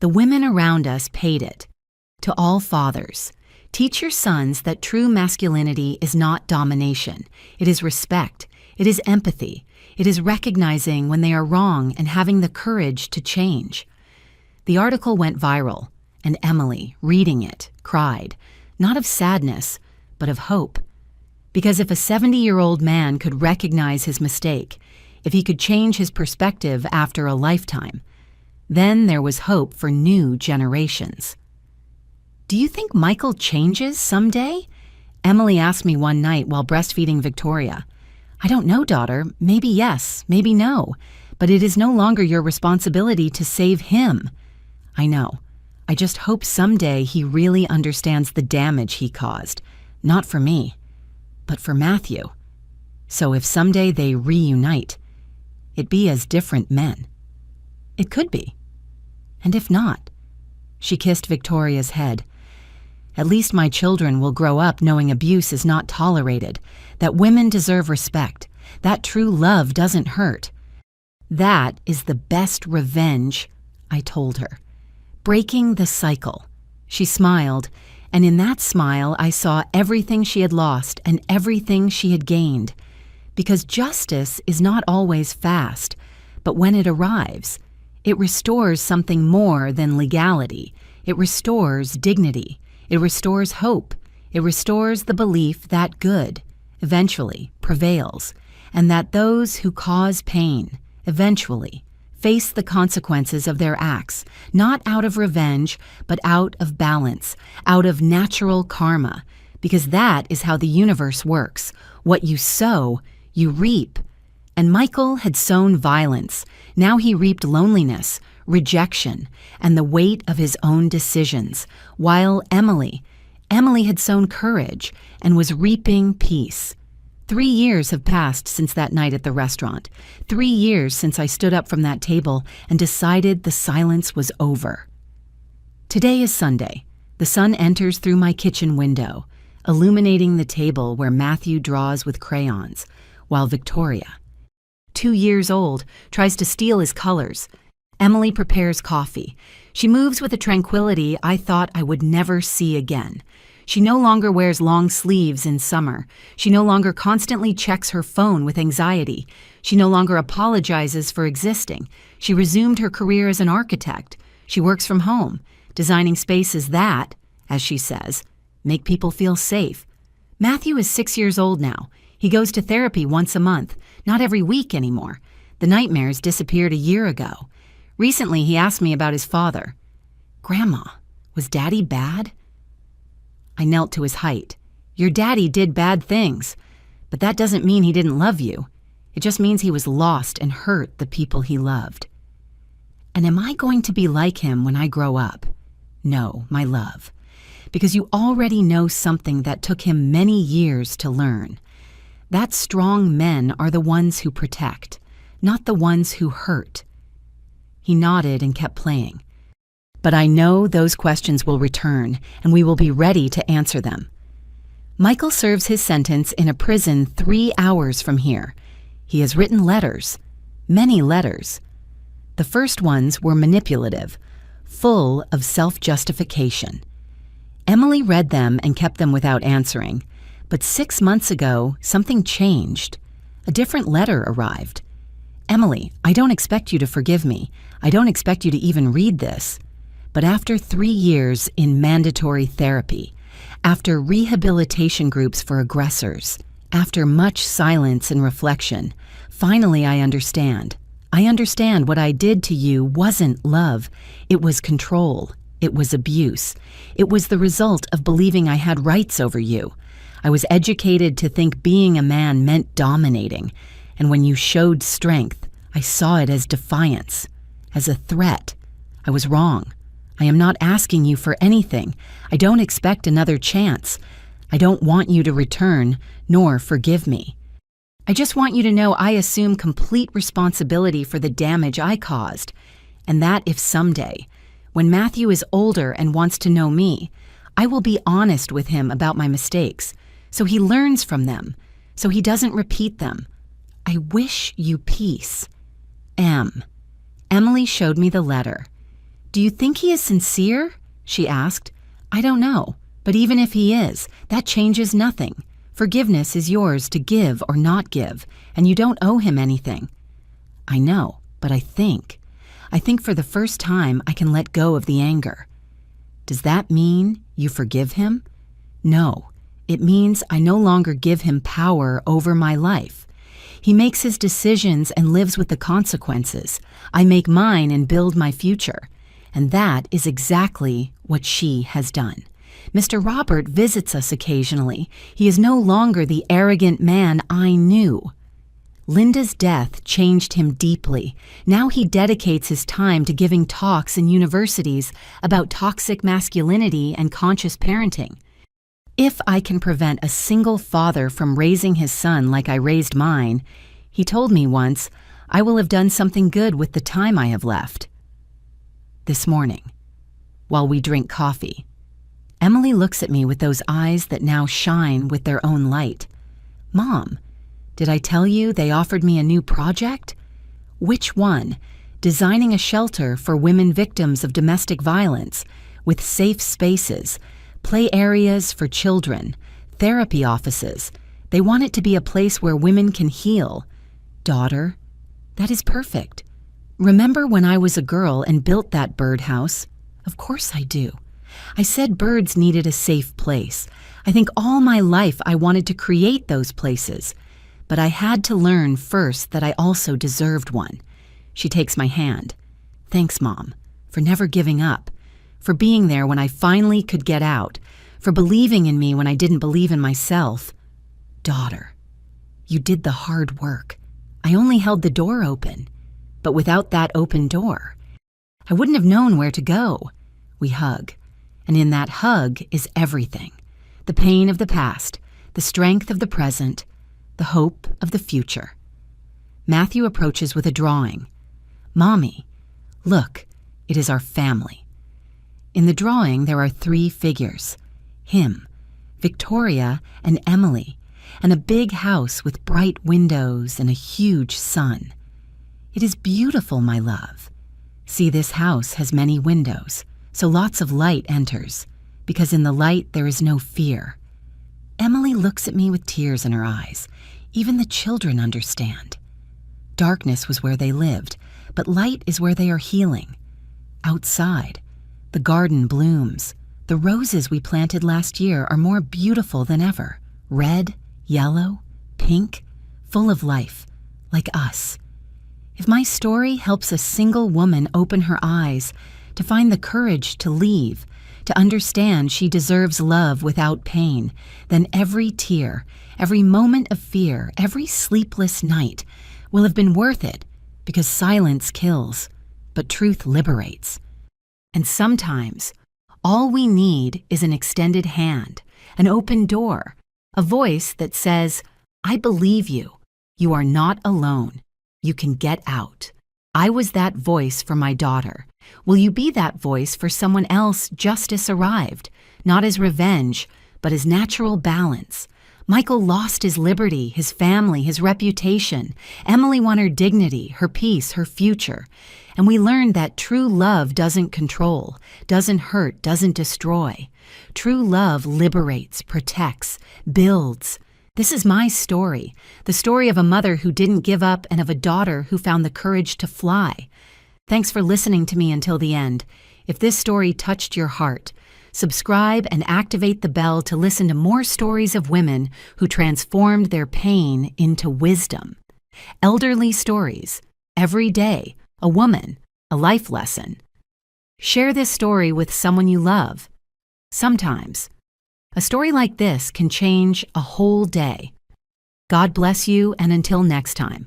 The women around us paid it. To all fathers, teach your sons that true masculinity is not domination. It is respect. It is empathy. It is recognizing when they are wrong and having the courage to change." The article went viral, and Emily, reading it, cried, not of sadness, but of hope. Because if a 70-year-old man could recognize his mistake, if he could change his perspective after a lifetime, then there was hope for new generations. "Do you think Michael changes someday?" Emily asked me one night while breastfeeding Victoria. "I don't know, daughter. Maybe yes, maybe no. But it is no longer your responsibility to save him." "I know. I just hope someday he really understands the damage he caused. Not for me, but for Matthew. So if someday they reunite, it be as different men." "It could be. And if not," she kissed Victoria's head, "at least my children will grow up knowing abuse is not tolerated, that women deserve respect, that true love doesn't hurt. That is the best revenge," I told her. "Breaking the cycle." She smiled, and in that smile I saw everything she had lost and everything she had gained. Because justice is not always fast, But when it arrives, it restores something more than legality. It restores dignity. It restores hope. It restores the belief that good, eventually, prevails, and that those who cause pain, eventually, face the consequences of their acts, not out of revenge, but out of balance, out of natural karma, because that is how the universe works. What you sow, you reap. And Michael had sown violence. Now he reaped loneliness, rejection, and the weight of his own decisions, while Emily had sown courage and was reaping peace. 3 years have passed since that night at the restaurant. 3 years since I stood up from that table and decided the silence was over. Today is Sunday. The sun enters through my kitchen window, illuminating the table where Matthew draws with crayons, while Victoria, 2 years old, tries to steal his colors. Emily prepares coffee. She moves with a tranquility I thought I would never see again. She no longer wears long sleeves in summer. She no longer constantly checks her phone with anxiety. She no longer apologizes for existing. She resumed her career as an architect. She works from home, designing spaces that, as she says, make people feel safe. Matthew is 6 years old now. He goes to therapy once a month, not every week anymore. The nightmares disappeared a year ago. Recently, he asked me about his father. "Grandma, was Daddy bad?" I knelt to his height. "Your daddy did bad things, but that doesn't mean he didn't love you. It just means he was lost and hurt the people he loved." And am I going to be like him when I grow up? No, my love, because you already know something that took him many years to learn. That strong men are the ones who protect, not the ones who hurt. He nodded and kept playing. But I know those questions will return, and we will be ready to answer them. Michael serves his sentence in a prison 3 hours from here. He has written letters, many letters. The first ones were manipulative, full of self-justification. Emily read them and kept them without answering. But 6 months ago, something changed. A different letter arrived. "Emily, I don't expect you to forgive me. I don't expect you to even read this. But after 3 years in mandatory therapy, after rehabilitation groups for aggressors, after much silence and reflection, finally I understand. I understand what I did to you wasn't love. It was control. It was abuse. It was the result of believing I had rights over you. I was educated to think being a man meant dominating, and when you showed strength, I saw it as defiance, as a threat. I was wrong. I am not asking you for anything. I don't expect another chance. I don't want you to return, nor forgive me. I just want you to know I assume complete responsibility for the damage I caused, and that if someday, when Matthew is older and wants to know me, I will be honest with him about my mistakes, so he learns from them, so he doesn't repeat them. I wish you peace. M. Emily showed me the letter. "Do you think he is sincere?" she asked. "I don't know, but even if he is, that changes nothing. Forgiveness is yours to give or not give, and you don't owe him anything." "I know, but I think for the first time I can let go of the anger." "Does that mean you forgive him?" "No, it means I no longer give him power over my life. He makes his decisions and lives with the consequences. I make mine and build my future. And that is exactly what she has done. Mr. Robert visits us occasionally. He is no longer the arrogant man I knew. Linda's death changed him deeply. Now he dedicates his time to giving talks in universities about toxic masculinity and conscious parenting. If I can prevent a single father from raising his son like I raised mine, he told me once, I will have done something good with the time I have left. This morning, while we drink coffee, Emily looks at me with those eyes that now shine with their own light. "Mom, did I tell you they offered me a new project?" "Which one?" "Designing a shelter for women victims of domestic violence, with safe spaces, play areas for children, therapy offices. They want it to be a place where women can heal." "Daughter, that is perfect. Remember when I was a girl and built that birdhouse? Of course I do. I said birds needed a safe place. I think all my life I wanted to create those places. But I had to learn first that I also deserved one. She takes my hand. Thanks, Mom, for never giving up, for being there when I finally could get out, for believing in me when I didn't believe in myself. Daughter, you did the hard work. I only held the door open. But without that open door, I wouldn't have known where to go. We hug. And in that hug is everything. The pain of the past, the strength of the present, the hope of the future. Matthew approaches with a drawing. Mommy, look, it is our family. In the drawing, there are 3 figures. Him, Victoria, and Emily, and a big house with bright windows and a huge sun. It is beautiful, my love. See, this house has many windows, so lots of light enters, because in the light there is no fear. Emily looks at me with tears in her eyes. Even the children understand. Darkness was where they lived, but light is where they are healing. Outside, the garden blooms. The roses we planted last year are more beautiful than ever. Red, yellow, pink, full of life, like us. If my story helps a single woman open her eyes, to find the courage to leave, to understand she deserves love without pain, then every tear, every moment of fear, every sleepless night will have been worth it, because silence kills, but truth liberates. And sometimes, all we need is an extended hand, an open door, a voice that says, I believe you. You are not alone. You can get out. I was that voice for my daughter. Will you be that voice for someone else justice arrived, not as revenge, but as natural balance? Michael lost his liberty, his family, his reputation. Emily won her dignity, her peace, her future. And we learned that true love doesn't control, doesn't hurt, doesn't destroy. True love liberates, protects, builds. This is my story, the story of a mother who didn't give up and of a daughter who found the courage to fly. Thanks for listening to me until the end. If this story touched your heart, subscribe and activate the bell to listen to more stories of women who transformed their pain into wisdom. Elderly stories, every day, a woman, a life lesson. Share this story with someone you love. Sometimes, a story like this can change a whole day. God bless you, and until next time,